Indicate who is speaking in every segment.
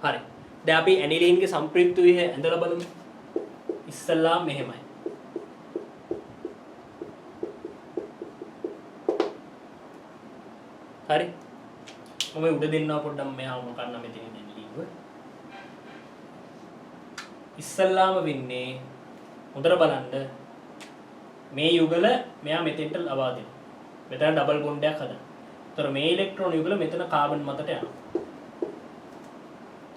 Speaker 1: හරි. දැන් අපි ඇනිලීන්ගේ සම්ප්‍රයුක්ත ව්‍යුහය ඇඳලා බලමු. ඉස්සල්ලාම මෙහෙමයි. හරි. මම උඩ දෙන්නවා පොඩ්ඩක් මෙහා මොකක්ද මෙතන ඇනිලීන්ව. ඉස්සල්ලාම වෙන්නේ හොඳට බලන්න මේ යුගල මෙයා මෙතෙන්ට ලබා දෙනවා. මෙතන ඩබල් බොන්ඩ් එකක් හදනවා. ඒතර මේ ඉලෙක්ට්‍රෝන යුගල මෙතන කාබන් මතට යනවා.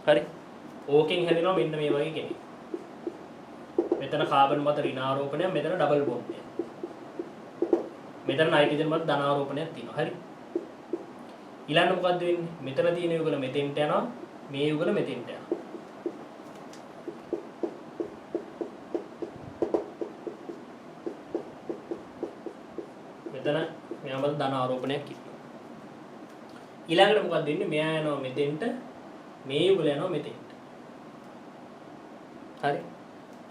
Speaker 1: හරි. ඕකෙන් හැදෙනවා මෙන්න මේ වගේ කෙනෙක්. මෙතන කාබන් මත ඍණාරෝපණයක්, මෙතන ඩබල් බොන්ඩ් එකක්. මෙතන නයිට්‍රජන් මත ධනාරෝපණයක් තියෙනවා. හරි. ඊළඟට මොකද්ද වෙන්නේ? මෙතන තියෙන යුගල මෙතෙන්ට යනවා, මේ යුගල මෙතෙන්ට යනවා. මෙතන මෙයා මත ධනාරෝපණයක් තියෙනවා. ඊළඟට මොකද්ද වෙන්නේ? මෙයා යනවා මෙතෙන්ට, මේ යුගල යනවා මෙතෙන්ට. හරි.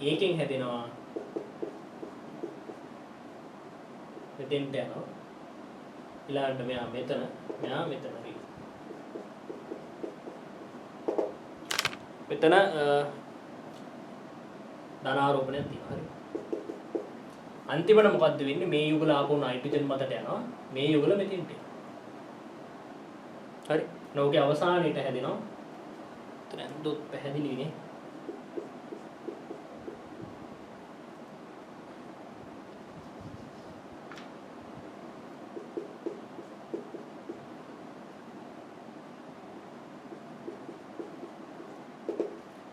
Speaker 1: ඒකෙන් හැදෙනවා මෙතෙන්ට යනවා. ඊළඟට මෙයා මෙතන, මෙයා මෙතන. මෙතන ධනාරෝපණයක් තියෙනවා. හරි. අන්තිමට මොකද්ද වෙන්නේ? මේ යුගල ආපහු නයිට්‍රජන් මතට යනවා. මේ යුගල මෙතෙන්ට යනවා. හරි. නෝගේ අවසානයේට හැදෙනවා. එතන දුක් පැහැදිලිනේ.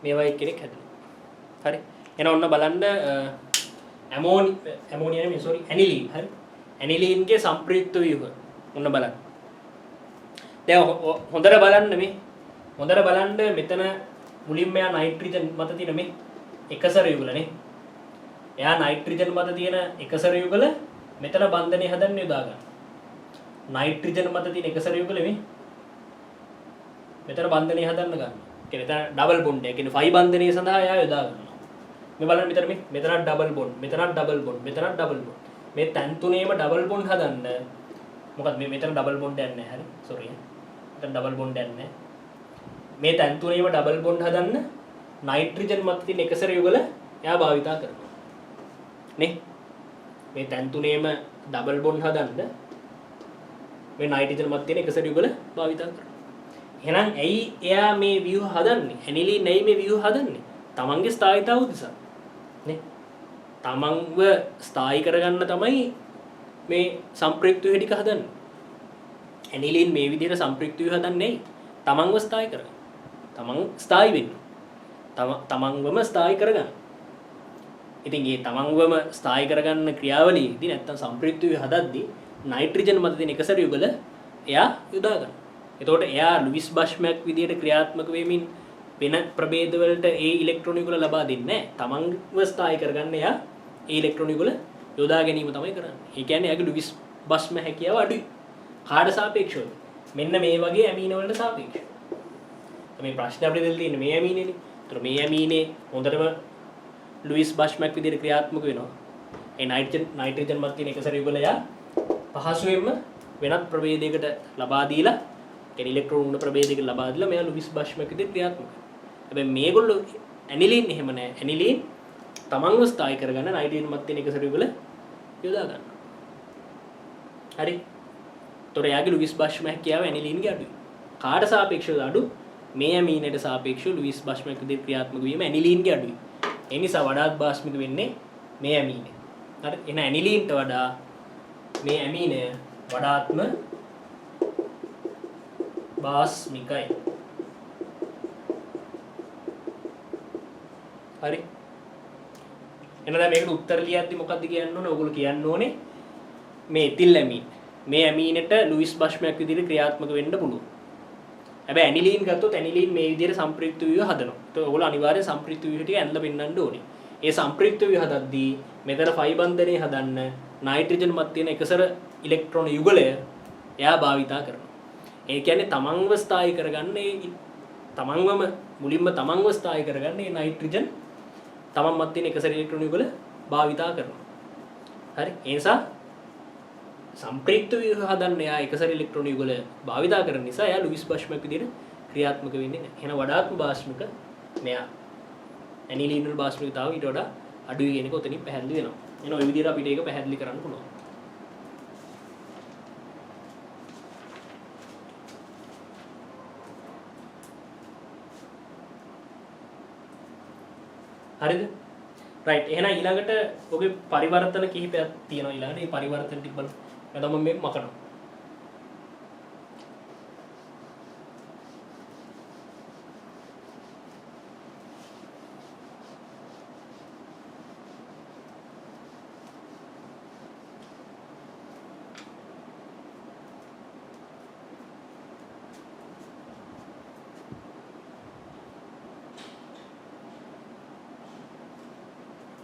Speaker 1: මේවා එක්කෙනෙක් හැදෙනවා. හරි. එහෙනම් ඔන්න බලන්න ඇමෝනියා නෙමෙයි සෝරි ඇනිලීන්. හරි. ඇනිලීන්ගේ සම්ප්‍රයුක්ත ව්‍යුහ. ඔන්න බලන්න. දැන් හොඳට බලන්න මේ. හොඳට බලන්න මෙතන මුලින්ම යා නයිට්‍රජන් මත තියෙන මේ එකසර යුගලනේ. එයා නයිට්‍රජන් මත තියෙන එකසර යුගල මෙතන බන්ධනය හදන්න යොදා ගන්න. නයිට්‍රජන් මත තියෙන එකසර යුගල මේ මෙතන බන්ධනය හදන්න ගන්න. කියන්නේ ඩබල් බොන්ඩ් එක. කියන්නේ ෆයි බන්ධනය සඳහා එයා යොදා ගන්නවා. මේ බලන්න මෙතනත් ඩබල් බොන්ඩ්, මෙතනත් ඩබල් බොන්ඩ්, මෙතනත් ඩබල් බොන්ඩ්. මේ තැන් තුනේම ඩබල් බොන්ඩ් හදන්න. මොකද මෙතන ඩබල් බොන්ඩ් එකක් නැහැ. හරි. සෝරි. මෙතන ඩබල් බොන්ඩ් එකක් නැහැ. මේ තැන් තුනේම ඩබල් බොන්ඩ් හදන්න නයිට්‍රජන් මත තියෙන එකසර යුගල එයා භාවිතා කරනවා. නේ? මේ තැන් තුනේම ඩබල් බොන්ඩ් හදන්න මේ නයිට්‍රජන් මත තියෙන එකසර යුගල භාවිතා කරනවා. එහෙනම් ඇයි එයා මේ ව්‍යුහ හදන්නේ? ඇනිලීන් ඇයි මේ ව්‍යුහ හදන්නේ? තමන්ගේ ස්ථායීතාව උදෙසා. නේ? තමන්ව ස්ථායී කරගන්න තමයි මේ සම්ප්‍රයුක්ත ව්‍යුහ ටික හදන්නේ. ඇනිලීන් මේ විදිහට සම්ප්‍රයුක්ත ව්‍යුහ හදන්නේ තමන්ව ස්ථායී කරගන්න. තමන් ස්ථායී වෙන්න. තමන්වම ස්ථායී කරගන්න. ඉතින් මේ තමන්වම ස්ථායී කරගන්න ක්‍රියාවලියේදී නැත්තම් සම්ප්‍රයුක්ත ව්‍යුහ හදද්දී නයිට්‍රජන් මත තියෙන එකසර යුගල එයා යොදා ගන්නවා. එතකොට එයා ලුයිස් බෂ්මැක් විදියට ක්‍රියාත්මක වෙමින් වෙන ප්‍රභේද වලට ඒ ඉලෙක්ට්‍රෝන යුගල ලබා දෙන්නේ නැහැ. තමන්ව ස්ථායී කරගන්න එයා ඒ ඉලෙක්ට්‍රෝන යුගල යොදා ගැනීම තමයි කරන්නේ. ඒ කියන්නේ එයාගේ ලුයිස් බෂ්ම හැකියාව අඩුයි. කාට සාපේක්ෂවද? මෙන්න මේ වගේ ඇමීන වලට සාපේක්ෂව. මේ ප්‍රශ්නේ අපිට දෙලා තියෙන්නේ මේ ඇමීනේනේ. ඒතර මේ ඇමීනේ හොඳටම ලුයිස් බෂ්මැක් විදියට ක්‍රියාත්මක වෙනවා. ඒ නයිට්‍රජන් මත තියෙන එකසර යුගල එයා පහසුවෙන්ම වෙනත් ප්‍රභේදයකට ලබා දීලා කියන්නේ ඉලෙක්ට්‍රෝන උණ ප්‍රභේදයකට ලබා දීලා මෙයා ලුයිස් බෂ්මැක් විදියට ක්‍රියාත්මක වෙනවා. හැබැයි මේගොල්ලෝ ඇනිලීන් එහෙම නැහැ. ඇනිලීන් තමන්ව ස්ථායී කරගන්න නයිට්‍රජන් මත තියෙන එකසර යුගල යොදා ගන්නවා. හරි. ඒතොර එයාගේ ලුයිස් බෂ්මැක් හැකියාව ඇනිලීන්ගේ අඩුයි. කාට සාපේක්ෂව අඩු? මේ ඇමීනට සාපේක්ෂව ලුයිස් බෂ්මැක් විදියට ක්‍රියාත්මක වීම ඇනිලීන්ගේ අඩුයි. ඒ නිසා වඩාත් භාෂ්මික වෙන්නේ මේ ඇමීනේ. හරි. එන ඇනිලීන්ට වඩා මේ ඇමීනය වඩාත්ම භාෂ්මිකයි. හරි. එහෙනම් මේකට උත්තර ලියද්දි මොකද්ද කියන්න ඕනේ? ඔයගොල්ලෝ කියන්න ඕනේ මේ එතිල් ඇමීන්. මේ ඇමීනට ලුයිස් බෂ්මැක් විදිහට ක්‍රියාත්මක වෙන්න පුළුවන්. හැබැයි ඇනිලීන් ගත්තොත් ඇනිලීන් මේ විදිහට සම්ප්‍රයුක්ත ව්‍යුහ හදනවා. ඒක ඔයගොල්ලෝ අනිවාර්යෙන් සම්ප්‍රයුක්ත ව්‍යුහ ටික ඇඳලා පෙන්නන්න ඕනේ. ඒ සම්ප්‍රයුක්ත ව්‍යුහ හදද්දී මෙතන ෆයි බන්ධනය හදන්න නයිට්‍රජන් මත තියෙන එකසර ඉලෙක්ට්‍රෝන යුගලය එයා භාවිතා කරනවා. ඒ කියන්නේ තමන්ව ස්ථායී කරගන්න තමන්වම මුලින්ම තමන්ව ස්ථායී කරගන්න මේ නයිට්‍රජන් තමන් මත තියෙන එකසර ඉලෙක්ට්‍රෝන යුගල භාවිතා කරනවා. හරි. ඒ නිසා සම්ප්‍රයුක්ත ව්‍යුහ හදන්න එයා එකසර ඉලෙක්ට්‍රෝන යුගල භාවිතා කරන නිසා එයා ලුයිස් බෂ්මැක් විදිහට ක්‍රියාත්මක වෙන්නේ නැහැ. එහෙනම් වඩාත්ම භාෂ්මික මෙයා ඇනිලීන් වල භාෂ්මිකතාව ඊට වඩා අඩුයි කියන එක උතනින් පැහැදිලි වෙනවා. එහෙනම් ওই විදිහට අපිට ඒක පැහැදිලි කරන්න පුළුවන්. හරිද? රයිට්. එහෙනම් ඊළඟට ඔගේ පරිවර්තන කිහිපයක් තියෙනවා ඊළඟට. මේ පරිවර්තන ටික බලමු. මම මේ මකනවා.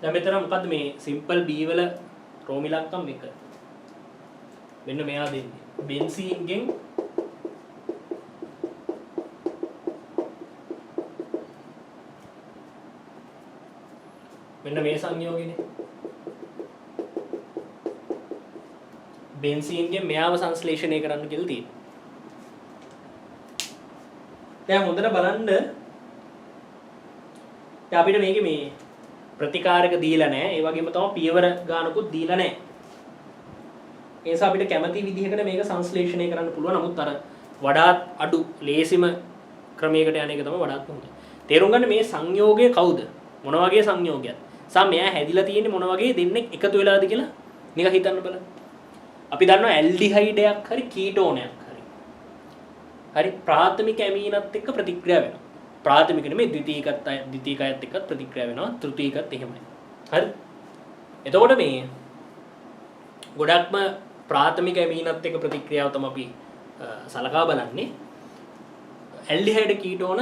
Speaker 1: දැන් මෙතන මොකද්ද මේ සිම්පල් B වල රෝම ඉලක්කම් 1. මෙන්න මෙයා දෙන්නේ. බෙන්සීන්ගෙන් මෙන්න මේ සංයෝගනේ. බෙන්සීන්ගෙන් මෙයාව සංශ්ලේෂණය කරන්න කියලා තියෙනවා. දැන් හොඳට බලන්න. දැන් අපිට මේකේ මේ ප්‍රතිකාරක දීලා නැහැ. ඒ වගේම තමයි පියවර ගානකුත් දීලා නැහැ. ඒ නිසා අපිට කැමති විදිහකට මේක සංශ්ලේෂණය කරන්න පුළුවන්. නමුත් අර වඩාත් අඩු ලේසිම ක්‍රමයකට යන එක තමයි වඩාත් හොඳ. තේරුම් ගන්න මේ සංයෝගය කවුද? මොන වගේ සංයෝගයක්ද? සා මෙයා හැදිලා තියෙන්නේ මොන වගේ දෙන්නෙක් එකතු වෙලාද කියලා නිකන් හිතන්න බලන්න. අපි දන්නවා ඇල්ඩිහයිඩයක් හරි කීටෝනයක් හරි. හරි ප්‍රාථමික ඇමීනත් එක්ක ප්‍රතික්‍රියා වෙනවා. ප්‍රාථමික නෙමෙයි ද්විතීකයත් එක්කත් ප්‍රතික්‍රියා වෙනවා. තෘතීකත් එහෙමයි. හරි. එතකොට මේ ගොඩක්ම ප්‍රාථමික ඇමීනත් එක්ක ප්‍රතික්‍රියාව තමයි අපි සලකා බලන්නේ. ඇල්ඩිහයිඩ් කීටෝන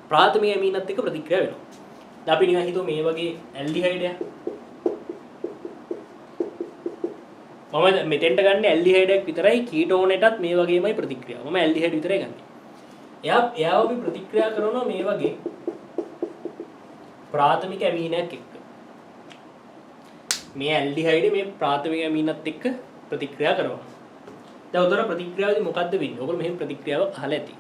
Speaker 1: ප්‍රාථමික ඇමීනත් එක්ක ප්‍රතික්‍රියා වෙනවා. දැන් අපි නිකන් හිතුව මේ වගේ ඇල්ඩිහයිඩයක් මම මෙතෙන්ට ගන්න ඇල්ඩිහයිඩයක් විතරයි කීටෝනෙටත් මේ වගේමයි ප්‍රතික්‍රියාව. මම ඇල්ඩිහයිඩ් විතරයි ගන්නෙ. එයාව අපි ප්‍රතික්‍රියා කරනවා මේ වගේ ප්‍රාථමික ඇමීනයක් එක්ක. මේ ඇල්ඩිහයිඩ් මේ ප්‍රාථමික ඇමීනත් එක්ක ප්‍රතික්‍රියා කරනවා. දැන් උතන ප්‍රතික්‍රියාවේදී මොකද්ද වෙන්නේ? ඔයගොල්ලෝ මෙහෙම ප්‍රතික්‍රියාවක් අහලා ඇති.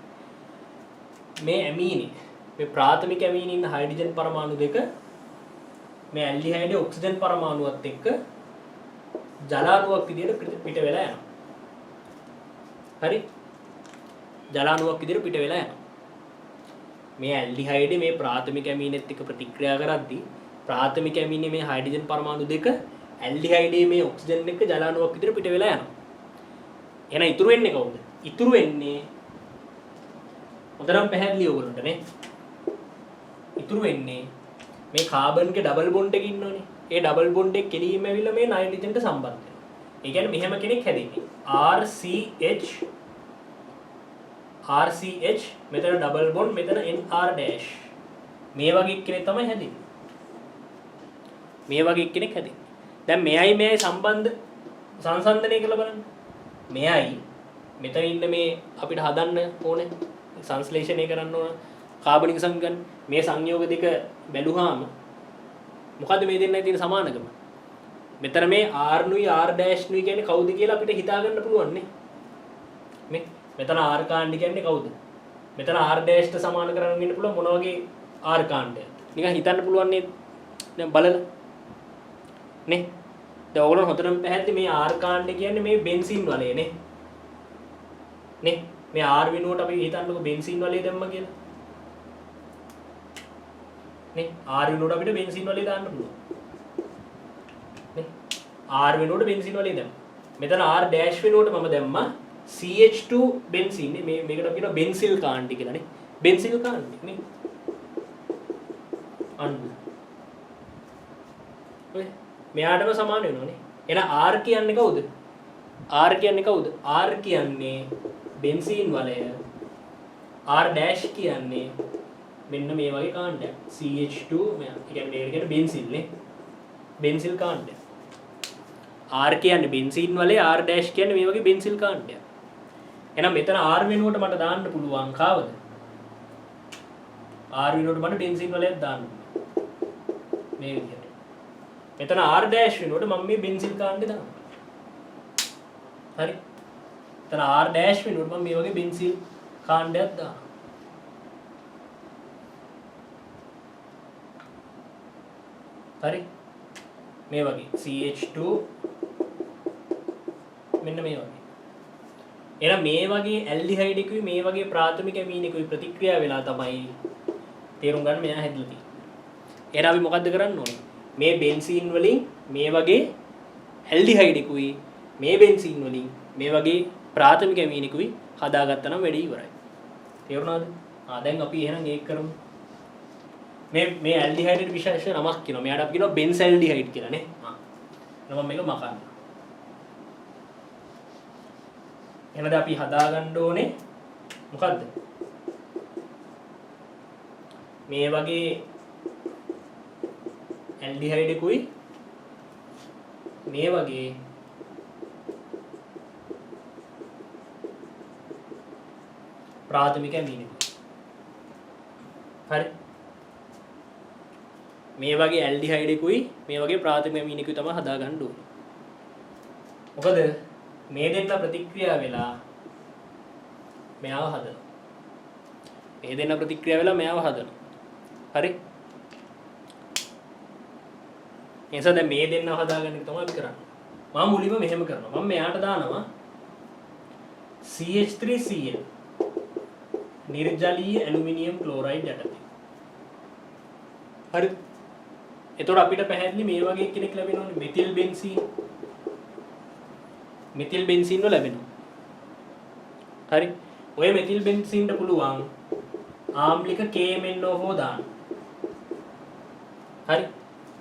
Speaker 1: මේ ඇමීනේ මේ ප්‍රාථමික ඇමීනේ ඉන්න හයිඩ්‍රජන් පරමාණු දෙක මේ ඇල්ඩිහයිඩේ ඔක්සිජන් පරමාණුවත් එක්ක ජලාණුවක් විදියට පිට වෙලා යනවා. හරි? ජලාණුවක් විදියට පිට වෙලා යනවා. මේ ඇල්ඩිහයිඩේ මේ ප්‍රාථමික ඇමීනෙත් එක්ක ප්‍රතික්‍රියා කරද්දී ප්‍රාථමික ඇමීනේ මේ හයිඩ්‍රජන් පරමාණු දෙක ඇල්ඩිහයිඩේ මේ ඔක්සිජන් එක්ක ජලාණුවක් විදියට පිට වෙලා යනවා. එහෙනම් ඉතුරු වෙන්නේ කවුද? ඉතුරු වෙන්නේ උදරම් පැහැදිලි ඕගොල්ලන්ට නේ. ඉතුරු වෙන්නේ මේ කාබන්ගේ ඩබල් බොන්ඩ් එක ඉන්නෝනේ. ඒ ඩබල් බොන්ඩ් එක කෙලින්ම ඇවිල්ලා මේ නයිට්‍රජන්ට සම්බන්ධ වෙනවා. ඒ කියන්නේ මෙහෙම කෙනෙක් හැදෙන්නේ. RCH මෙතන ඩබල් බොන්ඩ් මෙතන NR ඩෑෂ්. මේ වගේ කෙනෙක් තමයි හැදෙන්නේ. මේ වගේ කෙනෙක් හැදෙන්නේ. දැන් මෙයයි සම්බන්ධ සංසන්දනය කියලා බලන්න. මෙයයි මෙතන ඉන්න මේ අපිට හදන්න ඕනේ සංශ්ලේෂණය කරන්න ඕන කාබනික සංගම් මේ සංයෝග දෙක බැලුවාම මොකද්ද මේ දෙන්නයි තියෙන සමානකම? මෙතන මේ R නුයි R ඩෑෂ් නුයි කියන්නේ කවුද කියලා අපිට හිතා ගන්න පුළුවන් නේ. මේ මෙතන R කාණ්ඩ කියන්නේ කවුද? මෙතන R ඩෑෂ්ට සමාන කරගෙන ඉන්න පුළුවන් මොන වගේ R කාණ්ඩයක්ද? නිකන් හිතන්න පුළුවන් නේ. දැන් බලලා නේ. දැන් ඕගොල්ලෝ හොතරම පැහැදිලි මේ R කාණ්ඩ කියන්නේ මේ බෙන්සීන් වලේ නේ. නේ මේ R වෙනුවට අපි හිතන්නකො බෙන්සීන් වලේ දැම්ම කියලා. නේ R වෙනුවට අපිට බෙන්සීන් වලේ දාන්න පුළුවන්. නේ R වෙනුවට බෙන්සීන් වලේ දැම්ම. මෙතන R ඩෑෂ් වෙනුවට මම දැම්මා CH2 බෙන්සීන් නේ මේකට අපි කියනවා බෙන්සිල් කාණ්ඩ කියලා නේ. බෙන්සිල් කාණ්ඩ නේ. අන්න. ඔය මෙයාටම සමාන වෙනවා නේ. එහෙනම් R කියන්නේ කවුද? R කියන්නේ කවුද? R කියන්නේ බෙන්සීන් වලය. R ඩෑෂ් කියන්නේ මෙන්න මේ වගේ කාණ්ඩයක්. CH2 මෙයා කියන්නේ මේකට කියන්නේ බෙන්සිල් නේ. බෙන්සිල් කාණ්ඩය. R කියන්නේ බෙන්සීන් වලේ R ඩෑෂ් කියන්නේ මේ වගේ බෙන්සිල් කාණ්ඩයක්. එහෙනම් මෙතන R වෙනුවට මට දාන්න පුළුවන් කාවද? R වෙනුවට මට බෙන්සීන් වලයක් දාන්න පුළුවන්. මේ විදිහට. මෙතන R ඩෑෂ් වෙනුවට මම මේ බෙන්සිල් කාණ්ඩේ දානවා. හරි? එතන R ඩෑෂ් වෙනුවට මම මේ වගේ බෙන්සිල් කාණ්ඩයක් දානවා. හරි මේ වගේ CH2 මෙන්න මේ වගේ එහෙනම් මේ වගේ ඇල්ඩිහයිඩ් එකකුයි මේ වගේ ප්‍රාථමික ඇමීන එකකුයි ප්‍රතික්‍රියා වෙලා තමයි තේරුම් ගන්න මෙයා හැදලා තියෙන්නේ. එහෙනම් අපි මොකද්ද කරන්න ඕනේ? මේ බෙන්සීන් වලින් මේ වගේ ඇල්ඩිහයිඩ් එකකුයි මේ බෙන්සීන් වලින් මේ වගේ ප්‍රාථමික ඇමීන එකකුයි හදාගත්තා නම් වැඩි ඉවරයි. තේරුණාද? දැන් අපි එහෙනම් ඒක කරමු. මේ ඇල්ඩිහයිඩ් විශේෂ නමක් කියනවා. මෙයාට අපි කියනවා බෙන්සල්ඩිහයිඩ් කියලා නේ. නම මේක මකන්න. එහෙනම් අපි හදාගන්න ඕනේ මොකද්ද? මේ වගේ ඇල්ඩිහයිඩ් එකකුයි මේ වගේ ප්‍රාථමික ඇමීන එකකුයි. හරි මේ වගේ ඇල්ඩිහයිඩ් එකකුයි මේ වගේ ප්‍රාථමික ඇමීන එකකුයි තමයි හදාගන්න ඕනේ. මොකද මේ දෙන්න ප්‍රතික්‍රියා වෙලා මෙයාව හදනවා. මේ දෙන්න ප්‍රතික්‍රියා වෙලා මෙයාව හදනවා. හරි? එනිසා දැන් මේ දෙන්නව හදාගන්න එක තමයි අපි කරන්නේ. මම මුලින්ම මෙහෙම කරනවා. මම මෙයාට දානවා CH3Cl නිර්ජලීය ඇලුමිනියම් ක්ලෝරයිඩ් යටතේ. හරි? එතකොට අපිට පැහැදිලි මේ වගේ කෙනෙක් ලැබෙනවනේ මෙතිල් බෙන්සීන්. මෙතිල් බෙන්සීන් වල ලැබෙනවා. හරි? ඔය මෙතිල් බෙන්සීන්ට පුළුවන් ආම්ලික KMNO හෝ දාන්න. හරි?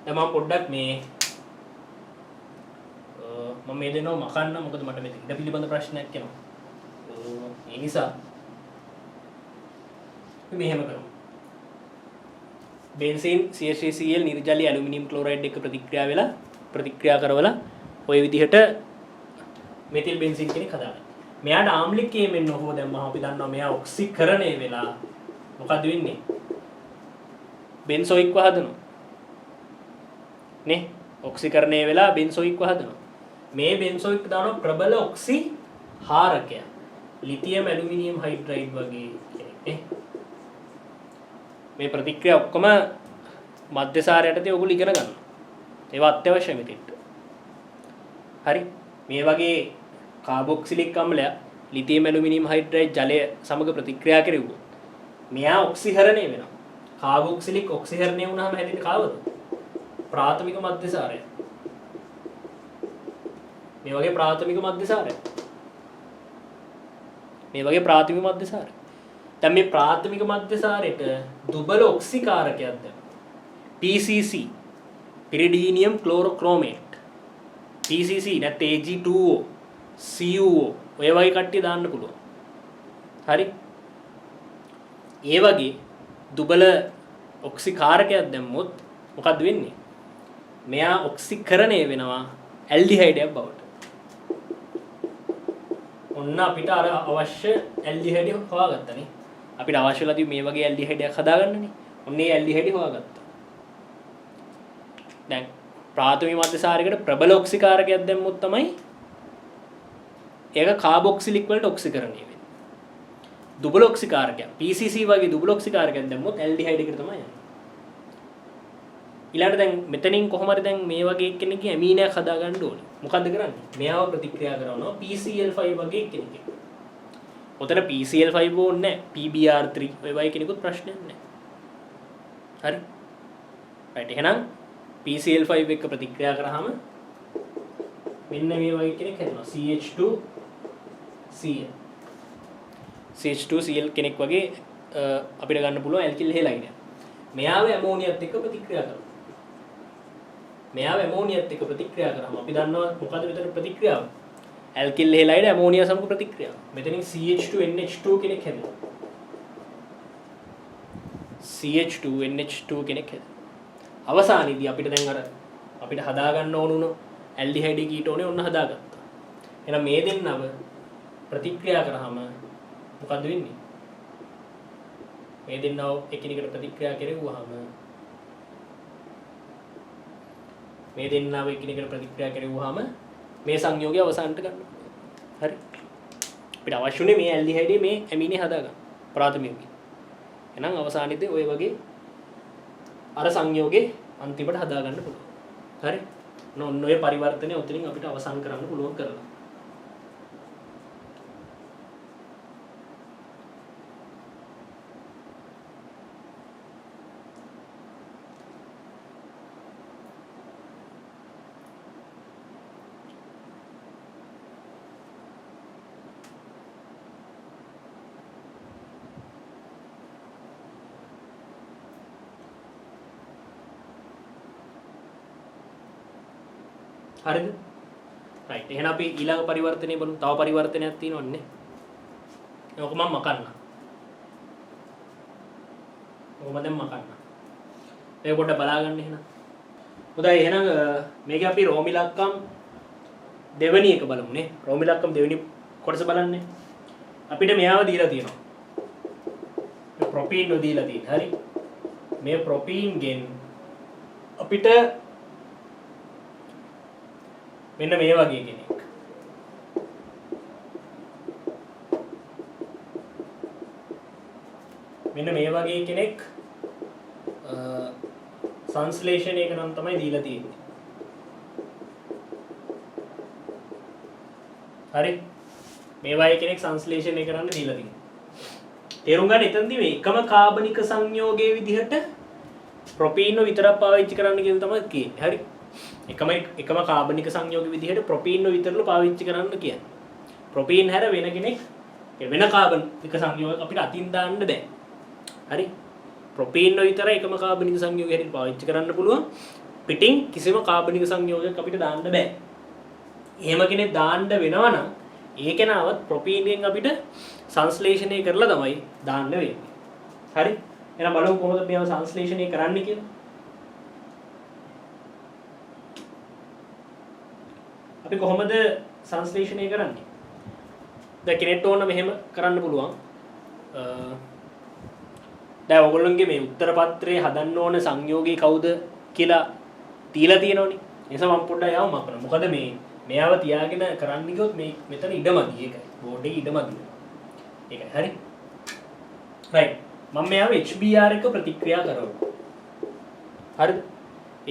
Speaker 1: දැන් මම පොඩ්ඩක් මේ දෙනව මකන්න මොකද මට මෙතන ඉඳ පිළිබඳ ප්‍රශ්නයක් එනවා. ඒ නිසා අපි මෙහෙම කරමු. බෙන්සීන් CH3Cl නිර්ජලීය ඇලුමිනියම් ක්ලෝරයිඩ් එක ප්‍රතික්‍රියා කරවලා ওই විදිහට මෙතිල් බෙන්සීන් කෙනෙක් හදාගන්න. මෙයාට ආම්ලික KMNO හෝ දැම්මම අපි දන්නවා මෙයා ඔක්සිකරණය වෙලා මොකද වෙන්නේ? බෙන්සෝයික්ව හදනවා. නේ? ඔක්සිකරණය වෙලා බෙන්සෝයික්ව හදනවා. මේ බෙන්සෝයික් දානවා ප්‍රබල ඔක්සි හාරකය. ලිතියම් ඇලුමිනියම් හයිඩ්‍රයිඩ් වගේ කෙනෙක් නේ. මේ ප්‍රතික්‍රියා ඔක්කොම මධ්‍යසාර යටතේ ඔයගොල්ලෝ ඉගෙන ගන්නවා. ඒවා අත්‍යවශ්‍යයි මෙතෙන්ට. හරි? මේ වගේ කාබොක්සිලික් අම්ලය ලිතියම් ඇලුමිනියම් හයිඩ්‍රයිඩ් ජලය සමග ප්‍රතික්‍රියා කෙරුවොත් මෙයා ඔක්සිහරණය වෙනවා. කාබොක්සිලික් ඔක්සිහරණය වුණාම හැදෙන්නේ කාවද? ප්‍රාථමික මධ්‍යසාරය. මේ වගේ ප්‍රාථමික මධ්‍යසාරය. දැන් මේ ප්‍රාථමික මධ්‍යසාරයට දුබල ඔක්සිකාරකයක් දැම්ම. PCC පිරිඩීනියම් ක්ලෝරෝක්‍රෝමේට්. PCC නැත්නම් Ag2O CuO ඔය වගේ කට්ටිය දාන්න පුළුවන්. හරි? ඒ වගේ දුබල ඔක්සිකාරකයක් දැම්මොත් මොකද්ද වෙන්නේ? මෙයා ඔක්සිකරණය වෙනවා ඇල්ඩිහයිඩයක් බවට. ඔන්න අපිට අර අවශ්‍ය ඇල්ඩිහයිඩ් හොයාගත්තනේ. අපිට අවශ්‍ය වෙලා තියෙන්නේ මේ වගේ ඇල්ඩිහයිඩයක් හදාගන්නනේ. ඔන්න ඒ ඇල්ඩිහයිඩ් හොයාගත්තා. දැන් ප්‍රාථමික මධ්‍යසාරයකට ප්‍රබල ඔක්සිකාරකයක් දැම්මොත් තමයි ඒක කාබොක්සිලික් වලට ඔක්සිකරණය වෙන්නේ. දුබල ඔක්සිකාරකයක් PCC වගේ දුබල ඔක්සිකාරකයක් දැම්මොත් ඇල්ඩිහයිඩ් එකට තමයි යන්නේ. ඊළඟට දැන් මෙතනින් කොහොම හරි දැන් මේ වගේ කෙනෙක්ගේ ඇමීනයක් හදාගන්න ඕනේ. මොකද්ද කරන්නේ? මෙයාව ප්‍රතික්‍රියා කරනවා PCl5 වගේ කෙනෙක්. ඔතන PCl5 ඕනේ නැහැ. PBr3 ඔය වගේ කෙනෙකුත් ප්‍රශ්නයක් නැහැ. හරි? රයිට් එහෙනම් PCl5 එක්ක ප්‍රතික්‍රියා කරාම මෙන්න මේ වගේ කෙනෙක් හැදෙනවා. CH2Cl. CH2Cl කෙනෙක් වගේ අපිට ගන්න පුළුවන් ඇල්කිල් හෙලයිඩ්. මෙයාව ඇමෝනියත් එක්ක ප්‍රතික්‍රියා කරනවා. අපි දන්නවා මොකද මෙතන ප්‍රතික්‍රියාව? ඇල්කිල් හෙලයිඩ් ඇමෝනියා සමග ප්‍රතික්‍රියාව. මෙතනින් CH2NH2 කෙනෙක් හැදෙනවා. CH2NH2 කෙනෙක් හැදෙනවා. අවසානයේදී අපිට දැන් අර අපිට හදාගන්න ඕන ඇල්ඩිහයිඩ් කීටෝනේ ඔන්න හදාගත්තා. එහෙනම් මේ දෙන්නව ප්‍රතික්‍රියා කරාම මොකද වෙන්නේ? මේ දෙන්නව එකිනෙකට ප්‍රතික්‍රියා කෙරුවාම මේ සංයෝගය අවසානට ගන්න. හරි? අපිට අවශ්‍යුනේ මේ ඇල්ඩිහයිඩේ මේ ඇමීනේ හදාගන්න. ප්‍රාථමිකව. එහෙනම් අවසානයේදී ඔය වගේ අර සංයෝගේ අන්තිමට හදා ගන්න පුළුවන්. හරි? ඔන්න ඔය පරිවර්තනය උතනින් අපිට අවසන් කරන්න පුළුවන් කරලා. හරිද? රයිට්. එහෙනම් අපි ඊළඟ පරිවර්තනය බලමු. තව පරිවර්තනයක් තියෙනවන්නේ. ඒක මම මකන්න. ඔබ දැන් මකන්න. මේක පොඩ්ඩක් බලාගන්න එහෙනම්. හොඳයි එහෙනම් මේක අපි රෝම ඉලක්කම් දෙවෙනි එක බලමු නේ. රෝම ඉලක්කම් දෙවෙනි කොටස බලන්නේ. අපිට මෙයාව දීලා තියෙනවා. මේ ප්‍රොපීන් ව දීලා තියෙන. හරි. මේ ප්‍රොපීන් ගෙන් අපිට මෙන්න මේ වගේ කෙනෙක්. මෙන්න මේ වගේ කෙනෙක් සංශ්ලේෂණයක නම් තමයි දීලා තියෙන්නේ. හරි. මේ වගේ කෙනෙක් සංශ්ලේෂණය කරන්න දීලා තියෙනවා. තේරුම් ගන්න එතනදී මේ එකම කාබනික සංයෝගයේ විදිහට ප්‍රොපීන්ව විතරක් පාවිච්චි කරන්න කියලා තමයි කියන්නේ. හරි. එකම කාබනික සංයෝග විදිහට ප්‍රොපීන්ව විතරලු පාවිච්චි කරන්න කියන්නේ. ප්‍රොපීන් හැර වෙන කෙනෙක් වෙන කාබනික සංයෝගයක් අපිට අතින් දාන්න බෑ. හරි. ප්‍රොපීන්ව විතර එකම කාබනික සංයෝගයක් හැටියට පාවිච්චි කරන්න පුළුවන්. පිටින් කිසිම කාබනික සංයෝගයක් අපිට දාන්න බෑ. එහෙම කෙනෙක් දාන්න වෙනවා නම් ඒ කෙනාවත් ප්‍රොපීන්ගෙන් අපිට සංශ්ලේෂණය කරලා තමයි දාන්න වෙන්නේ. හරි. එහෙනම් බලමු කොහොමද මේව සංශ්ලේෂණය කරන්න කියලා. අපි කොහොමද සංශ්ලේෂණය කරන්නේ? දැන් කෙනෙක්ට ඕන මෙහෙම කරන්න පුළුවන්. දැන් ඔයගොල්ලන්ගේ මේ උත්තර පත්‍රයේ හදන්න ඕන සංයෝගී කවුද කියලා තියලා තියෙනවනේ. ඒ නිසා මම පොඩ්ඩක් යවම අපර. මොකද මෙයාව තියාගෙන කරන්න ගියොත් මේ මෙතන ඉඩමදි ඒකයි. බෝඩ් එකේ ඉඩමදි. ඒකයි හරි. රයිට්. මම මෙයාව HBr එක ප්‍රතික්‍රියා කරනවා. හරිද?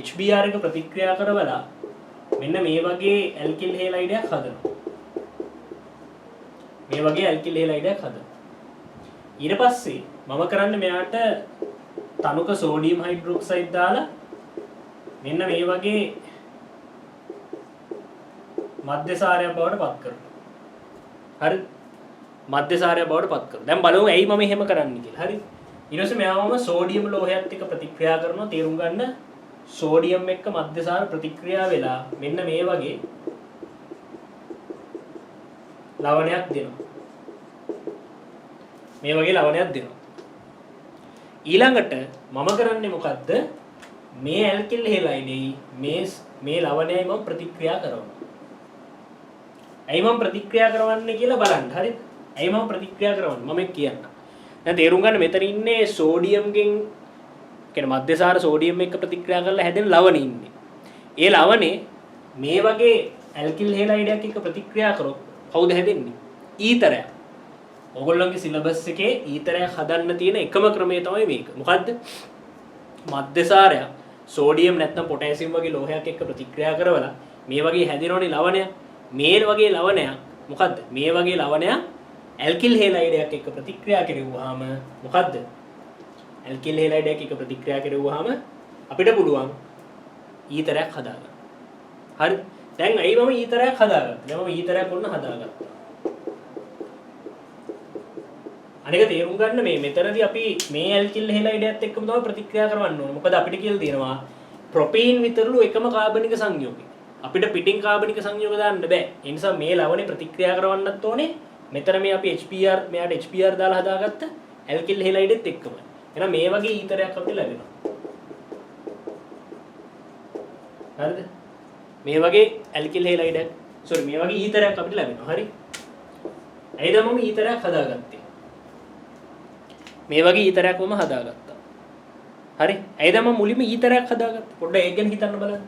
Speaker 1: HBr එක ප්‍රතික්‍රියා කරවලා මෙන්න මේ වගේ ඇල්කිල් හේලයිඩයක් හදනවා. මේ වගේ ඇල්කිල් හේලයිඩයක් හදනවා. ඊට පස්සේ මම කරන්නේ මෙයාට තනුක සෝඩියම් හයිඩ්‍රොක්සයිඩ් දාලා මෙන්න මේ වගේ මධ්‍යසාරයක් බවට පත් කරනවා. හරි? මධ්‍යසාරයක් බවට පත් කරනවා. දැන් බලමු ඇයි මම එහෙම කරන්නේ කියලා. හරි? ඊට පස්සේ මෙයාවම සෝඩියම් ලෝහයත් එක්ක ප්‍රතික්‍රියා කරනවා. තේරුම් ගන්න සෝඩියම් එක්ක මධ්‍යසාර ප්‍රතික්‍රියා වෙලා මෙන්න මේ වගේ ලවණයක් දෙනවා. මේ වගේ ලවණයක් දෙනවා. ඊළඟට මම කරන්නේ මොකද්ද? මේ ඇල්කිල් හේලයිඩේ මේ ලවණයයි මම ප්‍රතික්‍රියා කරනවා. ඇයි මම ප්‍රතික්‍රියා කරවන්නේ කියලා බලන්න. හරිද? ඇයි මම ප්‍රතික්‍රියා කරවන්නේ? මම කියන්න. දැන් තේරුම් ගන්න මෙතන ඉන්නේ සෝඩියම්ගෙන් කියන්නේ මධ්‍යසාර සෝඩියම් එක්ක ප්‍රතික්‍රියා කරලා හැදෙන ලවණේ ඉන්නේ. ඒ ලවණේ මේ වගේ ඇල්කිල් හේලයිඩයක් එක්ක ප්‍රතික්‍රියා කරොත් කවුද හැදෙන්නේ? ඊතරයක්. ඕගොල්ලන්ගේ සිලබස් එකේ ඊතරයක් හදන්න තියෙන එකම ක්‍රමය තමයි මේක. මොකද්ද? මධ්‍යසාරයක් සෝඩියම් නැත්නම් පොටෑසියම් වගේ ලෝහයක් එක්ක ප්‍රතික්‍රියා කරවලා මේ වගේ හැදෙනවනේ ලවණයක්. මේ වගේ ලවණයක් මොකද්ද? මේ වගේ ලවණයක් ඇල්කිල් හේලයිඩයක් එක්ක ප්‍රතික්‍රියා කෙරුවාම මොකද්ද? ඇල්කිල් හේලයිඩයක් එක්ක ප්‍රතික්‍රියා කෙරුවාම අපිට පුළුවන් ඊතරයක් හදාගන්න. හරි? දැන් ඇයි මම ඊතරයක් හදාගත්තේ? දැන් මම ඊතරයක් ඔන්න හදාගත්තා. අනික තේරුම් ගන්න මේ මෙතනදී අපි මේ ඇල්කිල් හේලයිඩයත් එක්කම තමයි ප්‍රතික්‍රියා කරවන්න ඕනේ. මොකද අපිට කියලා තියෙනවා ප්‍රොපීන් විතරලු එකම කාබනික සංයෝගය. අපිට පිටින් කාබනික සංයෝග දාන්න බෑ. ඒ නිසා මේ ලවණේ ප්‍රතික්‍රියා කරවන්නත් ඕනේ. මෙතන මේ අපි HBr මෙයාට HBr දාලා හදාගත්ත ඇල්කිල් හේලයිඩෙත් එක්කම. එහෙනම් මේ වගේ ඊතරයක් අපිට ලැබෙනවා. හරිද? මේ වගේ ඇල්කිල් හේලයිඩයක් මේ වගේ ඊතරයක් අපිට ලැබෙනවා. හරි? ඇයිද මම ඊතරයක් හදාගත්තේ? මේ වගේ ඊතරයක් මම හදාගත්තා. හරි? ඇයිද මම මුලින්ම ඊතරයක් හදාගත්තේ? පොඩ්ඩක් ඒක ගැන හිතන්න බලන්න.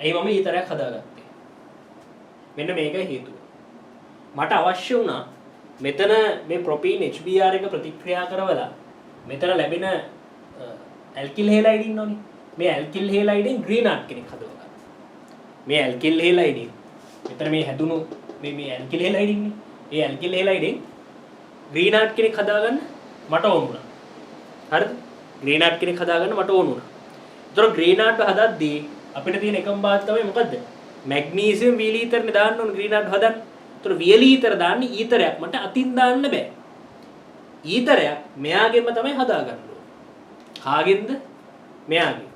Speaker 1: ඇයි මම ඊතරයක් හදාගත්තේ? මෙන්න මේකයි හේතුව. මට අවශ්‍ය වුණා මෙතන මේ ප්‍රොපීන් HBr එක ප්‍රතික්‍රියා කරවලා මෙතන ලැබෙන ඇල්කිල් හේලයිඩ් ඉන්නෝනේ. මේ ඇල්කිල් හේලයිඩෙන් ග්‍රීනාට් කෙනෙක් හදව ගන්න. මේ ඇල්කිල් හේලයිඩෙන් මෙතන මේ හැදුණු මේ ඇල්කිල් හේලයිඩ් ඉන්නේ. ඒ ඇල්කිල් හේලයිඩෙන් ග්‍රීනාට් කෙනෙක් හදාගන්න මට ඕන වුණා. හරිද? ග්‍රීනාට් කෙනෙක් හදාගන්න මට ඕන වුණා. ඒතර ග්‍රීනාට් හදද්දී අපිට තියෙන එකම බාධා තමයි මොකද්ද? මැග්නීසියම් වීලි ඊතරනේ දාන්න ඕන ග්‍රීනාට් හදන්න. ඒතර වීලි ඊතර දාන්නේ ඊතරයක් මට අතින් දාන්න බෑ. ඊතරයක් මෙයාගෙන්ම තමයි හදාගන්න ඕන. කාගෙන්ද? මෙයාගෙන්.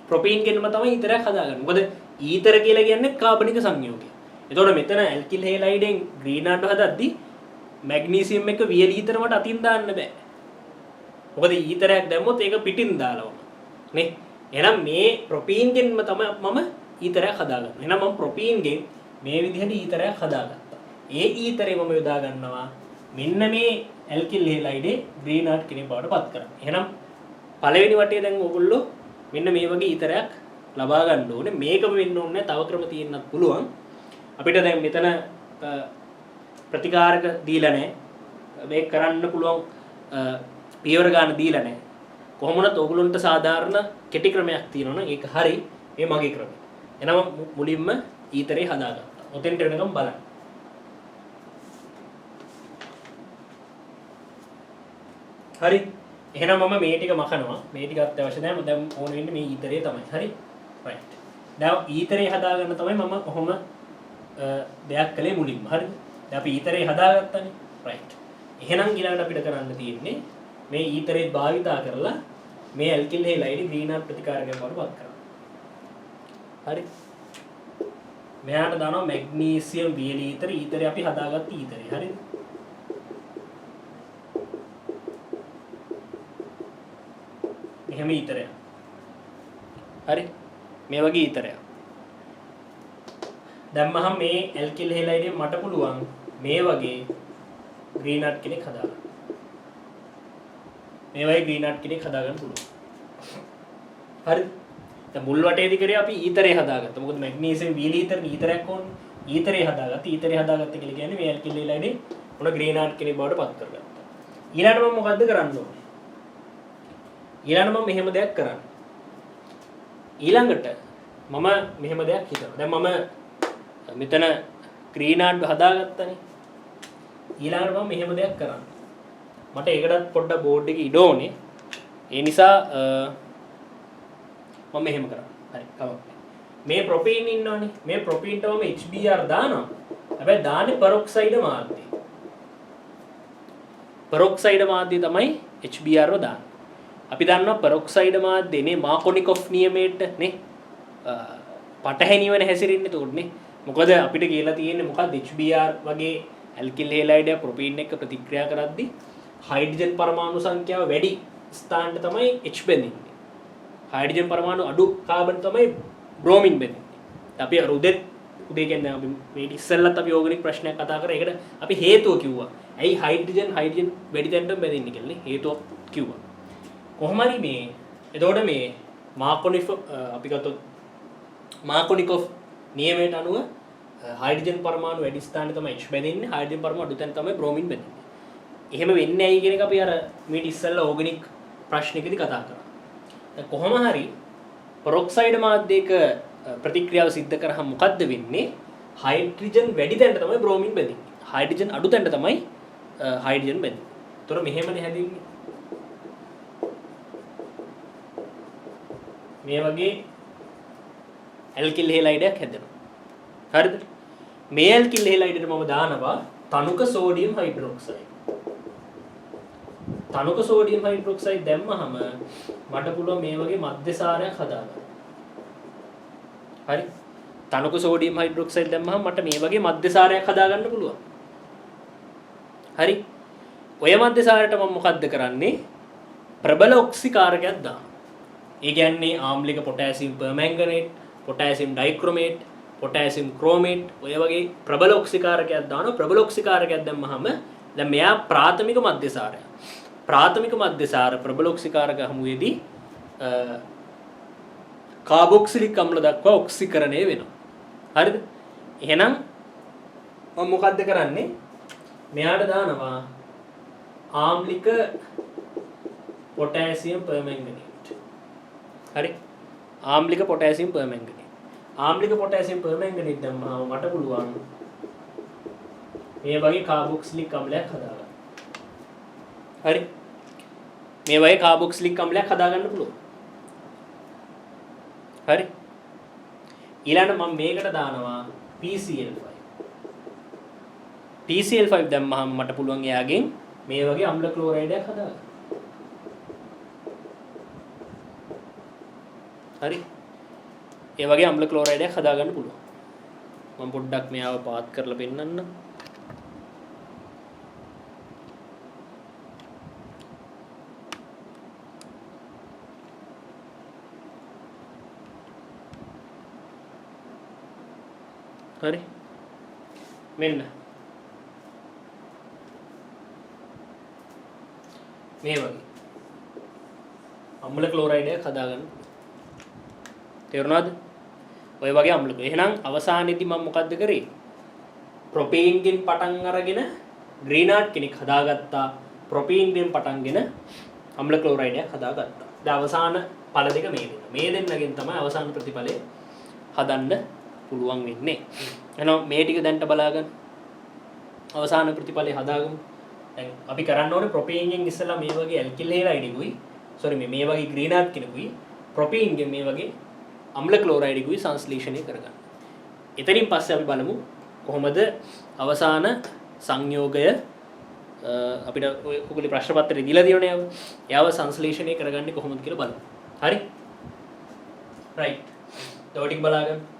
Speaker 1: ප්‍රොපීන්ගෙන්ම තමයි ඊතරයක් හදාගන්නේ. මොකද ඊතර කියලා කියන්නේ කාබනික සංයෝගය. එතකොට මෙතන ඇල්කිල් හේලයිඩෙන් ග්‍රීනාට් හදද්දී මැග්නීසියම් එක වීලි ඊතර මට අතින් දාන්න බෑ. මොකද ඊතරයක් දැම්මොත් ඒක පිටින් දාලා වුණා. නේ? එහෙනම් මේ ප්‍රොපීන්ගෙන්ම තමයි මම ඊතරයක් හදාගන්නේ. එහෙනම් මම ප්‍රොපීන්ගෙන් මේ විදිහට ඊතරයක් හදාගත්තා. ඒ ඊතරේ මම යොදා ගන්නවා මෙන්න මේ ඇල්කිල් හේලයිඩේ ග්‍රීනාට් කෙනෙක් බවට පත් කරන්න. එහෙනම් පළවෙනි වටේ දැන් ඕගොල්ලෝ මෙන්න මේ වගේ ඊතරයක් ලබා ගන්න ඕනේ. මේකම වෙන්න ඕනේ තව ක්‍රම තියෙන්නත් පුළුවන්. අපිට දැන් මෙතන ප්‍රතිකාරක දීලා නැහැ. මේක කරන්න පුළුවන් පියවර ගන්න දීලා නැහැ. කොහොමවත් ඕගොල්ලන්ට සාධාරණ කෙටි ක්‍රමයක් තියෙනවා නම් ඒක හරි. ඒ මගේ ක්‍රමය. එහෙනම් මුලින්ම ඊතරේ හදාගත්තා. ඔතෙන්ට වෙනකම් බලන්න. හරි. එහෙනම් මම මේ ටික මකනවා. මේ ටික අත්‍යවශ්‍ය නැහැ. දැන් ඕන වෙන්නේ මේ ඊතරේ තමයි. හරි. රයිට්. දැන් ඊතරේ හදාගන්න තමයි මම කොහොම දෙයක් කළේ මුලින්ම. හරිද? දැන් අපි ඊතරේ හදාගත්තානේ. රයිට්. එහෙනම් ඊළඟට අපිට කරන්න තියෙන්නේ මේ ඊතරේ භාවිතා කරලා මේ ඇල්කිල් හේලයිඩ් ග්‍රීනාට් ප්‍රතිකාරකයක් වඩ පත් කරනවා. හරි. මෙයාට දානවා මැග්නීසියම් වීලි ඊතර. ඊතරේ අපි හදාගත්ත ඊතරේ. හරිද? එහෙම ඊතරයක්. හරි. මේ වගේ ඊතරයක්. දැම්මහම මේ ඇල්කිල් හේලයිඩෙන් මට පුළුවන් මේ වගේ ග්‍රීනාට් කෙනෙක් හදාගන්න. මේ වගේ ග්‍රීනාට් කෙනෙක් හදාගන්න පුළුවන්. හරිද? දැන් මුල් වටේදී කරේ අපි ඊතරේ හදාගත්තා. මොකද මැග්නීසියම් වීලි ඊතරයක් ඕනේ. ඊතරේ හදාගත්තා. ඊතරේ හදාගත්ත කියලා කියන්නේ මේ ඇල්කිල් හේලයිඩේ මොන ග්‍රීනාට් කෙනෙක් බවට පත් කරගත්තා. ඊළඟට මම මොකද්ද කරන්න ඕනේ? ඊළඟට මම මෙහෙම දෙයක් කරන්න. ඊළඟට මම මෙහෙම දෙයක් හිතනවා. දැන් මම මෙතන ග්‍රීනාට් හදාගත්තනේ. ඊළඟට මම මෙහෙම දෙයක් කරන්න. මට ඒකටත් පොඩ්ඩක් බෝඩ් එකේ ඉඩ ඕනේ. ඒ නිසා මම මෙහෙම කරා. හරි. කමක්. මේ ප්‍රොපීන් ඉන්නවනේ. මේ ප්‍රොපීන්ට මම HBr දානවා. හැබැයි දාන්නේ පෙරොක්සයිඩ් මාධ්‍යය. පෙරොක්සයිඩ් මාධ්‍යය තමයි HBr ව දාන්නේ. අපි දන්නවා පෙරොක්සයිඩ් මාධ්‍යනේ මාකෝනිකොෆ් නියමයට නේ පටහැනිවන හැසිරෙන්නේ උඩනේ. මොකද අපිට කියලා තියෙන්නේ මොකක්ද HBr වගේ ඇල්කිල් හේලයිඩ් ප්‍රොපීන් එක ප්‍රතික්‍රියා කරද්දී හයිඩ්‍රජන් පරමාණු සංඛ්‍යාව වැඩි ස්ථානට තමයි H බැඳෙන්නේ. හයිඩ්‍රජන් පරමාණු අඩු කාබන් තමයි බ්‍රෝමින් බැඳෙන්නේ. අපි අර උදේ කියන්නේ අපි මේ ඉස්සෙල්ලත් අපි ඕගනික් ප්‍රශ්නයක් කතා කරා. ඒකට අපි හේතුව කිව්වා. ඇයි හයිඩ්‍රජන් වැඩි තැනට බැඳෙන්නේ කියලා හේතුව කිව්වා. කොහොම හරි මේ එතකොට මේ මාකෝනිකොෆ් නියමයට අනුව හයිඩ්‍රජන් පරමාණු වැඩි ස්ථානයේ තමයි H බැඳෙන්නේ. හයිඩ්‍රජන් පරමාණු අඩු තැන තමයි බ්‍රෝමින් බැඳෙන්නේ. එහෙම වෙන්නේ ඇයි කියන එක අපි අර මේ ඉස්සෙල්ලා ඕගනික් ප්‍රශ්නයකදී කතා කරා. දැන් කොහොම හරි පෙරොක්සයිඩ් මාධ්‍යයක ප්‍රතික්‍රියාව සිද්ධ කරාම මොකද්ද වෙන්නේ? හයිඩ්‍රජන් වැඩි තැනට තමයි බ්‍රෝමින් බැඳෙන්නේ. හයිඩ්‍රජන් අඩු තැනට තමයි හයිඩ්‍රජන් බැඳෙන්නේ. ඒතර මෙහෙමනේ හැදෙන්නේ. මේ වගේ ඇල්කිල් හේලයිඩයක් හැදෙනවා. හරිද? මේ ඇල්කිල් හේලයිඩට මම දානවා තනුක සෝඩියම් හයිඩ්‍රොක්සයිඩ්. තනුක සෝඩියම් හයිඩ්‍රොක්සයිඩ් දැම්මහම මට පුළුවන් මේ වගේ මධ්‍යසාරයක් හදාගන්න. හරි? තනුක සෝඩියම් හයිඩ්‍රොක්සයිඩ් දැම්මහම මට මේ වගේ මධ්‍යසාරයක් හදාගන්න පුළුවන්. හරි? ඔය මධ්‍යසාරයට මම මොකද්ද කරන්නේ? ප්‍රබල ඔක්සිකාරකයක් දානවා. ඒ කියන්නේ ආම්ලික පොටෑසියම් පර්මැංගනේට්, පොටෑසියම් ඩයික්‍රොමේට්, පොටෑසියම් ක්‍රෝමේට් ඔය වගේ ප්‍රබල ඔක්සිකාරකයක් දානවා. ප්‍රබල ඔක්සිකාරකයක් දැම්මහම දැන් මෙයා ප්‍රාථමික මධ්‍යසාරය. ප්‍රාථමික මධ්‍යසාර ප්‍රබල ඔක්සිකාරක හමුවේදී කාබොක්සිලික් අම්ල දක්වා ඔක්සිකරණය වෙනවා. හරිද? එහෙනම් මම මොකද්ද කරන්නේ? මෙයාට දානවා ආම්ලික potassium permanganate. හරි. ආම්ලික potassium permanganate. ආම්ලික potassium permanganate දැම්මම මට පුළුවන් මේ වගේ කාබොක්සිලික් අම්ලයක් හදාගන්න. හරි. මේ වගේ කාබොක්සිලික් අම්ලයක් හදාගන්න පුළුවන්. හරි. ඊළඟට මම මේකට දානවා PCl5. PCl5 දැම්මම මට පුළුවන් එයාගෙන් මේ වගේ අම්ල ක්ලෝරයිඩයක් හදාගන්න. හරි. ඒ වගේ අම්ල ක්ලෝරයිඩයක් හදාගන්න පුළුවන්. මම පොඩ්ඩක් මෙයාව පාත් කරලා පෙන්නන්න. හරි. මෙන්න මේ වගේ අම්ල ක්ලෝරයිඩයක් හදාගන්න. තේරුණාද? ඔය වගේ අම්ල. එහෙනම් අවසානයේදී මම මොකද්ද කරේ? ප්‍රොපේන්ගෙන් පටන් අරගෙන ග්‍රීනාඩ් කෙනෙක් හදාගත්තා. ප්‍රොපේන්ගෙන් පටන්ගෙන අම්ල ක්ලෝරයිඩයක් හදාගත්තා. දැන් අවසාන ඵල දෙක මේ දෙන්න. මේ දෙන්නගෙන් තමයි අවසාන ප්‍රතිඵලය හදන්න පුළුවන් වෙන්නේ. එහෙනම් මේ ටික දැන්ට බලාගන්න. අවසාන ප්‍රතිඵලය හදාගමු. දැන් අපි කරන්න ඕනේ ප්‍රොපේන්ගෙන් ඉස්සලා මේ වගේ ඇල්කිල් හේලයිඩුයි මේ වගේ ග්‍රීනාඩ් කෙනෙකුයි ප්‍රොපේන්ගෙන් මේ වගේ අම්ල ක්ලෝරයිඩුයි සංශ්ලේෂණය කරගන්න. එතනින් පස්සේ අපි බලමු කොහොමද අවසාන සංයෝගය අපිට ඔයගොල්ලෝ ප්‍රශ්න පත්‍රය දීලා තියෙනනේ යව සංශ්ලේෂණය කරගන්නේ කොහොමද කියලා බලමු. හරි? රයිට්. තව ටික බලාගන්න.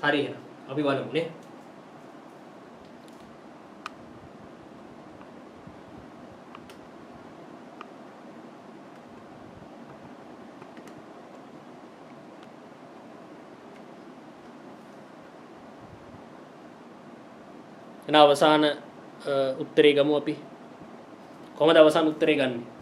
Speaker 1: හරි එහෙනම් අපි බලමු නේ. එන අවසාන උත්තරේ ගමු අපි. කොහොමද අවසාන උත්තරේ ගන්නෙ?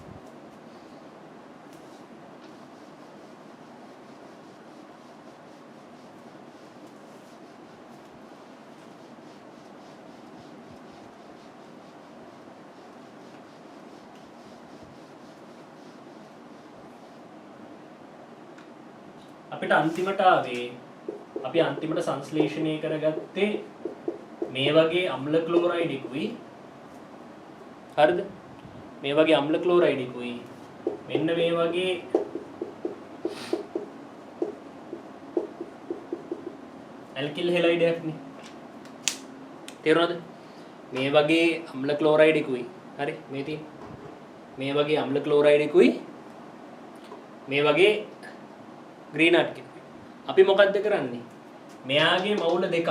Speaker 1: අපිට අන්තිමට ආවේ අපි අන්තිමට සංශ්ලේෂණය කරගත්තේ මේ වගේ අම්ල ක්ලෝරයිඩ් එකකුයි හරිද මේ වගේ අම්ල ක්ලෝරයිඩ් එකකුයි මෙන්න මේ වගේ ඇල්කිල් හෙලයිඩ් එකක් නේ තේරුණාද මේ වගේ අම්ල ක්ලෝරයිඩ් එකකුයි හරි මේ තියෙන මේ වගේ අම්ල ක්ලෝරයිඩ් එකකුයි මේ වගේ ග්‍රීනාඩ් කෙනෙක්. අපි මොකද්ද කරන්නේ? මෙයාගේ මවුල දෙකක්.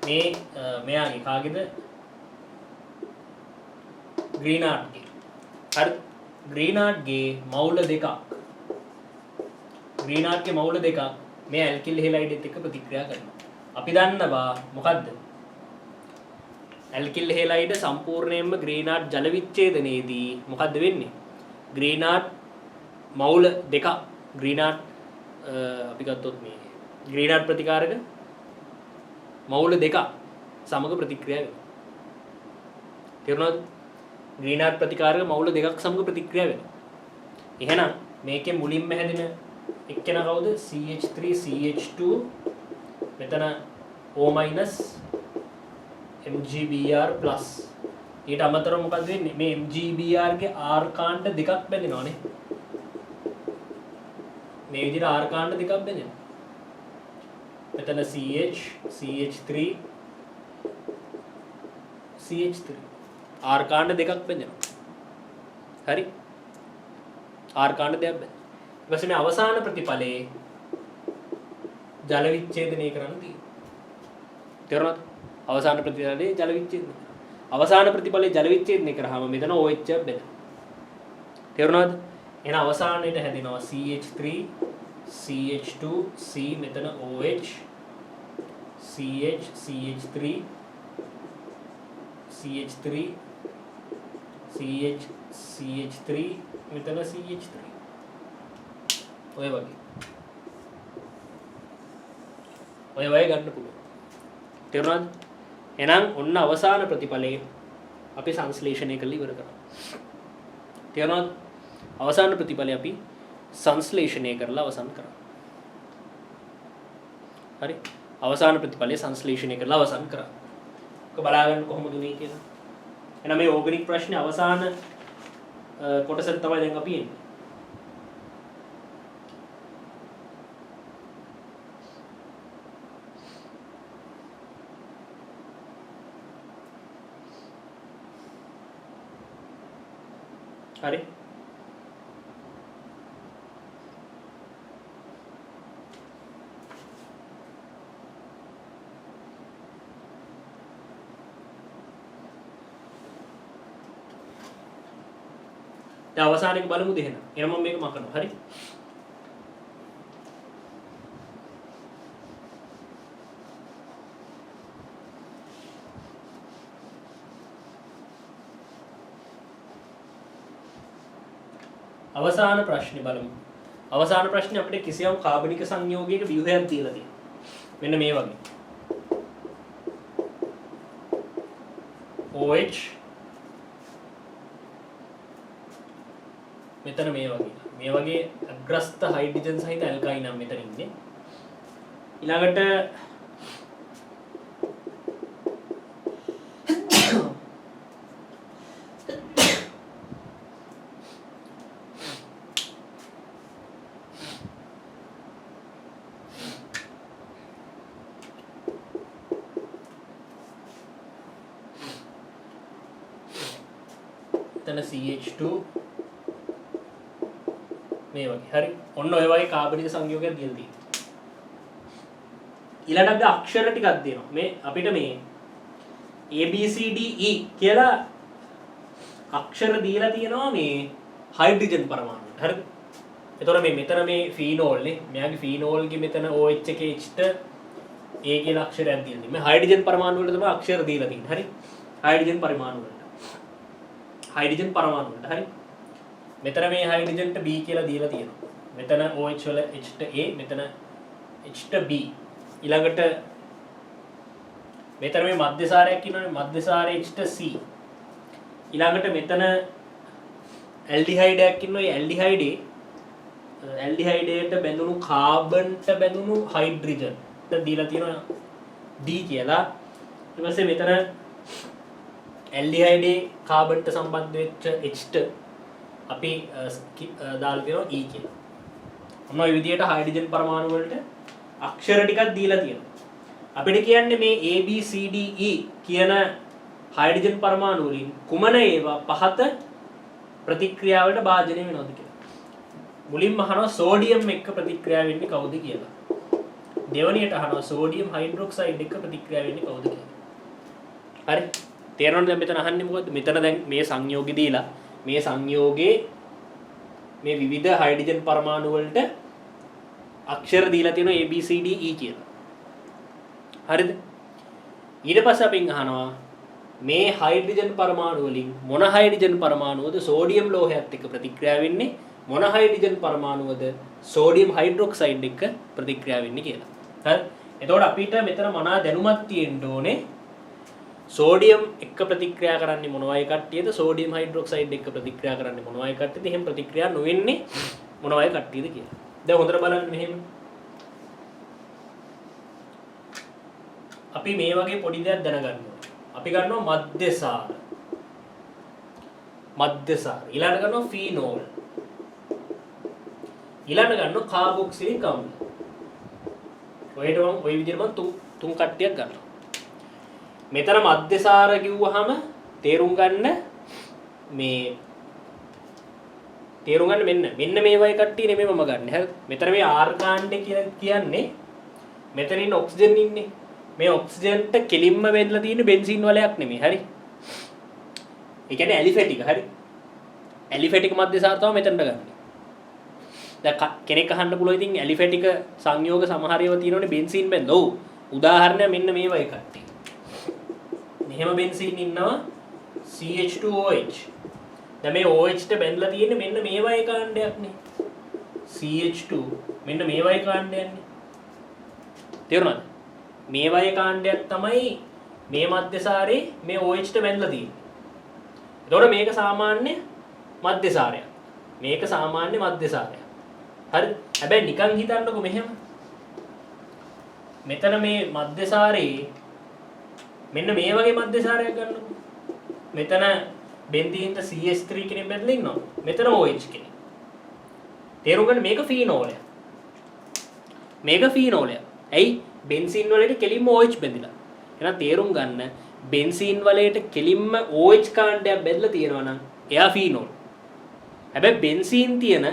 Speaker 1: මේ මෙයාගේ කාගේද? ග්‍රීනාඩ්ගේ. හරි. ග්‍රීනාඩ්ගේ මවුල දෙකක්. ග්‍රීනාඩ්ගේ මවුල දෙකක් මේ ඇල්කිල් හෙලයිඩ් එක්ක ප්‍රතික්‍රියා කරනවා. අපි දන්නවා මොකද්ද? ඇල්කිල් හෙලයිඩ් සම්පූර්ණයෙන්ම ග්‍රීනාඩ් ජල විච්ඡේදනයේදී මොකද්ද වෙන්නේ? ග්‍රීනාඩ් මවුල දෙකක් ග්‍රීනාඩ් අපි ගත්තොත් මේ ග්‍රීනාඩ් ප්‍රතිකාරක මවුල දෙක සමග ප්‍රතික්‍රියා වෙනවා. තේරුණාද? ග්‍රීනාඩ් ප්‍රතිකාරක මවුල දෙකක් සමග ප්‍රතික්‍රියා වෙනවා. එහෙනම් මේකේ මුලින්ම හැදෙන එක්කෙනා කවුද? CH3 CH2 මෙතන O- MgBr+ ඊට අමතරව මොකද වෙන්නේ? මේ MgBr ගේ R කාණ්ඩ දෙකක් බැඳෙනවානේ. මේ විදිහට R කාණ්ඩ දෙකක් බැඳෙනවා. මෙතන CH CH3 CH3 R කාණ්ඩ දෙකක් බැඳෙනවා. හරි? R කාණ්ඩ දෙකක් බැඳෙනවා. ඊට පස්සේ මේ අවසාන ප්‍රතිඵලයේ ජල විච්ඡේදනය කරන්න තියෙනවා. තේරුණාද? අවසාන ප්‍රතිඵලයේ ජල විච්ඡේදනය. අවසාන ප්‍රතිඵලයේ ජල විච්ඡේදනය කරාම මෙතන OH එකක් බැඳෙනවා. තේරුණාද? එහෙනම් අවසානයේට හැදෙනවා CH3 CH2 C මෙතන OH CH CH3 CH3 CH CH3 මෙතන CH3 ඔය වගේ ඔය වගේ ගන්න පුළුවන්. තේරුණාද? එහෙනම් ඔන්න අවසාන ප්‍රතිඵලයේ අපි සංශ්ලේෂණය කරලා ඉවර කරා. තේරුණාද? අවසාන ප්‍රතිඵලය අපි සංශ්ලේෂණය කරලා අවසන් කරා. හරි? අවසාන ප්‍රතිඵලයේ සංශ්ලේෂණය කරලා අවසන් කරා. ඔක බලා ගන්න කොහොමද උනේ කියලා. එහෙනම් මේ ඕගනික් ප්‍රශ්නේ අවසාන කොටස තමයි දැන් අපි එන්නේ. හරි? දැන් අවසානයේ බලමු දෙහෙන. එහෙනම් මම මේක මකනවා. හරි? අවසාන ප්‍රශ්නේ බලමු. අවසාන ප්‍රශ්නේ අපිට කිසියම් කාබනික සංයෝගයක ව්‍යුහයක් දීලා තියෙනවා. මෙන්න මේ වගේ. OH මෙතන මේ වගේ අග්‍රස්ත හයිඩ්‍රජන් සහිත ඇල්කයින් නම් මෙතන ඉන්නේ. ඊළඟට CH2 මේ වගේ. හරි. ඔන්න ඔය වගේ කාබනික සංයෝගයක් දීලා තියෙනවා. ඊළඟට අපි අක්ෂර ටිකක් දෙනවා. මේ අපිට මේ A B C D E කියලා අක්ෂර දීලා තියෙනවා මේ හයිඩ්‍රජන් පරමාණුවට. හරිද? එතකොට මේ මෙතන මේ ෆීනෝල් නේ. මෙයාගේ ෆීනෝල්ගේ මෙතන OH එකේ H ට A කියලා අක්ෂරයක් දීලා තියෙනවා. මේ හයිඩ්‍රජන් පරමාණු වලට තමයි අක්ෂර දීලා තියෙන්නේ. හරි? හයිඩ්‍රජන් පරමාණු වලට. හයිඩ්‍රජන් පරමාණු වලට. හරි? මෙතන මේ හයිඩ්‍රජන්ට B කියලා දීලා තියෙනවා. මෙතන OH වල H ට A, මෙතන H ට B. ඊළඟට මෙතන මේ මධ්‍යසාරයක් ඉන්නවනේ, මධ්‍යසාරය H ට C. ඊළඟට මෙතන ඇල්ඩිහයිඩයක් ඉන්නවා. ඒ ඇල්ඩිහයිඩයට බැඳුණු කාබන්ට බැඳුණු හයිඩ්‍රජන්ට දීලා තියෙනවා D කියලා. ඊට පස්සේ මෙතන ඇල්ඩිහයිඩේ කාබන්ට සම්බන්ධ වෙච්ච H ට අපි දාලා තියෙනවා E කියලා. මොන ඔය විදිහට හයිඩ්‍රජන් පරමාණු වලට අක්ෂර ටිකක් දීලා තියෙනවා. අපිට කියන්නේ මේ A B C D E කියන හයිඩ්‍රජන් පරමාණු වලින් කුමන ඒවා පහත ප්‍රතික්‍රියාවලට භාජනය වෙනවද කියලා. මුලින්ම අහනවා සෝඩියම් එක්ක ප්‍රතික්‍රියා වෙන්නේ කවුද කියලා. දෙවණියට අහනවා සෝඩියම් හයිඩ්‍රොක්සයිඩ් එක්ක ප්‍රතික්‍රියා වෙන්නේ කවුද කියලා. හරි? තේරෙනවද දැන් මෙතන අහන්නේ මොකද්ද? මෙතන දැන් මේ සංයෝගය දීලා මේ සංයෝගයේ මේ විවිධ හයිඩ්‍රජන් පරමාණු වලට අක්ෂර දීලා තියෙනවා A B C D E කියලා. හරිද? ඊට පස්සේ අපෙන් අහනවා මේ හයිඩ්‍රජන් පරමාණු වලින් මොන හයිඩ්‍රජන් පරමාණුවද සෝඩියම් ලෝහයත් එක්ක ප්‍රතික්‍රියා වෙන්නේ, මොන හයිඩ්‍රජන් පරමාණුවද සෝඩියම් හයිඩ්‍රොක්සයිඩ් එක්ක ප්‍රතික්‍රියා වෙන්නේ කියලා. හරි? එතකොට අපිට මෙතන මොනවා දැනුමක් තියෙන්න ඕනේ? සෝඩියම් එක්ක ප්‍රතික්‍රියා කරන්නේ මොනවායි කට්ටියද, සෝඩියම් හයිඩ්‍රොක්සයිඩ් එක්ක ප්‍රතික්‍රියා කරන්නේ මොනවායි කට්ටියද, එහෙම ප්‍රතික්‍රියා නොවෙන්නේ මොනවායි කට්ටියද කියලා. දැන් හොඳට බලන්න මෙහෙම. අපි මේ වගේ පොඩි දෙයක් දැනගන්න ඕනේ. අපි ගන්නවා මධ්‍යසාර. ඊළඟට ගන්නවා ෆීනෝල්. ඊළඟට ගන්නවා කාබොක්සිලික් අම්ල. ඔයයට මම ওই විදිහට මම තුන් කට්ටියක් ගන්නවා. මෙතන මධ්‍යසාර කිව්වහම තේරුම් ගන්න මෙන්න මේ වගේ කට්ටිය නෙමෙයි මම ගන්න. හරිද? මෙතන මේ R කාණ්ඩය කියලා කියන්නේ මෙතන ඉන්න ඔක්සිජන් ඉන්නේ. මේ ඔක්සිජන්ට කෙලින්ම වෙදලා තියෙන බෙන්සීන් වලයක් නෙමෙයි. හරි? ඒ කියන්නේ ඇලිෆැටික්. හරි? ඇලිෆැටික් මධ්‍යසාර තමයි මෙතනට ගන්න. දැන් කෙනෙක් අහන්න පුළුවන් ඉතින් ඇලිෆැටික් සංයෝග සමහර ඒවා තියෙනවනේ බෙන්සීන් බෙන්ද. ඔව්. උදාහරණයක් මෙන්න මේ වගේ කට්ටිය. මෙහෙම බෙන්සීන් ඉන්නවා CH2OH. දැන් මේ OH ට බැඳලා තියෙන්නේ මෙන්න මේ වගේ කාණ්ඩයක් නේ. CH2 මෙන්න මේ වගේ කාණ්ඩයක් නේ. තේරුණාද? මේ වගේ කාණ්ඩයක් තමයි මේ මධ්‍යසාරේ මේ OH ට බැඳලා තියෙන්නේ. එතකොට මේක සාමාන්‍ය මධ්‍යසාරයක්. මේක සාමාන්‍ය මධ්‍යසාරයක්. හරි. හැබැයි නිකන් හිතන්නකො මෙහෙම. මෙතන මේ මධ්‍යසාරේ මෙන්න මේ වගේ මධ්‍යසාරයක් ගන්නකො. මෙතන බෙන්දීන්ට CH3 කෙනෙක් බැඳලා ඉන්නවා. මෙතන OH කෙනෙක්. තේරුම් ගන්න මේක ෆීනෝලයක්. මේක ෆීනෝලයක්. ඇයි? බෙන්සීන් වලට කෙලින්ම OH බැඳිලා. එහෙනම් තේරුම් ගන්න බෙන්සීන් වලට කෙලින්ම OH කාණ්ඩයක් බැඳලා තියෙනවා නම් එයා ෆීනෝල්. හැබැයි බෙන්සීන් තියෙන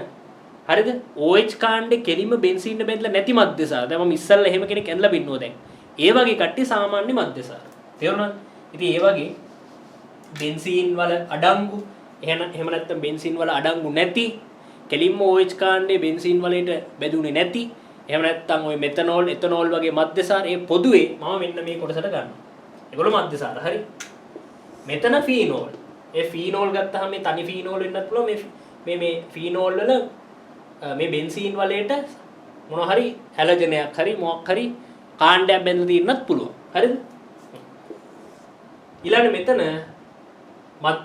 Speaker 1: හරිද? OH කාණ්ඩේ කෙලින්ම බෙන්සීන් බැඳලා නැති මධ්‍යසාර. දැන් මම ඉස්සල්ලා එහෙම කෙනෙක් ඇඳලා බින්නවා දැන්. ඒ වගේ කට්ටිය සාමාන්‍ය මධ්‍යසාර. තේරුණාද? ඉතින් ඒ වගේ බෙන්සීන් වල අඩංගු එහෙම නැත්නම් බෙන්සීන් වල අඩංගු නැති කෙලින්ම OH කාණ්ඩේ බෙන්සීන් වලට බැඳුනේ නැති එහෙම නැත්නම් ওই මෙතනෝල් එතනෝල් වගේ මධ්‍යසාර ඒ පොදුවේ මම මෙන්න මේ කොටසට ගන්නවා. ඒගොල්ලෝ මධ්‍යසාර. හරි. මෙතන ෆීනෝල්. ඒ ෆීනෝල් ගත්තාම මේ තනි ෆීනෝල් වෙන්නත් පුළුවන් මේ ෆීනෝල් වල මේ බෙන්සීන් වලට මොන හරි හැලජනයක් හරි මොකක් හරි කාණ්ඩයක් බැඳලා තියෙන්නත් පුළුවන්. හරිද? ඊළඟ මෙතන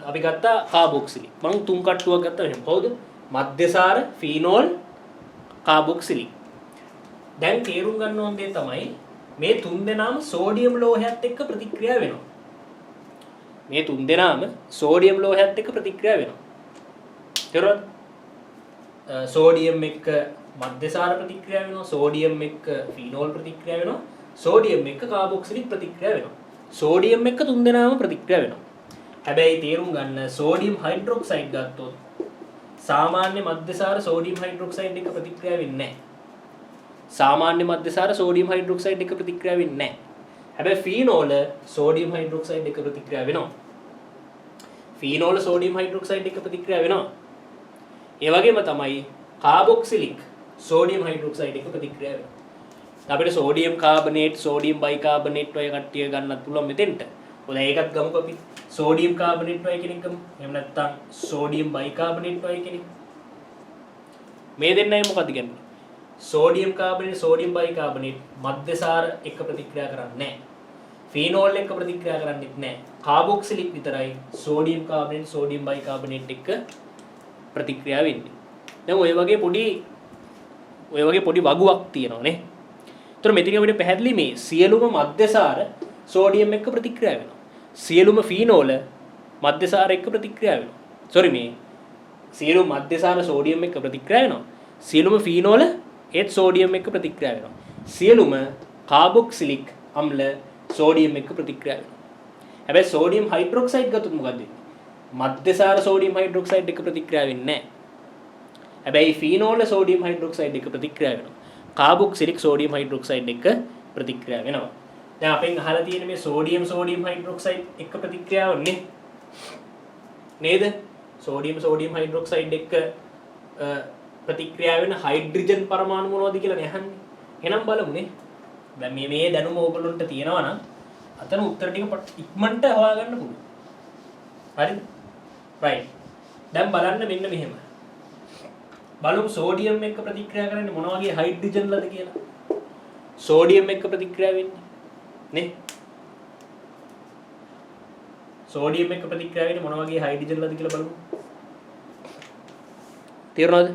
Speaker 1: අපි ගත්තා කාබොක්සිලික්. මම තුන් කට්ටුවක් ගත්තා එහෙනම්. කවුද? මධ්‍යසාර ෆීනෝල් කාබොක්සිලික්. දැන් තේරුම් ගන්න ඕන දේ තමයි මේ තුන් දෙනාම සෝඩියම් ලෝහයත් එක්ක ප්‍රතික්‍රියා වෙනවා. මේ තුන් දෙනාම සෝඩියම් ලෝහයත් එක්ක ප්‍රතික්‍රියා වෙනවා. තේරුණාද? සෝඩියම් එක්ක මධ්‍යසාර ප්‍රතික්‍රියා වෙනවා, සෝඩියම් එක්ක ෆීනෝල් ප්‍රතික්‍රියා වෙනවා, සෝඩියම් එක්ක කාබොක්සිලික් ප්‍රතික්‍රියා වෙනවා. සෝඩියම් එක්ක තුන් දෙනාම ප්‍රතික්‍රියා වෙනවා. හැබැයි තේරුම් ගන්න සෝඩියම් හයිඩ්‍රොක්සයිඩ් ගත්තොත් සාමාන්‍ය මධ්‍යසාර සෝඩියම් හයිඩ්‍රොක්සයිඩ් එක්ක ප්‍රතික්‍රියා වෙන්නේ නැහැ. සාමාන්‍ය මධ්‍යසාර සෝඩියම් හයිඩ්‍රොක්සයිඩ් එක්ක ප්‍රතික්‍රියා වෙන්නේ නැහැ. හැබැයි ෆීනෝල සෝඩියම් හයිඩ්‍රොක්සයිඩ් එක්ක ප්‍රතික්‍රියා වෙනවා. ෆීනෝල සෝඩියම් හයිඩ්‍රොක්සයිඩ් එක්ක ප්‍රතික්‍රියා වෙනවා. ඒ වගේම තමයි කාබොක්සිලික් සෝඩියම් හයිඩ්‍රොක්සයිඩ් එක්ක ප්‍රතික්‍රියා වෙනවා. අපිට සෝඩියම් කාබනේට්, සෝඩියම් බයිකාබනේට් ඔය කට්ටිය ගන්නත් පුළුවන් මෙතෙන්ට. ඔය ඒකත් ගමුකෝ අපි. සෝඩියම් කාබනේට් ඔය කෙනෙක් ගමු. එහෙම නැත්නම් සෝඩියම් බයිකාබනේට් ඔය කෙනෙක්. මේ දෙන්නයි මොකද කියන්නේ? සෝඩියම් කාබනේට්, සෝඩියම් බයිකාබනේට් මධ්‍යසාර එක්ක ප්‍රතික්‍රියා කරන්නේ නැහැ. ෆීනෝල් එක්ක ප්‍රතික්‍රියා කරන්නේත් නැහැ. කාබොක්සිලික් විතරයි සෝඩියම් කාබනේට්, සෝඩියම් බයිකාබනේට් එක්ක ප්‍රතික්‍රියා වෙන්නේ. දැන් ඔය වගේ පොඩි වගුවක් තියෙනවා නේ. ඒතර මෙතන අපිට පැහැදිලි මේ සියලුම මධ්‍යසාර සෝඩියම් එක්ක ප්‍රතික්‍රියා වෙනවා. සියලුම ෆීනෝල මධ්‍යසාර එක්ක ප්‍රතික්‍රියා වෙනවා. මේ සියලුම මධ්‍යසාර සෝඩියම් එක්ක ප්‍රතික්‍රියා වෙනවා. සියලුම ෆීනෝල ඒත් සෝඩියම් එක්ක ප්‍රතික්‍රියා වෙනවා. සියලුම කාබොක්සිලික් අම්ල සෝඩියම් එක්ක ප්‍රතික්‍රියා වෙනවා. හැබැයි සෝඩියම් හයිඩ්‍රොක්සයිඩ් ගත්තොත් මොකද වෙන්නේ? මධ්‍යසාර සෝඩියම් හයිඩ්‍රොක්සයිඩ් එක්ක ප්‍රතික්‍රියා වෙන්නේ නැහැ. හැබැයි ෆීනෝල සෝඩියම් හයිඩ්‍රොක්සයිඩ් එක්ක ප්‍රතික්‍රියා වෙනවා. කාබොක්සිලික් සෝඩියම් හයිඩ්‍රොක්සයිඩ් එක්ක ප්‍රතික්‍රියා වෙනවා. දැන් අපෙන් අහලා තියෙන මේ සෝඩියම් හයිඩ්‍රොක්සයිඩ් එක්ක ප්‍රතික්‍රියාව නේද? සෝඩියම් හයිඩ්‍රොක්සයිඩ් එක්ක ප්‍රතික්‍රියා වෙන හයිඩ්‍රජන් පරමාණු මොනවද කියලා නේ අහන්නේ. එහෙනම් බලමුනේ. දැන් මේ දැනුම ඕගොල්ලන්ට තියෙනවා නම් අතන උත්තර ටික ඉක්මනට හොයාගන්න පුළුවන්. හරිද? රයිට්. දැන් බලන්න මෙන්න මෙහෙම. බලමු සෝඩියම් එක්ක ප්‍රතික්‍රියා කරන්නේ මොන වගේ හයිඩ්‍රජන්ලද කියලා. සෝඩියම් එක්ක ප්‍රතික්‍රියා වෙන්නේ නේ? සෝඩියම් එක්ක ප්‍රතික්‍රියා වෙන්නේ මොන වගේ හයිඩ්‍රජන්ලද කියලා බලමු. තේරුණාද?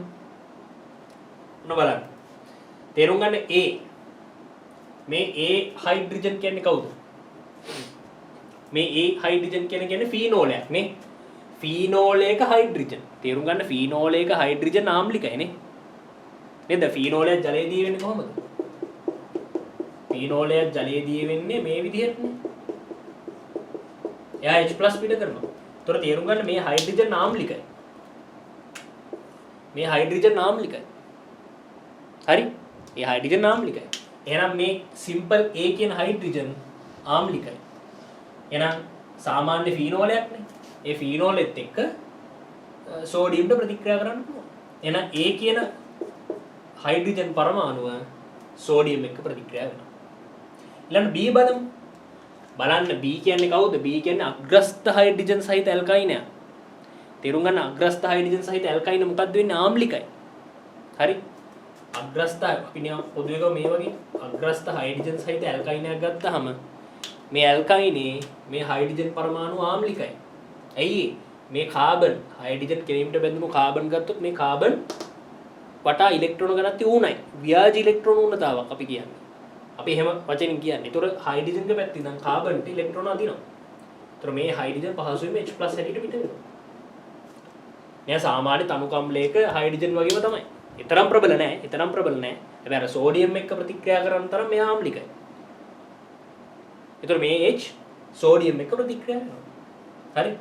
Speaker 1: මොන බලන්න. තේරුම් ගන්න A. මේ A හයිඩ්‍රජන් කියන්නේ කවුද? මේ A හයිඩ්‍රජන් කියන්නේ ෆීනෝලයක් නේ. ෆීනෝලයක හයිඩ්‍රජන්. තේරුම් ගන්න ෆීනෝලයක හයිඩ්‍රජන් ආම්ලිකයි නේ. නේද? ෆීනෝලයක් ජලයේ දී වෙන්නේ කොහොමද? ෆීනෝලයක් ජලයේ දී වෙන්නේ මේ විදිහටනේ. එයා H+ පිට කරනවා. ඒතර තේරුම් ගන්න මේ හයිඩ්‍රජන් ආම්ලිකයි. මේ හයිඩ්‍රජන් ආම්ලිකයි. හරි? ඒ හයිඩ්‍රජන් ආම්ලිකයි. එහෙනම් මේ සිම්පල් A කියන හයිඩ්‍රජන් ආම්ලිකයි. එහෙනම් සාමාන්‍ය ෆීනෝලයක් නේ. ඒ ෆීනෝලෙත් එක්ක සෝඩියම්ට ප්‍රතික්‍රියා කරන්න පුළුවන්. එහෙනම් A කියන හයිඩ්‍රජන් පරමාණුව සෝඩියම් එක්ක ප්‍රතික්‍රියා වෙනවා. ඊළඟ B බලමු. බලන්න B කියන්නේ කවුද? B කියන්නේ අග්‍රස්ත හයිඩ්‍රජන් සහිත ඇල්කයිනයක්. තේරුම් ගන්න අග්‍රස්ත හයිඩ්‍රජන් සහිත ඇල්කයින මොකද්ද වෙන්නේ? ආම්ලිකයි. හරි? අග්‍රස්ත අපි නිකන් පොදුවේ මේ වගේ අග්‍රස්ත හයිඩ්‍රජන් සහිත ඇල්කයිනයක් ගත්තාම මේ ඇල්කයිනේ මේ හයිඩ්‍රජන් පරමාණු ආම්ලිකයි. ඇයි මේ කාබන් හයිඩ්‍රජන් කෙරීමට බැඳුණු කාබන් ගත්තොත් මේ කාබන් වටා ඉලෙක්ට්‍රෝන ගණන් තියුණයි. ව්‍යාජ ඉලෙක්ට්‍රෝන උණතාවක් අපි කියන්නේ. අපි එහෙම වචනින් කියන්නේ. ඒතොර හයිඩ්‍රජන්ගේ පැත්තේ ඉඳන් කාබන්ට ඉලෙක්ට්‍රෝන අදිනවා. ඒතොර මේ හයිඩ්‍රජන් පහසුවෙන්ම H+ හැටියට පිට වෙනවා. මෙයා සාමාන්‍ය තනුකම්ලයක හයිඩ්‍රජන් වගේම තමයි. ඊතරම් ප්‍රබල නැහැ. ඊතරම් ප්‍රබල නැහැ. හැබැයි අර සෝඩියම් එක්ක ප්‍රතික්‍රියා කරන තරම් මෙයා ආම්ලිකයි. ඒතොර මේ H සෝඩියම් එක්ක ප්‍රතික්‍රියා වෙනවා. හරි?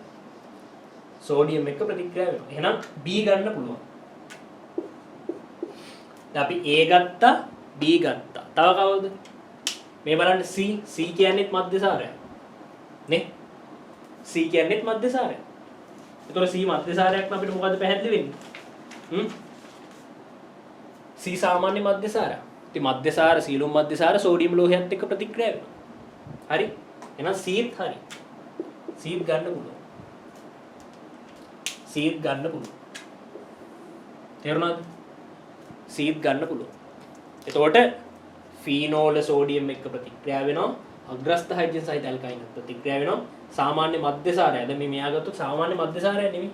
Speaker 1: සෝඩියම් එක්ක ප්‍රතික්‍රියා වෙනවා. එහෙනම් B ගන්න පුළුවන්. දැන් අපි A ගත්තා B ගත්තා. තව කවුද? මේ බලන්න C කියන්නේත් මධ්‍යසාරයක්. නේ? C කියන්නේත් මධ්‍යසාරයක්. ඒතොර C මධ්‍යසාරයක් නම් අපිට මොකද්ද පැහැදිලි වෙන්නේ? C සාමාන්‍ය මධ්‍යසාරයක්. ඉතින් මධ්‍යසාර සීලුම් මධ්‍යසාර සෝඩියම් ලෝහයත් එක්ක ප්‍රතික්‍රියා වෙනවා. හරි? එහෙනම් Cත් හරි. Cත් ගන්න පුළුවන්. Cත් ගන්න පුළුවන්. තේරුණාද? Cත් ගන්න පුළුවන්. එතකොට ෆීනෝල සෝඩියම් එක්ක ප්‍රතික්‍රියා වෙනවා. අග්‍රස්ත හයිඩ්‍රජන් සහිත ඇල්කයින් ප්‍රතික්‍රියා වෙනවා. සාමාන්‍ය මධ්‍යසාරය. දැන් මේ මෙයා ගත්තොත් සාමාන්‍ය මධ්‍යසාරය නෙමෙයි.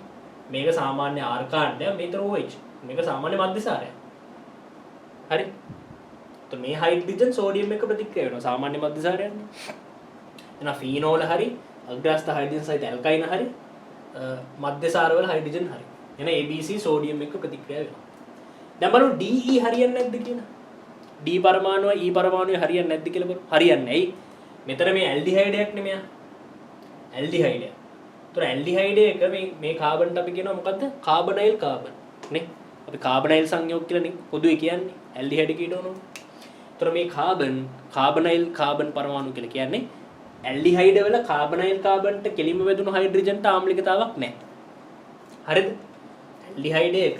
Speaker 1: මේක සාමාන්‍ය ආර් කාණ්ඩය, මේතර OH. මේක සාමාන්‍ය මධ්‍යසාරය. හරි? તો මේ හයිඩ්‍රජන් සෝඩියම් එක්ක ප්‍රතික්‍රියා වෙනවා. සාමාන්‍ය මධ්‍යසාරයන්නේ. එහෙනම් ෆීනෝල හරි, අග්‍රස්ත හයිඩ්‍රජන් සහිත ඇල්කයින් හරි, මධ්‍යසාරවල හයිඩ්‍රජන් හරි. එහෙනම් ABC සෝඩියම් එක්ක ප්‍රතික්‍රියා වෙනවා. දැන් බලමු DE හරියන්නේ නැද්ද කියලා. D පරමාණුව E පරමාණුවේ හරියන්නේ නැද්ද කියලා බලමු. හරියන්නේ නැහැ. මෙතන මේ ඇල්ඩිහයිඩයක් නෙමෙයි. ඇල්ඩිහයිඩය. ඒතර ඇල්ඩිහයිඩ එක මේ කාබන්ට අපි කියනවා මොකද්ද? කාබනයිල් කාබන්. නේ? අපි කාබනයිල් සංයෝග කියලා පොදුවේ කියන්නේ. ඇල්ඩිහයිඩ කීටෝන. ඒතර මේ කාබනයිල් කාබන් පරමාණු කියලා කියන්නේ ඇල්ඩිහයිඩ වල කාබනයිල් කාබන්ට කෙලින්ම වැදුණු හයිඩ්‍රජන්ට ආම්ලිකතාවක් නැහැ. හරිද? ඇල්ඩිහයිඩ එක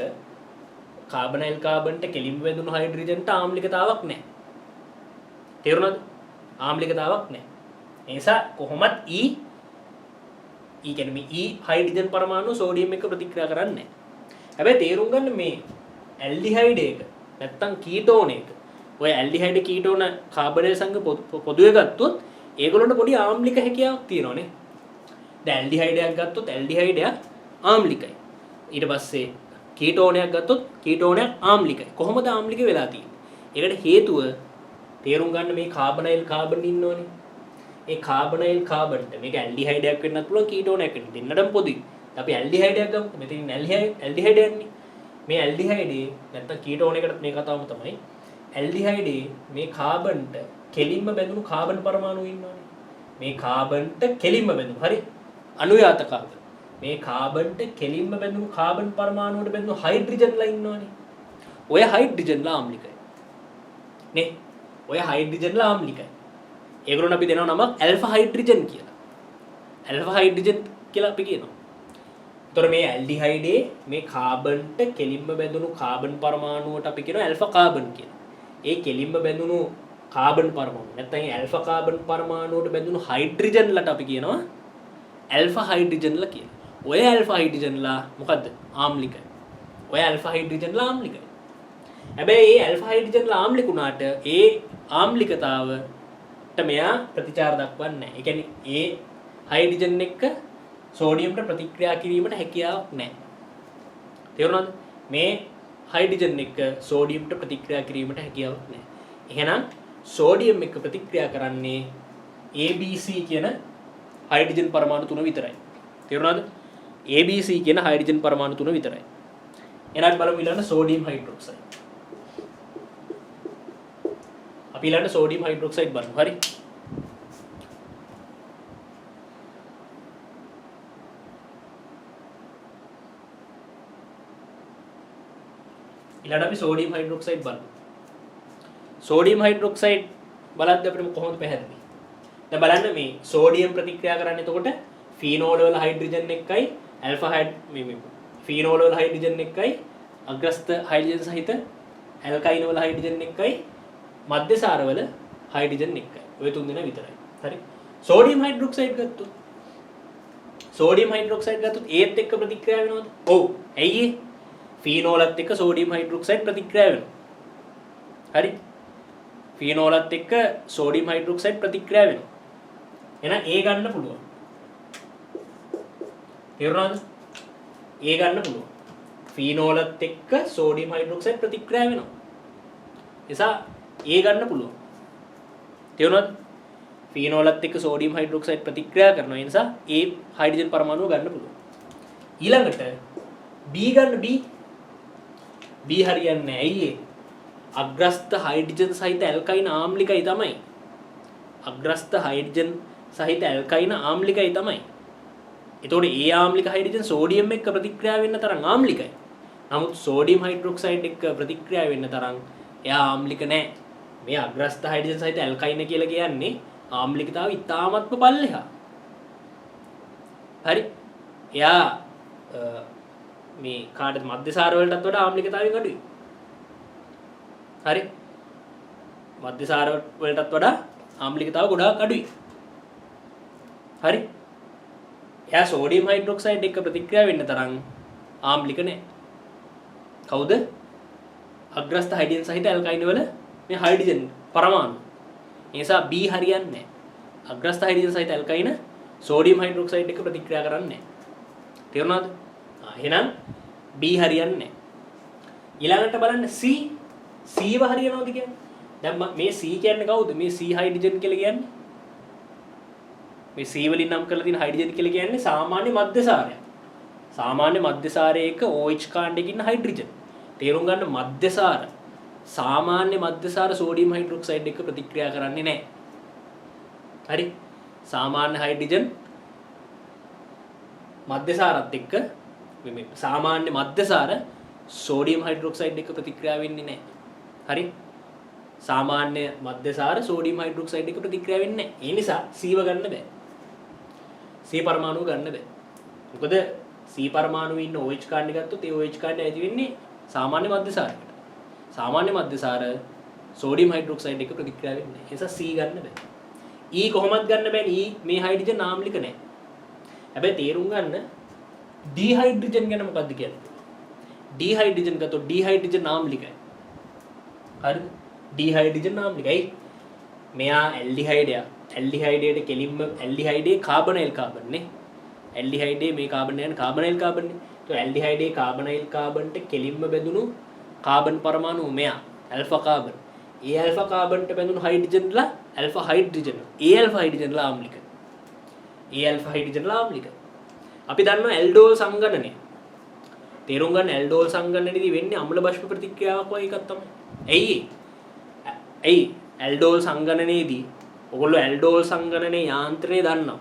Speaker 1: කාබනයිල් කාබන්ට කෙලින්ම වැදුණු හයිඩ්‍රජන්ට ආම්ලිකතාවක් නැහැ. තේරුණාද? ආම්ලිකතාවක් නැහැ. ඒ නිසා කොහොමත් E කියන්නේ මේ E හයිඩ්‍රජන් පරමාණු සෝඩියම් එක්ක ප්‍රතික්‍රියා කරන්නේ නැහැ. හැබැයි තේරුම් ගන්න මේ ඇල්ඩිහයිඩ් එක නැත්තම් කීටෝන එක. ඔය ඇල්ඩිහයිඩ් කීටෝන කාබනයිල් සංඝ පොදුවේ ගත්තොත් ඒගොල්ලන්ට පොඩි ආම්ලික හැකියාවක් තියෙනවානේ. දැන් ඇල්ඩිහයිඩයක් ගත්තොත් ඇල්ඩිහයිඩයක් ආම්ලිකයි. ඊට පස්සේ කීටෝනයක් ගත්තොත් කීටෝනයක් ආම්ලිකයි. කොහොමද ආම්ලික වෙලා තියෙන්නේ? ඒකට හේතුව තේරුම් ගන්න මේ කාබනයිල් කාබන් ඉන්නෝනේ. ඒ කාබනයිල් කාබන්ට මේක ඇල්ඩිහයිඩයක් වෙන්නත් පුළුවන් කීටෝනයක් වෙන්න. දෙන්නටම පොදුයි. අපි ඇල්ඩිහයිඩයක් ගමු. මෙතන ඇල්ඩිහයිඩ් යන්නේ. මේ ඇල්ඩිහයිඩේ නැත්තම් කීටෝනයකට මේ කතාවම තමයි. ඇල්ඩිහයිඩේ මේ කාබන්ට කෙලින්ම බැඳුණු කාබන් පරමාණු ඉන්නවනේ. මේ කාබන්ට කෙලින්ම බැඳුණු. හරි? අනුයාත කාබන්. මේ කාබන්ට කෙලින්ම බැඳුණු කාබන් පරමාණුවට බැඳුණු හයිඩ්‍රජන්ලා ඉන්නවනේ. ඔය හයිඩ්‍රජන්ලා ආම්ලිකයි. නේ? ඔය හයිඩ්‍රජන්ලා ආම්ලිකයි. ඒගොල්ලන් අපි දෙනවා නමක් ඇල්ෆා හයිඩ්‍රජන් කියලා. ඇල්ෆා හයිඩ්‍රජන් කියලා අපි කියනවා. ඒතර මේ ඇල්ඩිහයිඩේ මේ කාබන්ට කෙලින්ම බැඳුණු කාබන් පරමාණුවට අපි කියනවා ඇල්ෆා කාබන් කියලා. ඒ කෙලින්ම බැඳුණු කාබන් පරමාණු නැත්නම් ඒ ඇල්ෆා කාබන් පරමාණුවට බැඳුණු හයිඩ්‍රජන්ලට අපි කියනවා ඇල්ෆා හයිඩ්‍රජන්ලා කියලා. ඔය ඇල්ෆා හයිඩ්‍රජන්ලා මොකද්ද? ආම්ලිකයි. ඔය ඇල්ෆා හයිඩ්‍රජන්ලා ආම්ලිකයි. හැබැයි මේ ඇල්ෆා හයිඩ්‍රජන්ලා ආම්ලික උනාට ඒ ආම්ලිකතාවට මෙයා ප්‍රතිචාර දක්වන්නේ නැහැ. ඒ කියන්නේ ඒ හයිඩ්‍රජන් එක්ක සෝඩියම්ට ප්‍රතික්‍රියා කිරීමට හැකියාවක් නැහැ. තේරුණාද? මේ හයිඩ්‍රජන් එක්ක සෝඩියම්ට ප්‍රතික්‍රියා කිරීමට හැකියාවක් නැහැ. එහෙනම් සෝඩියම් එක්ක ප්‍රතික්‍රියා කරන්නේ ABC කියන හයිඩ්‍රජන් පරමාණු තුන විතරයි. තේරුණාද? ABC කියන හයිඩ්‍රජන් පරමාණු තුන විතරයි. එහෙනම් බලමු ඊළඟ සෝඩියම් හයිඩ්‍රොක්සයිඩ්. අපි ඊළඟ සෝඩියම් හයිඩ්‍රොක්සයිඩ් බලමු. හරි? ඊළඟ අපි සෝඩියම් හයිඩ්‍රොක්සයිඩ් බලමු. සෝඩියම් හයිඩ්‍රොක්සයිඩ් බලද්දී අපිට කොහොමද පැහැදිලි? දැන් බලන්න මේ සෝඩියම් ප්‍රතික්‍රියා කරන්නේ එතකොට ෆීනෝල වල හයිඩ්‍රජන් එක්කයි ඇල්ෆා මේ ෆීනෝල වල හයිඩ්‍රජන් එක්කයි අග්‍රස්ත හයිඩ්‍රජන් සහිත ඇල්කයින වල හයිඩ්‍රජන් එක්කයි මධ්‍යසාර වල හයිඩ්‍රජන් එක්කයි. ඔය තුන් දෙනා විතරයි. හරි? සෝඩියම් හයිඩ්‍රොක්සයිඩ් ගත්තොත් ඒත් එක්ක ප්‍රතික්‍රියා වෙනවද? ඔව්. ඇයි ඒ? ෆීනෝලත් එක්ක සෝඩියම් හයිඩ්‍රොක්සයිඩ් ප්‍රතික්‍රියා වෙනවා. හරි ෆීනෝලත් එක්ක සෝඩියම් හයිඩ්‍රොක්සයිඩ් ප්‍රතික්‍රියා වෙනවා එහෙනම් A ගන්න පුළුවන් තේරුණාද A ගන්න පුළුවන් ෆීනෝලත් එක්ක සෝඩියම් හයිඩ්‍රොක්සයිඩ් ප්‍රතික්‍රියා වෙනවා නිසා A ගන්න පුළුවන් තේරුණාද ෆීනෝලත් එක්ක සෝඩියම් හයිඩ්‍රොක්සයිඩ් ප්‍රතික්‍රියා කරනවා ඒ නිසා A හයිඩ්‍රජන් පරමාණුව ගන්න පුළුවන් ඊළඟට B ගන්න B හරියන්නේ නැහැ ඇයි අග්‍රස්ත හයිඩ්‍රජන් සහිත ඇල්කයින ආම්ලිකයි තමයි අග්‍රස්ත හයිඩ්‍රජන් සහිත ඇල්කයින ආම්ලිකයි තමයි එතකොට ඒ ආම්ලික හයිඩ්‍රජන් සෝඩියම් එක්ක ප්‍රතික්‍රියා වෙන්න තරම් ආම්ලිකයි නමුත් සෝඩියම් හයිඩ්‍රොක්සයිඩ් එක්ක ප්‍රතික්‍රියා වෙන්න තරම් එයා ආම්ලික නැහැ මේ අග්‍රස්ත හයිඩ්‍රජන් සහිත ඇල්කයින කියලා කියන්නේ ආම්ලිකතාව ඉතාමත්ම පල්ලෙහා හරි එයා මේ කාටද මධ්‍යසාර වලටත් වඩා ආම්ලිකතාවයෙන් අඩුයි හරි මධ්‍යසාර වලටත් වඩා ආම්ලිකතාව ගොඩාක් අඩුයි හරි එයා සෝඩියම් හයිඩ්‍රොක්සයිඩ් එක්ක ප්‍රතික්‍රියා වෙන්න තරම් ආම්ලික නැහැ කවුද අග්‍රස්ත හයිඩ්‍රජන් සහිත ඇල්කයින වල මේ හයිඩ්‍රජන් පරමාණු ඒ නිසා B හරියන්නේ නැහැ අග්‍රස්ත හයිඩ්‍රජන් සහිත ඇල්කයින සෝඩියම් හයිඩ්‍රොක්සයිඩ් එක්ක ප්‍රතික්‍රියා කරන්නේ නැහැ තේරුණාද එහෙනම් B හරියන්නේ නැහැ ඊළඟට බලන්න C ව හරියනවද කියන්නේ දැන් මේ C කියන්නේ කවුද මේ C හයිඩ්‍රජන් කියලා කියන්නේ මේ C වලින් නම් කරලා තියෙන හයිඩ්‍රජන් කියලා කියන්නේ සාමාන්‍ය මධ්‍යසාරය සාමාන්‍ය මධ්‍යසාරයක OH කාණ්ඩයක ඉන්න හයිඩ්‍රජන් තේරුම් ගන්න මධ්‍යසාර සාමාන්‍ය මධ්‍යසාර සෝඩියම් හයිඩ්‍රොක්සයිඩ් එක්ක ප්‍රතික්‍රියා කරන්නේ නැහැ හරි සාමාන්‍ය හයිඩ්‍රජන් මධ්‍යසාරත් එක්ක මේ සාමාන්‍ය මධ්‍යසාර සෝඩියම් හයිඩ්‍රොක්සයිඩ් එක්ක ප්‍රතික්‍රියා වෙන්නේ නැහැ හරි සාමාන්‍ය මධ්‍යසාර සෝඩියම් හයිඩ්‍රොක්සයිඩ් එක්ක ප්‍රතික්‍රියා වෙන්නේ නැහැ ඒ නිසා C ව ගන්න බෑ C පරමාණුව ගන්න බෑ මොකද C පරමාණුවේ ඉන්න OH කාණ්ඩය ගත්තොත් ඒ OH කාණ්ඩය ඇති වෙන්නේ සාමාන්‍ය මධ්‍යසාරයකට සාමාන්‍ය මධ්‍යසාර සෝඩියම් හයිඩ්‍රොක්සයිඩ් එක්ක ප්‍රතික්‍රියා වෙන්නේ නැහැ ඒ නිසා C ගන්න බෑ E කොහොමද ගන්න බෑනේ E මේ හයිඩ්‍රජන් ආම්ලික නැහැ හැබැයි තේරුම් ගන්න D හයිඩ්‍රජන් ගැන මොකද්ද කියන්නේ D හයිඩ්‍රජන් ගත්තොත් D හයිඩ්‍රජන් ආම්ලිකයි හරිද D හයිඩ්‍රජන් ආම්ලිකයි මෙයා ඇල්ඩිහයිඩයට කෙලින්ම ඇල්ඩිහයිඩේ කාබනයිල් කාබන් නේ ඇල්ඩිහයිඩේ මේ කාබන් යන කාබනයිල් කාබන් නේ તો ඇල්ඩිහයිඩේ කාබනයිල් කාබන්ට කෙලින්ම බැඳුණු කාබන් පරමාණු මෙයා ඇල්ෆා කාබන් ඒ ඇල්ෆා කාබන්ට බැඳුණු හයිඩ්‍රජන්ලා ඇල්ෆා හයිඩ්‍රජන් ඒ ඇල්ෆා හයිඩ්‍රජන්ලා ආම්ලික ඒ ඇල්ෆා හයිඩ්‍රජන්ලා ආම්ලික අපි දන්නවා ඇල්ඩෝල් සංගණනය තේරුම් ගන්න ඇල්ඩෝල් සංගණනයේදී වෙන්නේ අම්ල බෂ්ප ප්‍රතික්‍රියාවක් වගේ එකක් තමයි ඇයි ඇල්ඩෝල් සංගණනයේදී ඔයගොල්ලෝ ඇල්ඩෝල් සංගණනයේ යාන්ත්‍රණය දන්නවා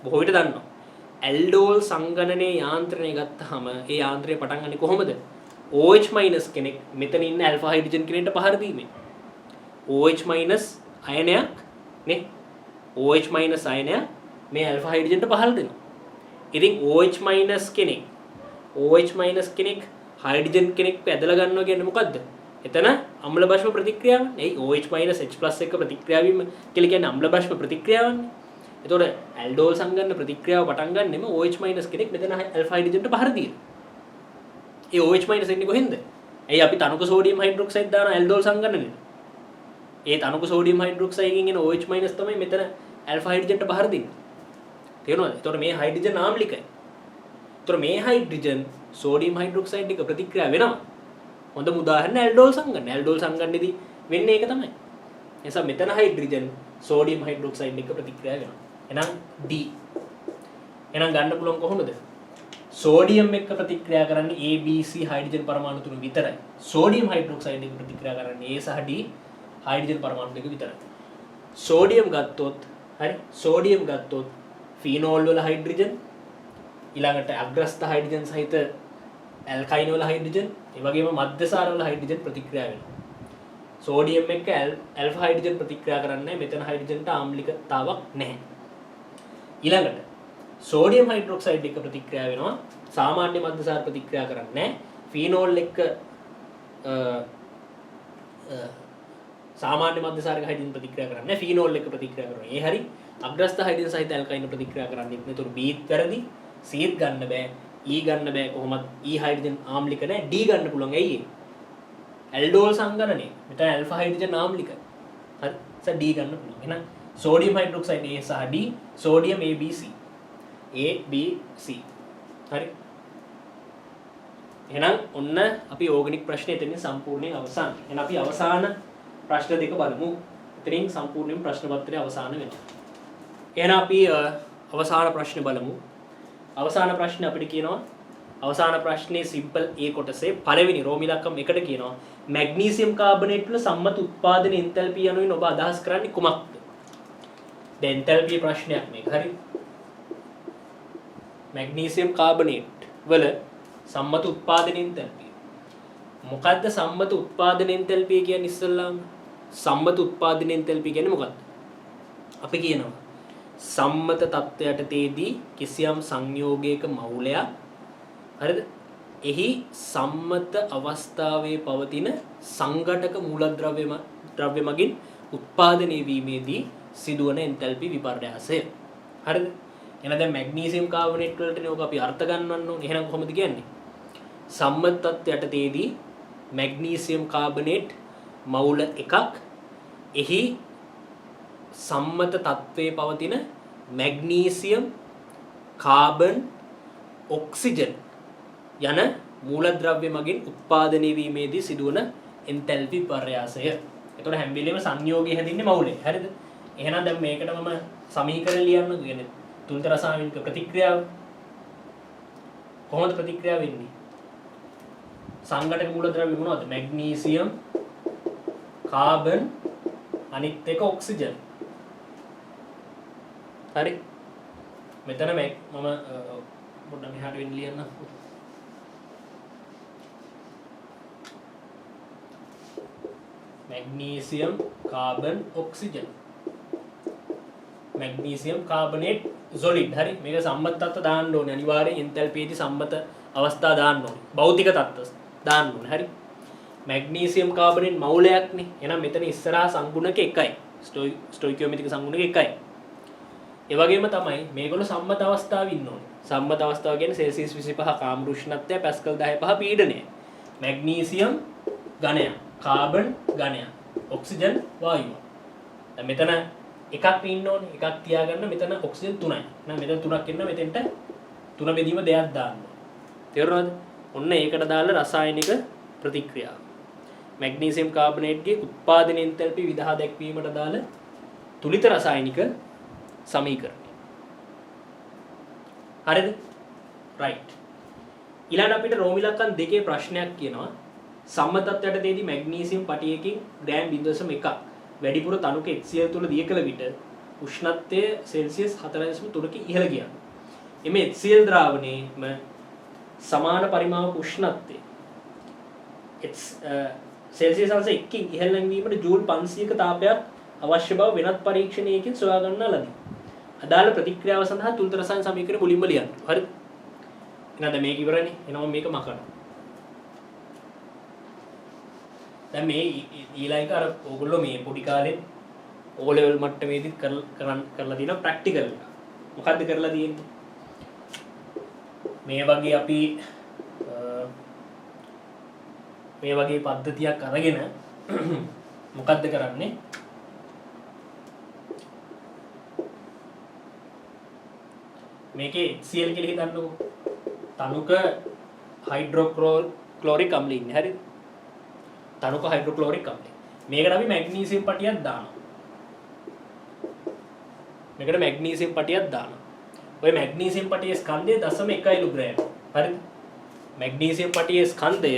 Speaker 1: බොහෝ විට දන්නවා ඇල්ඩෝල් සංගණනයේ යාන්ත්‍රණය ගත්තාම ඒ යාන්ත්‍රය පටන් ගන්නේ කොහොමද OH- කෙනෙක් මෙතන ඉන්න ඇල්ෆා හයිඩ්‍රජන් කෙනෙක්ට පහර දීමෙන් OH- අයනයක් නේ OH- අයනයක් මේ ඇල්ෆා හයිඩ්‍රජන්ට පහර දෙනවා ඉතින් OH- කෙනෙක් හයිඩ්‍රජන් කෙනෙක් ඇදලා ගන්නවා කියන්නේ මොකද්ද එතන අම්ල බෂ්ප ප්‍රතික්‍රියාවක් නේ OH- H+ එක්ක ප්‍රතික්‍රියා වීම කියලා කියන්නේ අම්ල බෂ්ප ප්‍රතික්‍රියාවක්නේ එතකොට ඇල්ඩෝල් සංගණන ප්‍රතික්‍රියාව පටන් ගන්නෙම OH- කෙනෙක් මෙතන ඇල්ෆා හයිඩ්‍රජන්ට පහර දීලා ඒ OH- එන්නේ කොහෙන්ද? ඇයි අපි තනක සෝඩියම් හයිඩ්‍රොක්සයිඩ් දාන ඇල්ඩෝල් සංගණනෙට. ඒ තනක සෝඩියම් හයිඩ්‍රොක්සයිඩ්ගෙන් එන OH- තමයි මෙතන ඇල්ෆා හයිඩ්‍රජන්ට පහර දෙන්නේ. තේරුණාද? ඒතකොට මේ හයිඩ්‍රජන් ආම්ලිකයි. ඒතකොට මේ හයිඩ්‍රජන් සෝඩියම් හයිඩ්‍රොක්සයිඩ් එක ප්‍රතික්‍රියා වෙනවා. හොඳම උදාහරණ ඇල්ඩෝල් සංගණන. ඇල්ඩෝල් සංගණනේදී වෙන්නේ ඒක තමයි. ඒ නිසා මෙතන හයිඩ්‍රජන් සෝඩියම් හයිඩ්‍රොක්සයිඩ් එක ප්‍රතික්‍රියා වෙනවා. එහෙනම් D. එහෙනම් ගන්න පුළුවන් කොහොමද? සෝඩියම් එක්ක ප්‍රතික්‍රියා කරන්නේ A B C හයිඩ්‍රජන් පරමාණු තුන විතරයි. සෝඩියම් හයිඩ්‍රොක්සයිඩ් එක ප්‍රතික්‍රියා කරන්නේ A සහ D හයිඩ්‍රජන් පරමාණු දෙක විතරයි. සෝඩියම් ගත්තොත් හරි සෝඩියම් ගත්තොත් ෆීනෝල් වල හයිඩ්‍රජන් ඊළඟට අග්‍රස්ත හයිඩ්‍රජන් සහිත ඇල්කයින් වල හයිඩ්‍රජන් ඒ වගේම මධ්‍යසාර වල හයිඩ්‍රජන් ප්‍රතික්‍රියා වෙනවා. සෝඩියම් එක්ක ඇල්ෆා හයිඩ්‍රජන් ප්‍රතික්‍රියා කරන්නේ මෙතන හයිඩ්‍රජන්ට ආම්ලිකතාවක් නැහැ. ඊළඟට සෝඩියම් හයිඩ්‍රොක්සයිඩ් එක ප්‍රතික්‍රියා වෙනවා සාමාන්‍ය මධ්‍යසාර ප්‍රතික්‍රියා කරන්නේ නැහැ. ෆීනෝල් එක්ක සාමාන්‍ය මධ්‍යසාරක හයිඩ්‍රජන් ප්‍රතික්‍රියා කරන්නේ නැහැ. ෆීනෝල් එක්ක ප්‍රතික්‍රියා කරනවා. ඒ හරි අග්‍රස්ත හයිඩ්‍රජන් සහිත ඇල්කයින් ප්‍රතික්‍රියා කරන්නේ නැහැ. ඒතර B වැරදි. C ගන්න බෑ. E ගන්න බෑ කොහොමද? E හයිඩ්‍රජන් ආම්ලික නැහැ. D ගන්න පුළුවන්. ඇයි ඇල්ඩෝල් සංගණනය මෙතන ඇල්ෆා හයිඩ්‍රජන් නාම්ලිකයි. හරි. සර් D ගන්න පුළුවන්. එහෙනම් සෝඩියම් හයිඩ්‍රොක්සයිඩ් A සහ D, sodium ABC. A B C. හරි. එහෙනම් ඔන්න අපි ඕගනික් ප්‍රශ්නේ එතනින් සම්පූර්ණයෙන් අවසන්. එහෙනම් අපි අවසාන ප්‍රශ්න දෙක බලමු. එතනින් සම්පූර්ණයෙන් ප්‍රශ්න පත්‍රය අවසන් වෙනවා. එහෙනම් අපි අවසාන ප්‍රශ්නේ බලමු. අවසාන ප්‍රශ්නේ අපිට කියනවා අවසාන ප්‍රශ්නේ සිම්පල් A කොටසේ පළවෙනි රෝම ඉලක්කම් 1ට කියනවා මැග්නීසියම් කාබනේට් වල සම්මත උත්පාදන එන්තල්පි යනුවෙන් ඔබ අදහස් කරන්නේ කුමක්ද? දැන් එන්තල්පි ප්‍රශ්නයක් මේක. හරි. මැග්නීසියම් කාබනේට් වල සම්මත උත්පාදන එන්තල්පිය. මොකද්ද සම්මත උත්පාදන එන්තල්පිය කියන්නේ ඉස්සල්ලාම? සම්මත උත්පාදන එන්තල්පිය කියන්නේ මොකද්ද? අපි කියනවා සම්මත තත්ත්වයටදී කිසියම් සංයෝගයක මවුලයක් හරිද? එහි සම්මත අවස්ථාවේ පවතින සංඝටක මූලද්‍රව්‍ය මගින් උත්පාදනය වීමේදී සිදුවන එන්තල්පි විපර්යාසය. හරිද? එහෙනම් දැන් මැග්නීසියම් කාබනේට් වලටනේ ඔක අපි අර්ථ ගන්නවන්න ඕනේ. එහෙනම් කොහොමද කියන්නේ? සම්මත තත්ත්වයටදී මැග්නීසියම් කාබනේට් මවුල එකක් එහි සම්මත තත්ත්වයේ පවතින මැග්නීසියම් කාබන් ඔක්සිජන් යන මූලද්‍රව්‍ය මගින් උත්පාදනය වීමේදී සිදුවන එන්තැල්පි විපර්යාසය. එතකොට හැම වෙලේම සංයෝගය හැදින්නේ මවුලේ. හරිද? එහෙනම් දැන් මේකට මම සමීකරණ ලියන්න කියන්නේ තුන්ත රසායනික ප්‍රතික්‍රියාව. කොහොමද ප්‍රතික්‍රියාව වෙන්නේ? සංඝටක මූලද්‍රව්‍ය මොනවද? මැග්නීසියම් කාබන් අනිත් එක ඔක්සිජන්. හරි. මෙතන මම පොඩ්ඩක් මෙහාට වෙන්න ලියන්න. Magnesium carbon oxygen. Magnesium carbonate solid. හරි. මේක සම්මත තත්ත්ව දාන්න ඕනේ. අනිවාර්යෙන් එන්තැල්පියේදී සම්මත අවස්ථා දාන්න ඕනේ. භෞතික තත්ත්ව දාන්න ඕනේ. හරි. මැග්නීසියම් කාබනේට් මවුලයක්නේ. එහෙනම් මෙතන ඉස්සරහා සංගුණක එකයි. ස්ටොයිකියෝමෙට්‍රික සංගුණක එකයි. ඒ වගේම තමයි මේගොල්ලෝ සම්මත අවස්ථාවේ ඉන්න ඕනේ. සම්මත අවස්ථාව කියන්නේ සෙල්සියස් 25 කාම්‍ර උෂ්ණත්වය පැස්කල් 10.5 පීඩනය. මැග්නීසියම් ඝනය, කාබන් ඝනය, ඔක්සිජන් වායුව. දැන් මෙතන එකක් ඉන්න ඕනේ. එකක් තියාගන්න මෙතන ඔක්සිජන් 3යි. එහෙනම් මෙතන 3ක් ඉන්න මෙතෙන්ට 3 බෙදීම දෙකක් දාන්න ඕනේ. තේරුණාද? ඔන්න ඒකට දාලා රසායනික ප්‍රතික්‍රියාව. මැග්නීසියම් කාබනේට්ගේ උත්පාදන එන්තැල්පි විදහා දැක්වීමට දාලා තුලිත රසායනික සමීකරණය. හරිද? රයිට්. ඊළඟ අපිට රෝම ඉලක්කම් 2 ප්‍රශ්නයක් කියනවා. සම්මතත්වයටදී මැග්නීසියම් පටියකින් ග්‍රෑම් 0.1ක් වැඩිපුර තනුක HCl තුල දිය කළ විට උෂ්ණත්වය සෙල්සියස් 4.3කින් ඉහළ ගියා. එමේ HCl ද්‍රාවණයේම සමාන පරිමාණක උෂ්ණත්වය සෙල්සියස් 1කින් ඉහළ නැංවීමට ජූල් 500ක තාපයක් අවශ්‍ය බව වෙනත් පරීක්ෂණයකින් සොයා ගන්නා ලදී. අදාළ ප්‍රතික්‍රියාව සඳහා තුලිත රසායන සමීකරණය මුලින්ම ලියන්න. හරිද? එහෙනම් දැන් මේක ඉවරනේ. එහෙනම් මේක මකන්න. දැන් මේ ඊළඟ අර ඕගොල්ලෝ මේ පොඩි කාලේ O level මට්ටමේදී කරලා තියෙන ප්‍රැක්ටිකල් එක. මොකද්ද කරලා තියෙන්නේ? මේ වගේ අපි මේ වගේ පද්ධතියක් අරගෙන මොකද්ද කරන්නේ? මේකේ HCl කියලා හිතන්නකෝ. තනුක හයිඩ්‍රොක්ලෝරික් අම්ලය ඉන්නේ. හරිද? තනුක හයිඩ්‍රොක්ලෝරික් අම්ලය. මේකට අපි මැග්නීසියම් පටියක් දානවා. මේකට මැග්නීසියම් පටියක් දානවා. ඔය මැග්නීසියම් පටියේ ස්කන්ධය 0.1 ග්‍රෑම්. හරිද? මැග්නීසියම් පටියේ ස්කන්ධය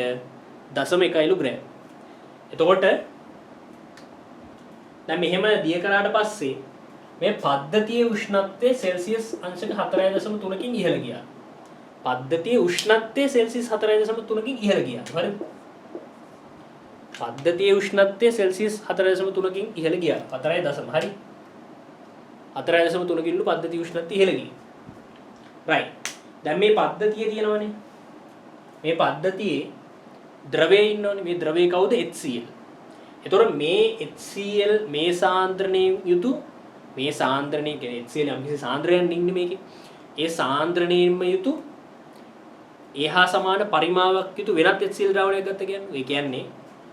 Speaker 1: 0.1 ග්‍රෑම්. එතකොට දැන් මෙහෙම දිය කරාට පස්සේ මේ පද්ධතියේ උෂ්ණත්වය සෙල්සියස් අංශක 4.3කින් ඉහළ ගියා. පද්ධතියේ උෂ්ණත්වය සෙල්සියස් 4.3කින් ඉහළ ගියා. හරිද? පද්ධතියේ උෂ්ණත්වය සෙල්සියස් 4.3කින් ඉහළ ගියා. 4.0 හරි. 4.3කින් ලු පද්ධතියේ උෂ්ණත්වය ඉහළ ගියා. රයිට්. දැන් මේ පද්ධතිය තියෙනවනේ. මේ පද්ධතියේ ද්‍රවයේ ඉන්නවනේ. මේ ද්‍රවයේ කවුද? HCl. එතකොට මේ HCl මේ සාන්ද්‍රණයෙන් යුතු මේ සාන්ද්‍රණය කියන්නේ HCl යම් කිසි සාන්ද්‍රණයක් ඉන්නේ මේකේ. ඒ සාන්ද්‍රණයෙන්ම යුතු ඒහා සමාන පරිමාවක් යුතු වෙනත් HCl ද්‍රාවණයක් ගත්ත කියන්නේ. ඒ කියන්නේ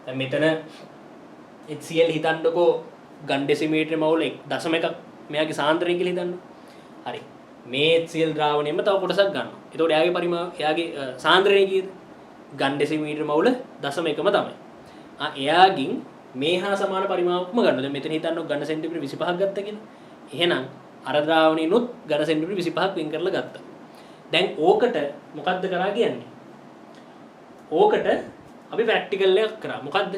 Speaker 1: දැන් මෙතන HCl හිතන්නකෝ ගන් ඩෙසිමීටර් මවුල 1.1ක් මෙයාගේ සාන්ද්‍රණය කියලා හිතන්න. හරි. මේ HCl ද්‍රාවණයෙම තව කොටසක් ගන්නවා. එතකොට එයාගේ සාන්ද්‍රණය කීයද? ගන් ඩෙසිමීටර් මවුල 0.1ම තමයි. එයාගින් මේ හා සමාන පරිමාවක්ම ගන්නවා. දැන් මෙතන හිතන්නකෝ ගන්න සෙන්ටිමීටර් 25ක් ගත්තා කියලා. එහෙනම් අර ද්‍රාවණිනුත් ගන්න සෙන්ටිමීටර් 25ක් වෙන් කරලා ගත්තා. දැන් ඕකට මොකද්ද කරා කියන්නේ? ඕකට අපි ප්‍රැක්ටිකල් එකක් කරා. මොකද්ද?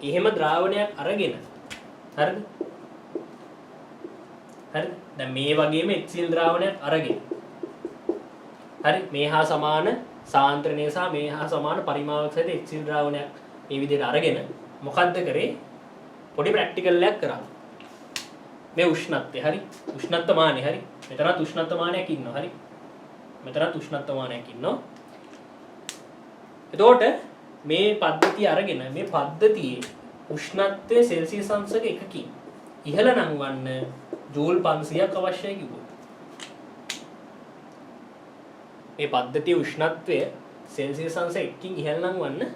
Speaker 1: එහෙම ද්‍රාවණයක් අරගෙන හරිද? හරිද? දැන් මේ වගේම HCl ද්‍රාවණයක් අරගෙන හරි මේ හා සමාන සාන්ද්‍රණය සහ මේ හා සමාන පරිමාවක් සහිත HCl ද්‍රාවණයක් මේ විදිහට අරගෙන මොකද්ද කරේ? පොඩි ප්‍රැක්ටිකල් එකක් කරා. මේ උෂ්ණත්වය හරි උෂ්ණත්ව මානය හරි මෙතනත් උෂ්ණත්ව මානයක් ඉන්නවා හරි මෙතනත් උෂ්ණත්ව මානයක් ඉන්නවා. එතකොට මේ පද්ධතිය අරගෙන මේ පද්ධතියේ උෂ්ණත්වය සෙල්සියස් අංශක 1කින් ඉහළ නංවන්න ජූල් 500ක් අවශ්‍යයි කිව්වා. මේ පද්ධතියේ උෂ්ණත්වය සෙල්සියස් අංශ 1කින් ඉහළ නංවන්න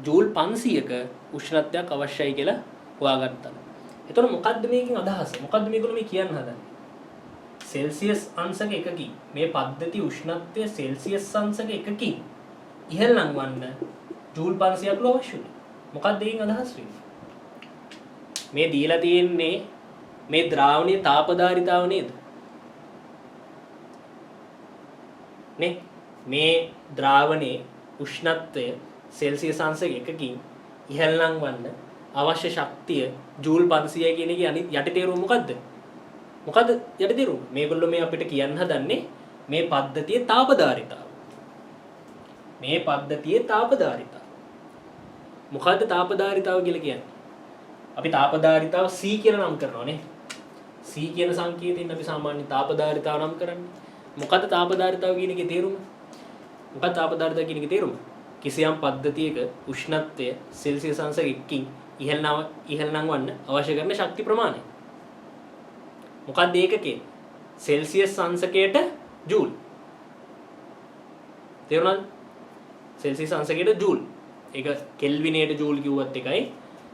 Speaker 1: ජූල් 500ක උෂ්ණත්වයක් අවශ්‍යයි කියලා හොයාගත්තා. එතකොට මොකද්ද මේකෙන් අදහස? මොකද්ද මේගොල්ලෝ මේ කියන්න හදන්නේ? සෙල්සියස් අංශක 1කින් මේ පද්ධති උෂ්ණත්වය සෙල්සියස් අංශක 1කින් ඉහළ නංවන්න ජූල් 500ක් අවශ්‍යයි. මොකක්ද ඒකෙන් අදහස් වෙන්නේ? මේ දීලා තියෙන්නේ මේ ද්‍රාවණීය තාපදාරිතාව නේද? නේ මේ ද්‍රාවණයේ උෂ්ණත්වය සෙල්සියස් අංශක 1කින් ඉහළ නංවන්න අවශ්‍ය ශක්තිය ජූල් 500 කියන එකේ අනිත් යටි තේරුම මොකද්ද? මොකද්ද යටි තේරුම? මේගොල්ලෝ මේ අපිට කියන්න හදන්නේ මේ පද්ධතියේ තාපදාරිතාව. මේ පද්ධතියේ තාපදාරිතාව. මොකද්ද තාපදාරිතාව කියලා කියන්නේ? අපි තාපදාරිතාව C කියලා නම් කරනවා නේ. C කියන සංකේතයෙන් අපි සාමාන්‍ය තාපදාරිතාව නම් කරන්නේ. මොකද්ද තාපදාරිතාව කියන එකේ තේරුම? මොකක්ද තාපදාරිතාව කියන එකේ තේරුම? කිසියම් පද්ධතියක උෂ්ණත්වය සෙල්සියස් අංශක 1කින් ඉහළ නංවන්න අවශ්‍ය කරන ශක්ති ප්‍රමාණය. මොකක්ද ඒකකේ? සෙල්සියස් අංශකයට ජූල්. තේරුණාද? සෙල්සියස් අංශකයට ජූල්. ඒක කෙල්විනේට ජූල් කිව්වත් එකයි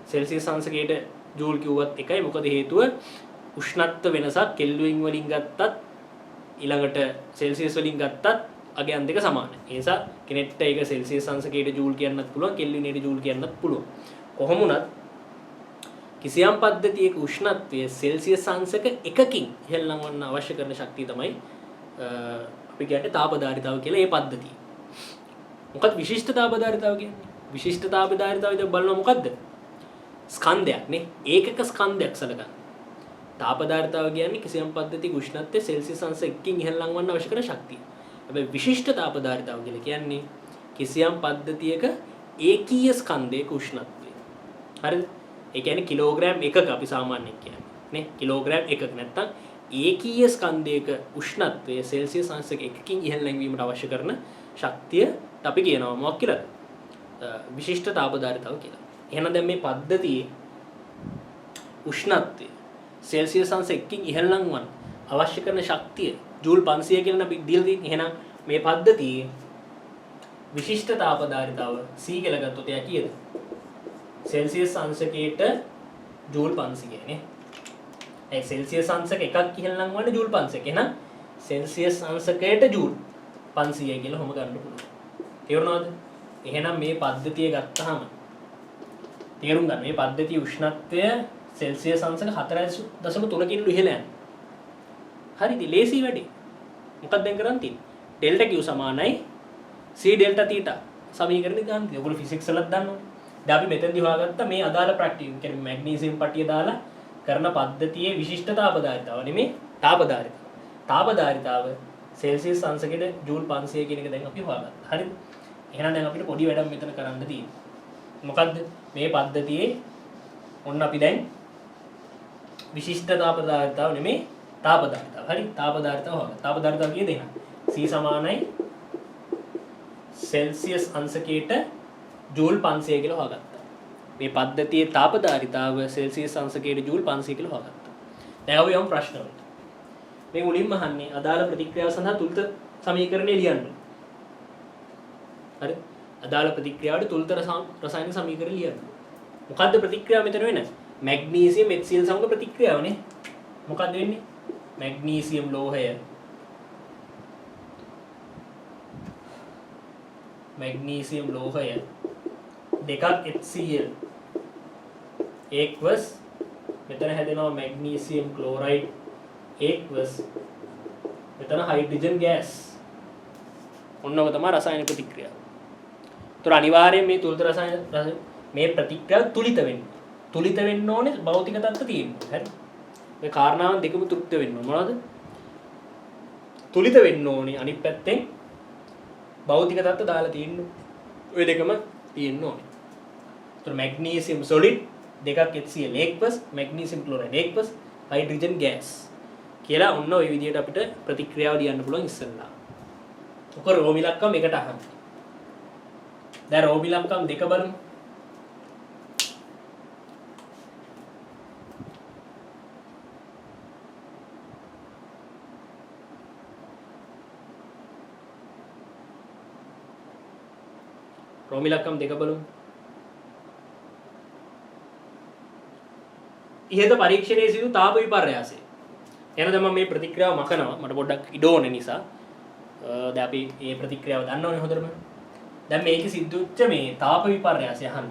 Speaker 1: සෙල්සියස් අංශකයට ජූල් කිව්වත් එකයි. මොකද හේතුව උෂ්ණත්ව වෙනසක් කෙල්වින් වලින් ගත්තත් ඊළඟට සෙල්සියස් වලින් ගත්තත් අගයන් දෙක සමානයි. ඒ නිසා කෙනෙක්ට ඒක සෙල්සියස් අංශකයට ජූල් කියන්නත් පුළුවන් කෙල්විනේට ජූල් කියන්නත් පුළුවන්. කොහොම වුණත් කිසියම් පද්ධතියක උෂ්ණත්වය සෙල්සියස් අංශක 1කින් ඉහළ නංවන්න අවශ්‍ය කරන ශක්තිය තමයි අපි කියන්නේ තාපදාරිතාව කියලා. ඒ පද්ධතිය. මොකක්ද විශිෂ්ට තාපදාරිතාව කියන්නේ? විශිෂ්ට තාපදාරිතාව විදිහට බලනවා මොකද්ද? ස්කන්ධයක් නේ. ඒකක ස්කන්ධයක් සලකන. තාපදාරිතාව කියන්නේ කිසියම් පද්ධතියක උෂ්ණත්වය සෙල්සියස් අංශ 1කින් ඉහළ නංවන්න අවශ්‍ය කරන ශක්තිය. හැබැයි විශිෂ්ට තාපදාරිතාව කියලා කියන්නේ කිසියම් පද්ධතියක ඒකීය ස්කන්ධයක උෂ්ණත්වය. හරිද? ඒ කියන්නේ කිලෝග්‍රෑම් එකක අපි සාමාන්‍යයෙන් කියන්නේ නේ. කිලෝග්‍රෑම් එකක නැත්තම් ඒකීය ස්කන්ධයක උෂ්ණත්වය සෙල්සියස් අංශක 1කින් ඉහළ නැංවීමට අවශ්‍ය කරන ශක්තිය අපි කියනවා මොකක් කියලාද? විශිෂ්ට තාපදාරිතාව කියලා. එහෙනම් දැන් මේ පද්ධතියේ උෂ්ණත්වය සෙල්සියස් අංශ 1කින් ඉහළ නංවන්න අවශ්‍ය කරන ශක්තිය ජූල් 500 කියලා අපි දීලා තියෙන්නේ. එහෙනම් මේ පද්ධතියේ විශිෂ්ට තාපදාරිතාව C කියලා ගත්තොත් එයා කීයද? සෙල්සියස් අංශකයට ජූල් 500 නේ. ඒ සෙල්සියස් අංශක 1ක් ඉහළ නංවන්න ජූල් 500. එහෙනම් සෙල්සියස් අංශකයට ජූල් 500 කියලා හොම ගන්න පුළුවන්. තේරුණාද? එහෙනම් මේ පද්ධතිය ගත්තාම තේරුම් ගන්න මේ පද්ධතියේ උෂ්ණත්වය සෙල්සියස් අංශක 4.3කින් ඉහළ යනවා. හරිද? ලේසි වැඩි. මොකක්ද දැන් කරන් තියෙන්නේ? ඩෙල්ටා Q සමානයි C ඩෙල්ටා තීටා සමීකරණය ගන්න. ඔයගොල්ලෝ ෆිසික්ස් වලත් දන්නවනේ. දැන් අපි මෙතනදී හොයාගත්ත මේ අදාළ ප්‍රැක්ටිස් කියන්නේ මැග්නීසියම් පටිය දාලා කරන පද්ධතියේ විශිෂ්ට තාපදාරිතාව නෙමෙයි තාපදාරිතාව. තාපදාරිතාව සෙල්සියස් අංශකයට ජූල් 500 කියන එක දැන් අපි හොයාගත්තා. හරිද? එහෙනම් දැන් අපිට පොඩි වැඩක් මෙතන කරන්න තියෙනවා. මොකද්ද? මේ පද්ධතියේ ඔන්න අපි දැන් විශිෂ්ට තාපදාරිතාව නෙමෙයි තාපදාරිතාව. හරි? තාපදාරිතාව හොයාගත්තා. තාපදාරිතාව කීයද එහෙනම්? C සමානයි සෙල්සියස් අංශකයට ජූල් 500 කියලා හොයාගත්තා. මේ පද්ධතියේ තාපදාරිතාව සෙල්සියස් අංශකයට ජූල් 500 කියලා හොයාගත්තා. දැන් අපි යමු ප්‍රශ්න වලට. මේ මුලින්ම අහන්නේ අදාළ ප්‍රතික්‍රියාව සඳහා තුලිත සමීකරණය ලියන්න. හරි? අදාළ ප්‍රතික්‍රියාවට තුලිත රසායනික සමීකරණ ලියන්න. මොකද්ද ප්‍රතික්‍රියාව මෙතන වෙන්නේ? මැග්නීසියම් HCl සමග ප්‍රතික්‍රියාවනේ. මොකද්ද වෙන්නේ? මැග්නීසියම් ලෝහය දෙකක් HCl එක්වස් මෙතන හැදෙනවා මැග්නීසියම් ක්ලෝරයිඩ් එක්වස් මෙතන හයිඩ්‍රජන් ගෑස්. ඔන්නෝක තමයි රසායනික ප්‍රතික්‍රියාව. ඒතර අනිවාර්යයෙන් මේ තුලිත රසායන මේ ප්‍රතික්‍රියාව තුලිත වෙන්න. තුලිත වෙන්න ඕනේ භෞතික தත්ත්ව තියෙනවා. හරි. මේ කාරණාවන් දෙකම තෘප්ත වෙන්න ඕන. මොනවද? තුලිත වෙන්න ඕනේ. අනිත් පැත්තෙන් භෞතික தත්ත්ව දාලා තියෙන්න. ඔය දෙකම තියෙන්න ඕනේ. ඒතර මැග්නීසියම් සොලිඩ් දෙකක් HCl aqueous magnesium chloride aqueous hydrogen gas කියලා ඔන්න ওই විදිහට අපිට ප්‍රතික්‍රියාව ලියන්න පුළුවන් ඉස්සෙල්ලා. ඔක රෝමිලක්කම් එකට අහන්න. දැන් රෝමිලක්කම් දෙක බලමු. රෝමිලක්කම් දෙක බලමු. ඉහත පරීක්ෂණයේ සිදු තාප විපර්යාසය. එහෙනම් දැන් මම මේ ප්‍රතික්‍රියාව මකනවා. මට පොඩ්ඩක් ඉඩ ඕනේ නිසා. දැන් අපි මේ ප්‍රතික්‍රියාව දන්නවනේ හොඳටම. දැන් මේකෙ සිද්ධ වෙච්ච මේ තාප විපර්යාසය අහන්න.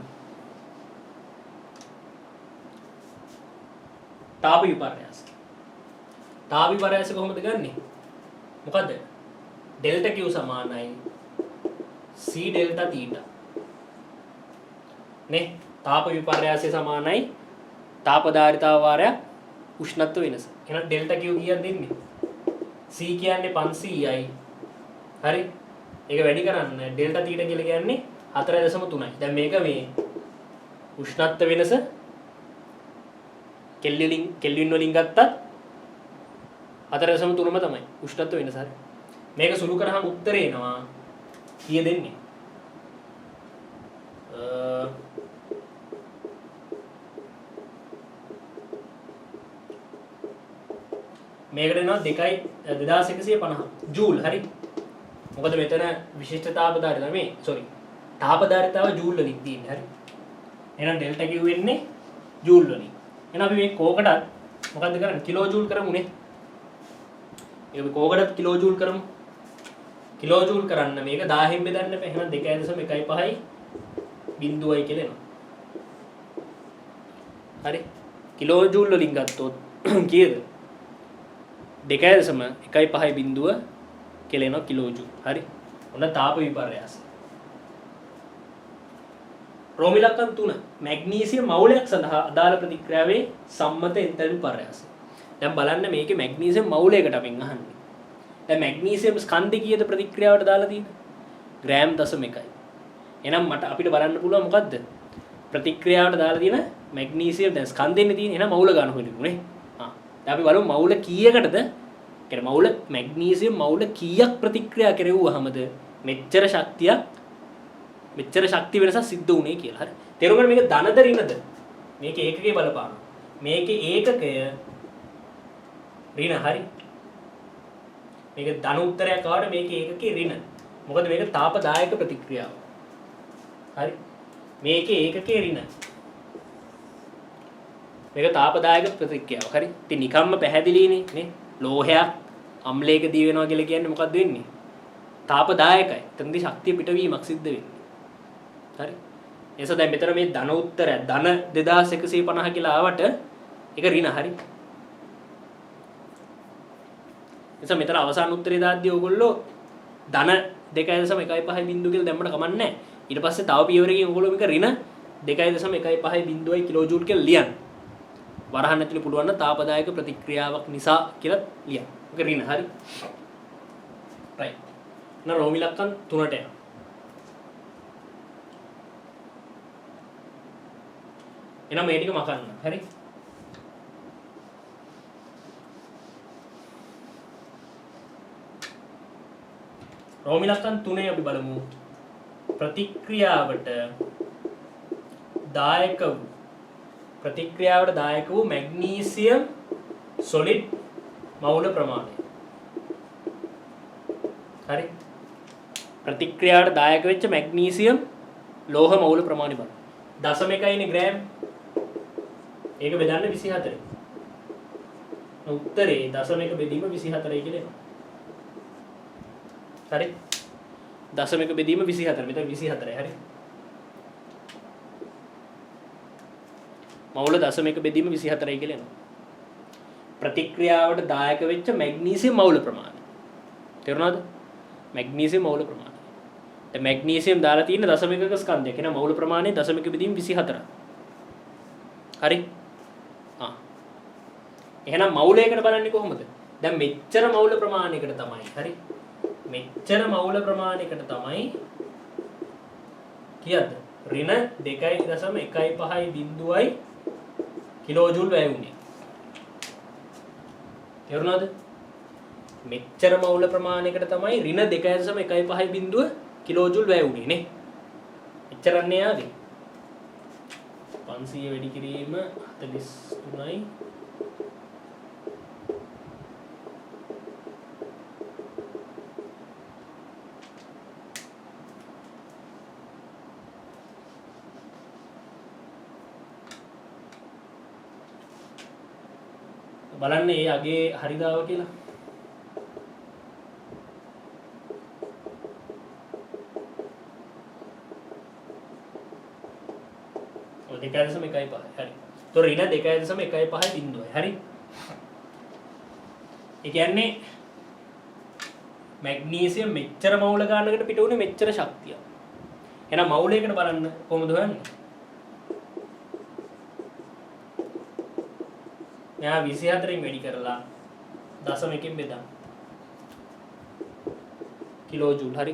Speaker 1: තාප විපර්යාසය. තාප විපර්යාසය කොහොමද ගන්නෙ? මොකද්ද? ඩෙල්ටා Q සමානයි C ඩෙල්ටා තීටා. නේ? තාප විපර්යාසය සමානයි තාපධාරිතාව වාරයක් උෂ්ණත්ව වෙනස. එහෙනම් ඩෙල්ටා Q කීයක් දෙන්නේ? C කියන්නේ 500යි. හරි? ඒක වැඩි කරන්න ඩෙල්ටා තීටා කියලා කියන්නේ 4.3යි. දැන් මේක මේ උෂ්ණත්ව වෙනස කෙල්වින් වලින් ගත්තත් 4.3ම තමයි උෂ්ණත්ව වෙනස. හරි. මේක සුළු කරාම උත්තරේ එනවා කීය දෙන්නේ? මේකට එනවා 2150 ජූල්. හරි. මොකද මෙතන විශිෂ්ට තාපධාරිතාව මේ තාපධාරිතාව ජූල් වලින් තියෙන්නේ. හරි. එහෙනම් ඩෙල්ටා Q වෙන්නේ ජූල් වලින්. එහෙනම් අපි මේ කෝකටත් මොකද්ද කරන්නේ? කිලෝ ජූල් කරමුනේ. ඒක අපි කෝකටත් කිලෝ ජූල් කරමු. කිලෝ ජූල් කරන්න මේක 1000න් බෙදන්න බෑ. එහෙනම් 2.15යි බිඳුවයි කියලා එනවා. හරි. කිලෝ ජූල් වලින් ගත්තොත් කීයද? 2.15 බිඳුව කියලා එනවා කිලෝ ජූල්. හරි. ඔන්න තාප විපර්යාසය. රෝමිලක්කම් 3 මැග්නීසියම් මවුලයක් සඳහා අදාළ ප්‍රතික්‍රියාවේ සම්මත එන්තල්පි විපර්යාසය. දැන් බලන්න මේකේ මැග්නීසියම් මවුලයකට අපෙන් අහන්නේ. දැන් මැග්නීසියම් ස්කන්ධය කීයද ප්‍රතික්‍රියාවට දාලා තියෙන්නේ? ග්‍රෑම් 0.1යි. එහෙනම් අපිට බලන්න පුළුවන් මොකද්ද? ප්‍රතික්‍රියාවට දාලා තියෙන මැග්නීසියම් දැන් ස්කන්ධෙන්නේ තියෙන. එහෙනම් මවුල ගන්න හොයන්නේ. දැන් අපි බලමු මවුල කීයකටද? කියන්නේ මවුල මැග්නීසියම් මවුල කීයක් ප්‍රතික්‍රියා කෙරෙව්වහමද මෙච්චර ශක්ති වෙනසක් සිද්ධ වුණේ කියලා. හරි. තේරුම් ගන්න මේක ධනද ඍණද? මේකේ ඒකකේ බලපාන. මේකේ ඒකකය ඍණ. හරි. මේක ධන උත්තරයක් ආවට මේකේ ඒකකේ ඍණ. මොකද මේක තාපදායක ප්‍රතික්‍රියාව. හරි. මේකේ ඒකකේ ඍණ. මේක තාපදායක ප්‍රතික්‍රියාව. හරි. ඉතින් නිකම්ම පැහැදිලිනේ නේ. ලෝහයක් අම්ලයක දී වෙනවා කියලා කියන්නේ මොකද්ද වෙන්නේ? තාපදායකයි. එතනදී ශක්තිය පිටවීමක් සිද්ධ වෙන්නේ. හරි. එනිසා දැන් මෙතන මේ ධන උත්තරය ධන 2150 කියලා ආවට ඒක ඍණ. හරි. එනිසා මෙතන අවසාන උත්තරේ දාද්දී ඕගොල්ලෝ ධන 2.15 බිඳුව කියලා දැම්මම කමන්නේ නැහැ. ඊට පස්සේ තව පියවරකින් ඕගොල්ලෝ මේක ඍණ 2.15 බිඳුවයි කිලෝ ජූල් කියලා ලියන්න. වරහන් ඇතුලේ පුළුවන් නම් තාපදායක ප්‍රතික්‍රියාවක් නිසා කියලා ලියන්න. ඒක ඍණ. හරි. right. now රෝමිලක්කම් 3ට යනවා. එහෙනම් මේ ටික මකන්න. හරි. රෝමිලක්කම් 3 අපි බලමු. ප්‍රතික්‍රියාවට දායක වූ මැග්නීසියම් සොලිඩ් මවුල ප්‍රමාණය. හරි. ප්‍රතික්‍රියාවට දායක වෙච්ච මැග්නීසියම් ලෝහ මවුල ප්‍රමාණය බලන්න. 0.1 ග්‍රෑම්. ඒක බෙදන්න 24. උත්තරේ 0.1 බෙදීම 24යි කියලා එනවා. හරි. 0.1 බෙදීම 24. මෙතන 24යි. හරි. මවුල 0.1 බෙදීම 24යි කියලා එනවා. ප්‍රතික්‍රියාවට දායක වෙච්ච මැග්නීසියම් මවුල ප්‍රමාණය. තේරුණාද? මැග්නීසියම් මවුල ප්‍රමාණය. දැන් මැග්නීසියම් දාලා තියෙන 0.1ක ස්කන්ධයක්. එහෙනම් මවුල ප්‍රමාණය 0.1 බෙදීම 24. හරි? එහෙනම් මවුලයකට බලන්නේ කොහොමද? දැන් මෙච්චර මවුල ප්‍රමාණයකට තමයි. හරි? මෙච්චර මවුල ප්‍රමාණයකට තමයි කීයද? ඍණ 2.15යි බිඳුවයි කිලෝජූල් වැය වුණේ. තේරුණාද? මෙච්චර මවුල ප්‍රමාණයකට තමයි ඍණ 2.15 බිඳුව කිලෝජූල් වැය වුණේ නේ. එච්චරන්නේ ආවේ. 500 වැඩි කිරීම 43යි. බලන්න ඒ අගේ හරිදාව කියලා. ඔය 2.15 හරි. તો ඍණ 2.15 බිඳුවයි. හරි. ඒ කියන්නේ මැග්නීසියම් මෙච්චර මවුල ගන්නකට පිට උනේ මෙච්චර ශක්තිය. එහෙනම් මවුලයකට බලන්න කොහොමද හොයන්නේ? මෙයා 24න් වැඩි කරලා 0.1කින් බෙදන්න. කිලෝජූල්. හරි.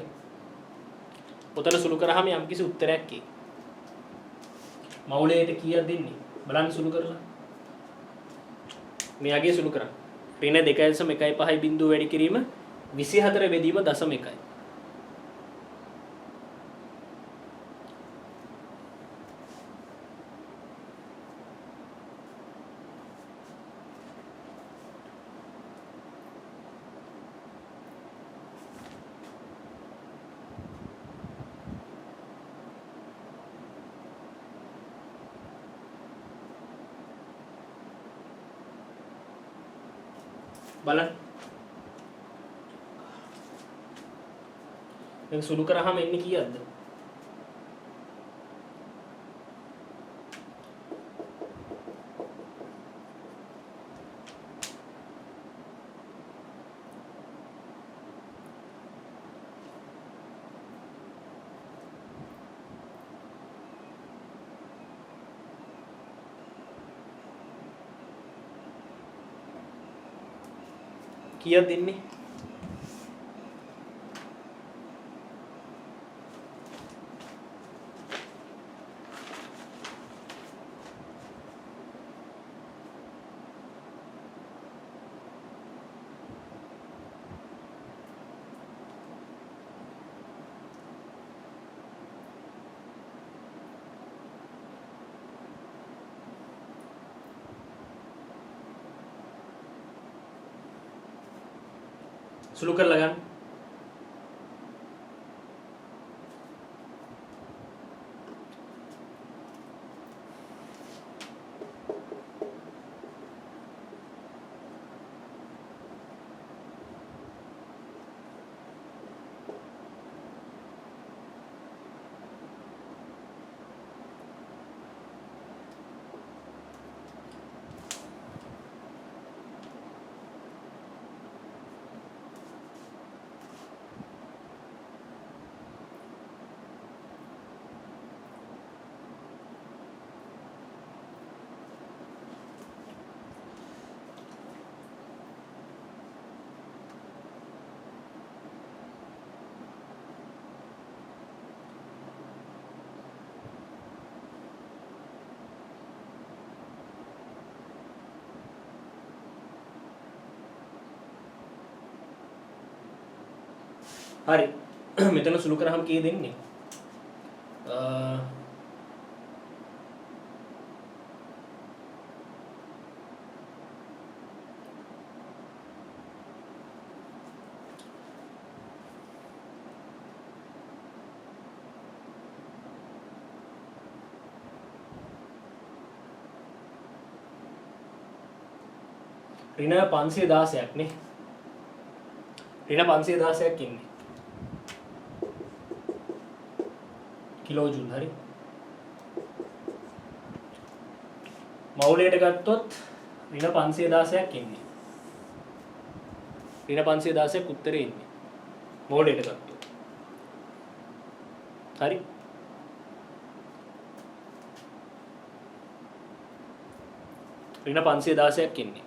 Speaker 1: ඔතන සුළු කරාම යම්කිසි උත්තරයක් එයි. මවුලයට කීයක් දෙන්නේ? බලන්න සුළු කරලා. මෙයාගේ සුළු කරා. ඍණ 2.15 බිඳුව වැඩි කිරීම 24 බෙදීම 0.1යි. බලන්න. දැන් සුළු කරාම එන්නේ කීයක්ද? කීයක් දෙන්නේ? සුළු කරලා ගන්න. හරි. මෙතන සුළු කරාම කී දෙන්නේ? ඍණ 516ක් නේ. ඍණ 516ක් ඉන්නේ. කිලෝ ජූල් හරි. මවුලයට ගත්තොත් ඍණ 516ක් ඉන්නේ. ඍණ 516ක් උත්තරේ ඉන්නේ. මවුලයට ගත්තොත්. හරි. ඍණ 516ක් ඉන්නේ.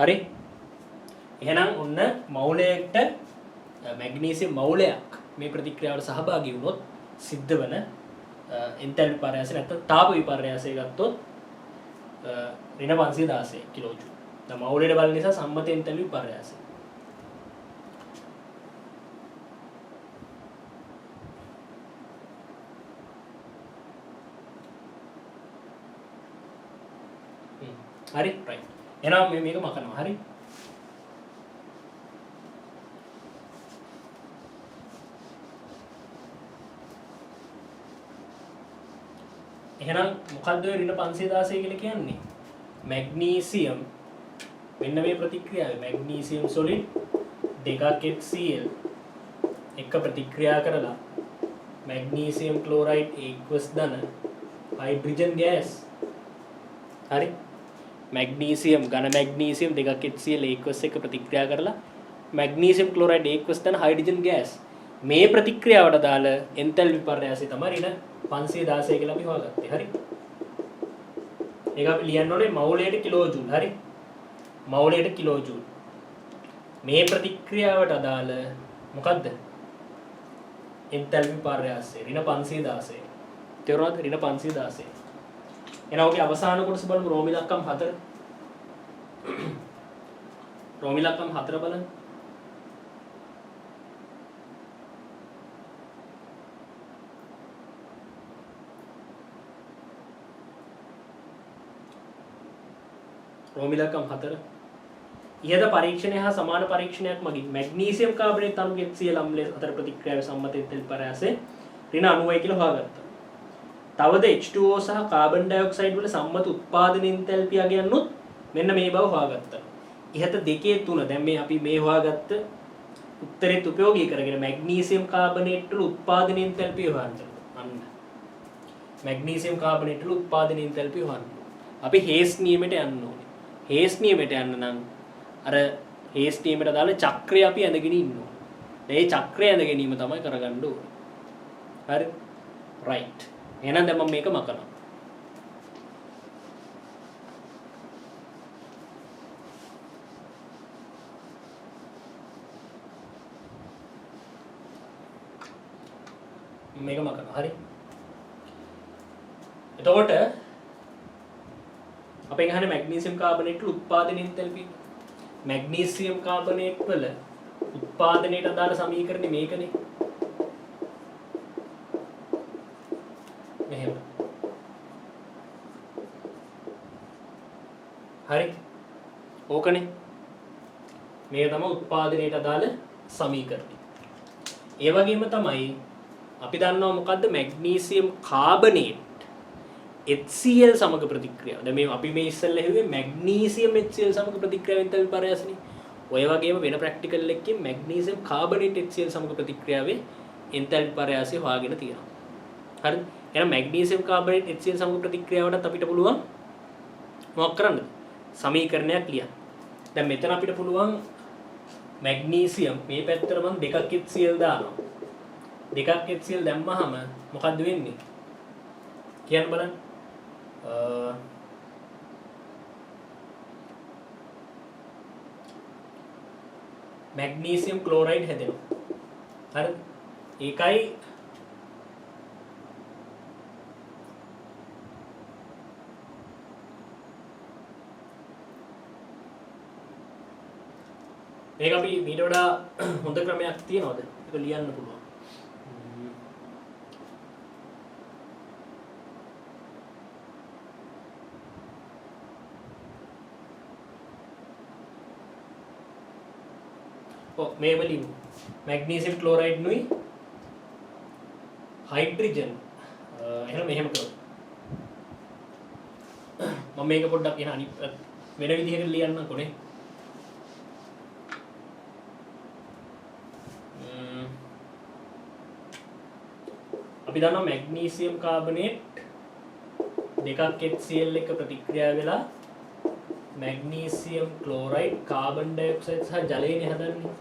Speaker 1: හරි. එහෙනම් ඔන්න මවුලයට මැග්නීසියම් මවුලයක් මේ ප්‍රතික්‍රියාවට සහභාගී වුණොත් සිද්ධ වෙන එන්තැල්පි විපර්යාසය නැත්නම් තාප විපර්යාසය ගත්තොත් ඍණ 516 කිලෝ ජූල්. දැන් මවුලයට බලන නිසා සම්මත එන්තැල්පි විපර්යාසය. හරි රයිට්. එහෙනම් මේක මකනවා හරි. එහෙනම් මොකද්ද ඔය ඍණ 516 කියලා කියන්නේ? මැග්නීසියම් මෙන්න මේ ප්‍රතික්‍රියාවේ මැග්නීසියම් සොලිඩ් දෙකක් HCl එක ප්‍රතික්‍රියා කරලා මැග්නීසියම් ක්ලෝරයිඩ් ධන හයිඩ්‍රජන් ගෑස්. හරි. මැග්නීසියම් ඝන මැග්නීසියම් දෙකක් HCl එක ප්‍රතික්‍රියා කරලා මැග්නීසියම් ක්ලෝරයිඩ් ධන හයිඩ්‍රජන් ගෑස් මේ ප්‍රතික්‍රියාවට දාල එන්තැල්පි විපර්යාසය තමයි ඍණ 516 කියලා අපි හොයාගත්තේ. හරි. ඒක අපි ලියන්න ඕනේ මවුලයට කිලෝ ජූල්. හරි. මවුලයට කිලෝ ජූල්. මේ ප්‍රතික්‍රියාවට අදාළ මොකද්ද? එන්තැල්පි විපර්යාසය ඍණ 516. තේරුණාද? ඍණ 516. එහෙනම් ඔගේ අවසාන කොටස බලමු රෝම ඉලක්කම් 4. රෝම ඉලක්කම් 4 බලන්න. රෝම ඉලක්කම් 4. ඉහත පරීක්ෂණය හා සමාන පරීක්ෂණයක් මගින් මැග්නීසියම් කාබනේට් අණු HCl අම්ලයේ අතර ප්‍රතික්‍රියාවේ සම්මත එන්තැල්පි විපර්යාසය ඍණ 90යි කියලා හොයාගත්තා. තවද H2O සහ කාබන් ඩයොක්සයිඩ් වල සම්මත උත්පාදන එන්තැල්පි අගයන්නුත් මෙන්න මේ බව හොයාගත්තා. ඉහත දෙකේ තුන දැන් මේ අපි මේ හොයාගත්ත උත්තරෙත් උපයෝගී කරගෙන මැග්නීසියම් කාබනේට් වල උත්පාදන එන්තැල්පි හොයන්න. අන්න. මැග්නීසියම් කාබනේට් වල උත්පාදන එන්තැල්පි හොයන්න. අපි හේස් නියමයට යන්න ඕනේ. හේස් නියමයට යන්න නම් අර හේස් නියමයට දාලා චක්‍රය අපි ඇඳගෙන ඉන්න ඕනේ. මේ චක්‍රය ඇඳ ගැනීම තමයි කරගන්න ඕනේ. හරි. රයිට්. එහෙනම් දැන් මම මේක මකනවා. මේක මකනවා. හරි. එතකොට අපෙන් අහන්නේ මැග්නීසියම් කාබනේට් වල උත්පාදන එන්තැල්පි. මැග්නීසියම් කාබනේට් වල උත්පාදනයට අදාළ සමීකරණේ මේකනේ. මෙහෙම. හරි. ඕකනේ. මේක තමයි උත්පාදනයට අදාළ සමීකරණය. ඒ වගේම තමයි අපි දන්නවා මොකද්ද මැග්නීසියම් කාබනේට් HCl සමග ප්‍රතික්‍රියාව. දැන් මේ අපි මේ ඉස්සෙල්ලා හෙව්වේ මැග්නීසියම් HCl සමග ප්‍රතික්‍රියාවෙන් තමයි විපර්යාසනේ. ඔය වගේම වෙන ප්‍රැක්ටිකල් එකකින් මැග්නීසියම් කාබනේට් HCl සමග ප්‍රතික්‍රියාවේ එන්තැල්පි විපර්යාසය හොයාගෙන තියෙනවා. හරි. එහෙනම් මැග්නීසියම් කාබනේට් HCl සමග ප්‍රතික්‍රියාවටත් අපිට පුළුවන් මොකක් කරන්නද? සමීකරණයක් ලියන්න. දැන් මෙතන අපිට පුළුවන් මැග්නීසියම් මේ පැත්තට මම දෙකක් HCl දානවා. දෙකක් HCl දැම්මහම මොකද්ද වෙන්නේ? කියන්න බලන්න. මැග්නීසියම් ක්ලෝරයිඩ් හැදෙනවා. හරිද? ඒකයි මේක අපි මීට වඩා හොඳ ක්‍රමයක් තියනවද? ඒක ලියන්න පුළුවන්. මේ වලින් මැග්නීසියම් ක්ලෝරයිඩ් නුයි හයිඩ්‍රජන් එහෙනම් මෙහෙම කරමු. මම මේක පොඩ්ඩක් එන අනිත් වෙන විදිහකට ලියන්නම්කො නේ. අපි දන්නවා මැග්නීසියම් කාබනේට් දෙකක් HCl එක ප්‍රතික්‍රියා වෙලා මැග්නීසියම් ක්ලෝරයිඩ් කාබන් ඩයොක්සයිඩ් සහ ජලයනේ හදන්නේ.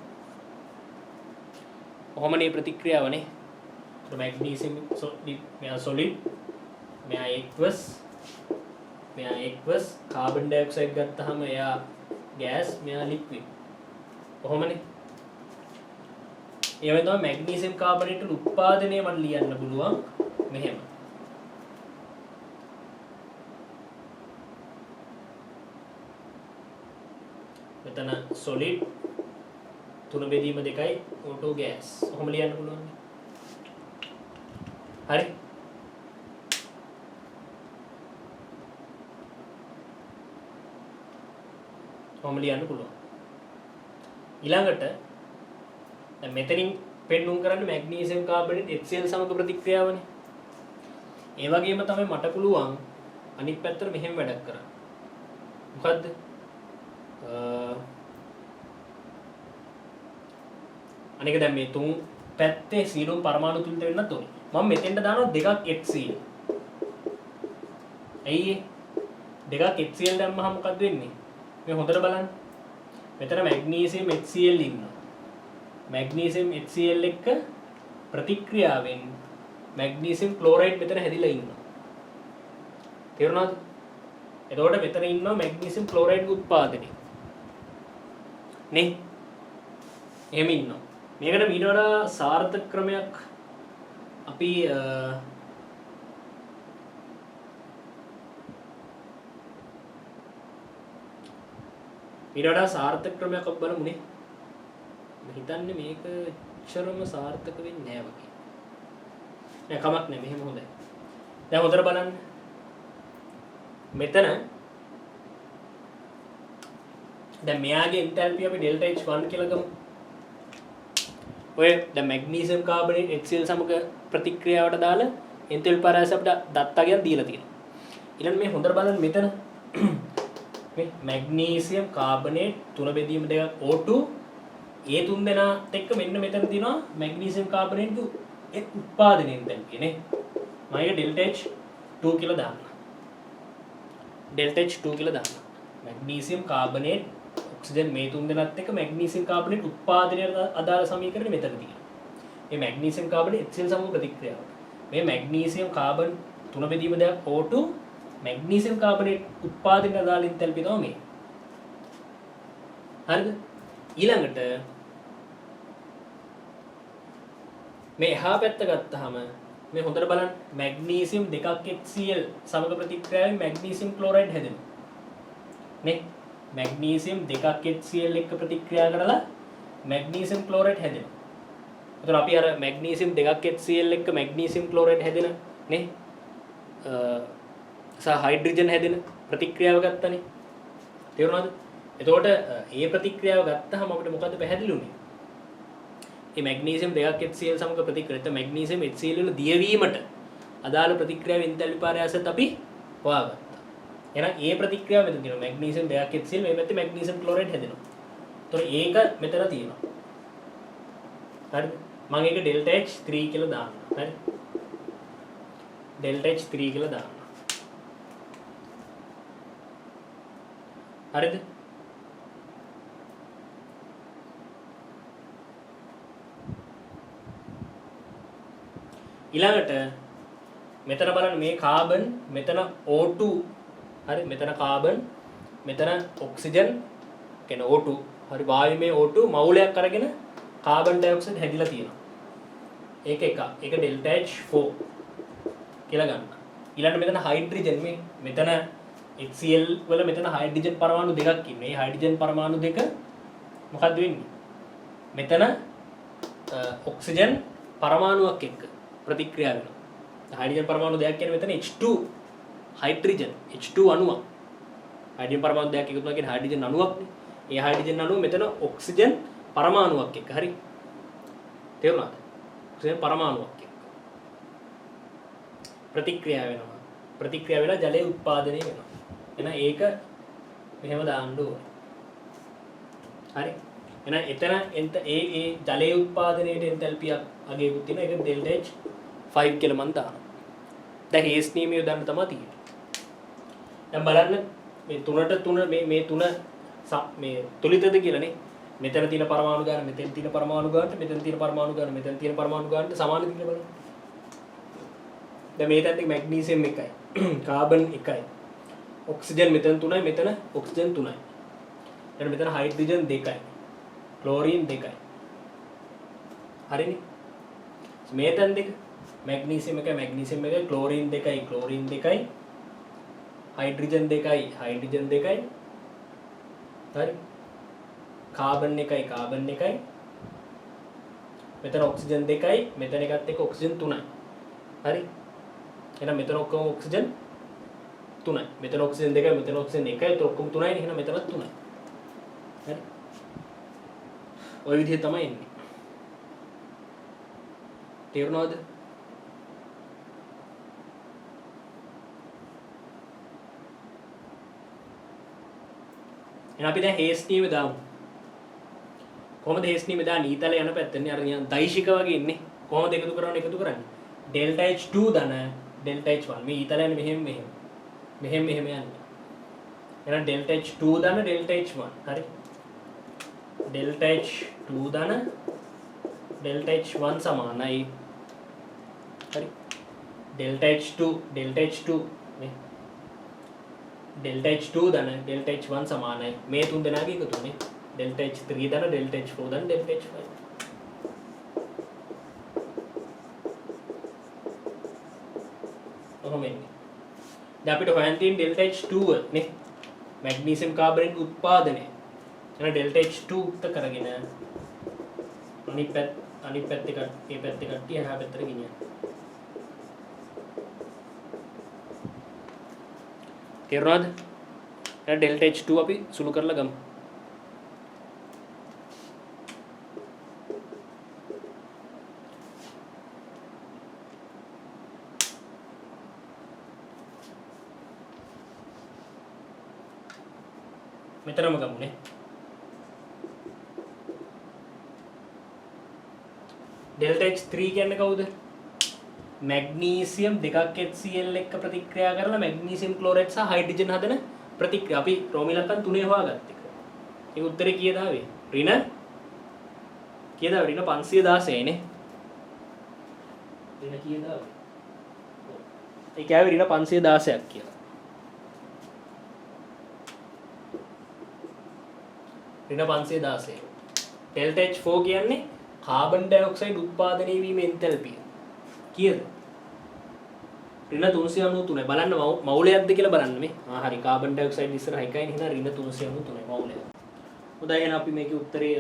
Speaker 1: කොහොමනේ ප්‍රතික්‍රියාවනේ? මැග්නීසියම් මෙයා සොලිඩ් මෙයා එක්වස් කාබන් ඩයොක්සයිඩ් ගත්තාම එයා ගෑස් මෙයා ලික්විඩ්. කොහොමනේ? ඒ වගේ තමයි මැග්නීසියම් කාබනේට් වල උත්පාදනය මට ලියන්න පුළුවන් මෙහෙම. මෙතන solid 3/2 auto gas. ඔහොම ලියන්න පුළුවන්. හරි. ඔහොම ලියන්න පුළුවන්. ඊළඟට දැන් මෙතනින් පෙන්නුම් කරන්නේ මැග්නීසියම් කාබනේට් HCl සමග ප්‍රතික්‍රියාවනේ. ඒ වගේම තමයි මට පුළුවන් අනිත් පැත්තට මෙහෙම වැඩක් කරන්න. මොකද්ද? අනික දැන් මේ තුන් පැත්තේ සීලුම් පරමාණු තුලිත වෙන්නත් ඕනේ. මම මෙතෙන්ට දානවා දෙකක් HCl. ඇයි දෙකක් HCl දැම්මහම මොකද වෙන්නේ? මේ හොඳට බලන්න. මෙතන මැග්නීසියම් HCl ඉන්නවා. මැග්නීසියම් HCl එක්ක ප්‍රතික්‍රියාවෙන් මැග්නීසියම් ක්ලෝරයිඩ් මෙතන හැදිලා ඉන්නවා. තේරුණාද? එතකොට මෙතන ඉන්නවා මැග්නීසියම් ක්ලෝරයිඩ් උත්පාදනය. නේ? එහෙම ඉන්නවා. මේකට ඊට වඩා සාර්ථක ක්‍රමයක් අපි ඊට වඩා සාර්ථක ක්‍රමයක් අපි බලමුනේ. මම හිතන්නේ මේක එච්චරම සාර්ථක වෙන්නේ නැහැ වගේ. නෑ කමක් නෑ මෙහෙම හොඳයි. දැන් හොඳට බලන්න. මෙතන දැන් මෙයාගේ එන්තැල්පි අපි ඩෙල්ටා H1 කියලා ගමු. ඔය දැන් මැග්නීසියම් කාබනේට් HCl සමග ප්‍රතික්‍රියාවට දාලා එන්තැල්පි පරාස අපිට දත්තාගයක් දීලා තියෙනවා. ඊළඟ මේ හොඳට බලන්න මෙතන මේ මැග්නීසියම් කාබනේට් 3/2 O2 ඒ තුන් දෙනාත් එක්ක මෙන්න මෙතන තියෙනවා මැග්නීසියම් කාබනේට් එක් උත්පාදනය එන්තැල්පි නේ. මම ඒක ඩෙල්ටා H2 කියලා දාන්න. ඩෙල්ටා H2 කියලා දාන්න. මැග්නීසියම් කාබනේට් ඔක්සිජන් මේ තුන් දෙනාත් එක්ක මැග්නීසියම් කාබනේට් උත්පාදනයට අදාළ සමීකරණය මෙතන තියෙනවා. මේ මැග්නීසියම් කාබනේට් HCl සමග ප්‍රතික්‍රියාව. මේ magnesium carbon 3/2 O2 magnesium carbonate උත්පාදනයට අදාළ එන්තැල්පි තමයි මේ. හරිද? ඊළඟට මේ එහා පැත්ත ගත්තාම මේ හොඳට බලන්න මැග්නීසියම් 2ක් HCl සමග ප්‍රතික්‍රියාවෙන් මැග්නීසියම් ක්ලෝරයිඩ් හැදෙනවා. නේ මැග්නීසියම් 2ක් HCl එක්ක ප්‍රතික්‍රියා කරලා මැග්නීසියම් ක්ලෝරයිඩ් හැදෙනවා. එතකොට අපි අර මැග්නීසියම් 2ක් HCl එක්ක මැග්නීසියම් ක්ලෝරයිඩ් හැදෙන නේ සහ හයිඩ්‍රජන් හැදෙන ප්‍රතික්‍රියාව ගත්තනේ. තේරුණාද? එතකොට ඒ ප්‍රතික්‍රියාව ගත්තාම අපිට මොකද්ද පැහැදිලි වුනේ? මේ මැග්නීසියම් 2ක් HCl සමග ප්‍රතික්‍රියාව මැග්නීසියම් HCl වල දියවීමට අදාළ ප්‍රතික්‍රියාව එන්තැල්පි පාරාසත් අපි හොයාගත්තා. එහෙනම් ඒ ප්‍රතික්‍රියාව මෙතන තියෙනවා මැග්නීසියම් 2ක් HCl මේ පැත්තේ මැග්නීසියම් ක්ලෝරයිඩ් හැදෙනවා. එතකොට ඒක මෙතන තියෙනවා. හරිද? මම ඒක ඩෙල්ටා H3 කියලා දාන්නම්. හරි? ඩෙල්ටා H3 කියලා දාන්න. හරිද? ඊළඟට මෙතන බලන්න මේ කාබන් මෙතන O2 හරි මෙතන කාබන් මෙතන ඔක්සිජන් කියන O2 හරි වායුමය O2 මවුලයක් අරගෙන කාබන් ඩයොක්සයිඩ් හැදිලා තියෙනවා. ඒක එක. ඒක ඩෙල්ටා H4 කියලා ගන්න. ඊළඟට මෙතන හයිඩ්‍රජන් මේ මෙතන HCl වල මෙතන හයිඩ්‍රජන් පරමාණු දෙකක් ඉන්නේ. මේ හයිඩ්‍රජන් පරමාණු දෙක මොකක්ද වෙන්නේ? මෙතන ඔක්සිජන් පරමාණුවක් එක්ක ප්‍රතික්‍රියා වෙනවා. හයිඩ්‍රජන් පරමාණු දෙකක් කියන්නේ මෙතන H2 හයිඩ්‍රජන් H2 අණුවක්. හයිඩ්‍රජන් පරමාණු දෙකක් එකතු වෙනවා කියන්නේ හයිඩ්‍රජන් අණුවක්නේ. ඒ හයිඩ්‍රජන් අණුව මෙතන ඔක්සිජන් පරමාණුවක් එක්ක හරි. තේරුණාද? ඔක්සිජන් පරමාණුවක් එක්ක ප්‍රතික්‍රියා වෙනවා. ප්‍රතික්‍රියා වෙලා ජලය උත්පාදනය වෙනවා. එහෙනම් ඒක මෙහෙම දාන්න ඕනේ. හරි. එහෙනම් එතන ඒ ජලයේ උත්පාදනයේ එන්තැල්පියක් අගයකුත් තියෙනවා. ඒක ඩෙල්ටා H 5 කියලා මම දානවා. දැන් හේස් නියමය දාන්න තමයි තියෙන්නේ. දැන් බලන්න මේ 3ට 3 මේ 3 මේ තුලිතද කියලානේ. මෙතන තියෙන පරමාණු ගාන මෙතන තියෙන පරමාණු ගානට මෙතන තියෙන පරමාණු ගාන මෙතන තියෙන පරමාණු ගානට සමානද කියලා බලන්න. දැන් මේ තැනට මැග්නීසියම් 1යි. කාබන් 1යි. ඔක්සිජන් මෙතන 3යි මෙතන ඔක්සිජන් 3යි. ඊට මෙතන හයිඩ්‍රජන් 2යි. ක්ලෝරින් 2යි. හරිනේ. මේ තැන් දෙක මැග්නීසියම් 1යි මැග්නීසියම් 1යි ක්ලෝරින් 2යි ක්ලෝරින් 2යි හයිඩ්‍රජන් 2යි හයිඩ්‍රජන් 2යි. හරි. කාබන් 1යි කාබන් 1යි මෙතන ඔක්සිජන් 2යි මෙතන එකත් එක්ක ඔක්සිජන් 3යි. හරි. එහෙනම් මෙතන ඔක්කොම ඔක්සිජන් 3යි. මෙතන ඔක්සිජන් 2යි මෙතන ඔක්සිජන් 1යි. ඒත් ඔක්කොම 3යි නේ. එහෙනම් මෙතනත් 3යි. හරි. ওই විදිහ තමයි එන්නේ. තේරුණාද? එහෙනම් අපි දැන් හේස් නියම දාමු. කොහොමද හේස් නියම දාන්නේ? ඊතල යන පැත්තනේ අර නිකන් දෛශික වගේ ඉන්නේ. කොහොමද එකතු කරන්නේ? ඩෙල්ටා H2 ධන ඩෙල්ටා H1 මේ ඊතල යන්නේ මෙහෙම යන්නේ. එහෙනම් ඩෙල්ටා H2 ධන ඩෙල්ටා H1 හරි. ඩෙල්ටා H2 ධන ඩෙල්ටා H1 සමානයි. හරි. ඩෙල්ටා H2 නේ. ඩෙල්ටා H2 ධන ඩෙල්ටා H1 සමානයි. මේ තුන් දෙනාගේ එකතුනේ. ඩෙල්ටා H3 ධන ඩෙල්ටා H4 ධන ඩෙල්ටා H5. ඔහොම එන්නේ. දැන් අපිට හොයන්න තියෙන ඩෙල්ටා H2 නේ. මැග්නීසියම් කාබනේට් උත්පාදනය. එහෙනම් ඩෙල්ටා H2 උක්ත කරගෙන අනිත් පැත්තේ මේ පැත්තේ කට්ටිය එහා පැත්තට ගෙනියන්න. තේරුණාද? එහෙනම් ඩෙල්ටා H2 අපි සුළු කරලා ගමු. මෙතරම ගමුනේ. ඩෙල්ටා H3 කියන්නේ කවුද? මැග්නීසියම් 2ක් HCl එක්ක ප්‍රතික්‍රියා කරලා මැග්නීසියම් ක්ලෝරයිඩ් සහ හයිඩ්‍රජන් හදන ප්‍රතික්‍රියා. අපි රෝමී ලක්කන් 3 හොයාගත්ත එක. ඒ උත්තරේ කීයද ආවේ? ඍණ කීයද ආවේ? ඍණ 516 නේ. ඍණ කීයද ආවේ? ඒක ආවේ ඍණ 516ක් කියලා. ඍණ 516. ඩෙල්ටා H4 කියන්නේ කාබන් ඩයොක්සයිඩ් උත්පාදනය වීම එන්තැල්පිය. කීයද? ඍණ 393. බලන්න මවුලයක්ද කියලා බලන්න මේ. හරි කාබන් ඩයොක්සයිඩ් ඉස්සරහ එකයි නේ. එහෙනම් ඍණ 393 මවුලය. හොඳයි එහෙනම් අපි මේකේ උත්තරේ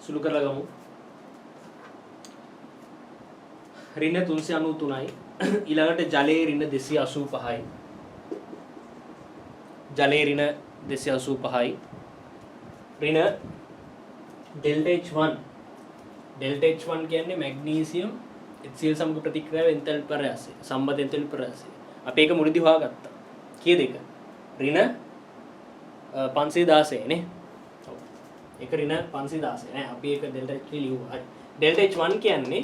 Speaker 1: සුළු කරලා ගමු. ඍණ 393යි. ඊළඟට ජලයේ ඍණ 285යි. ජලයේ ඍණ 285යි. ඍණ ඩෙල්ටා H1 කියන්නේ මැග්නීසියම් HCl සමග ප්‍රතික්‍රියාව එන්තැල්පි ප්‍රාසය සම්බන්ධ එන්තැල්පි ප්‍රාසය. අපි ඒක මුලදී හොයාගත්තා. කීයද ඒක? ඍණ 516 නේ. ඔව්. ඒක ඍණ 516 නෑ. අපි ඒක ඩෙල්ටා H ලියුවා. හරි. ඩෙල්ටා H1 කියන්නේ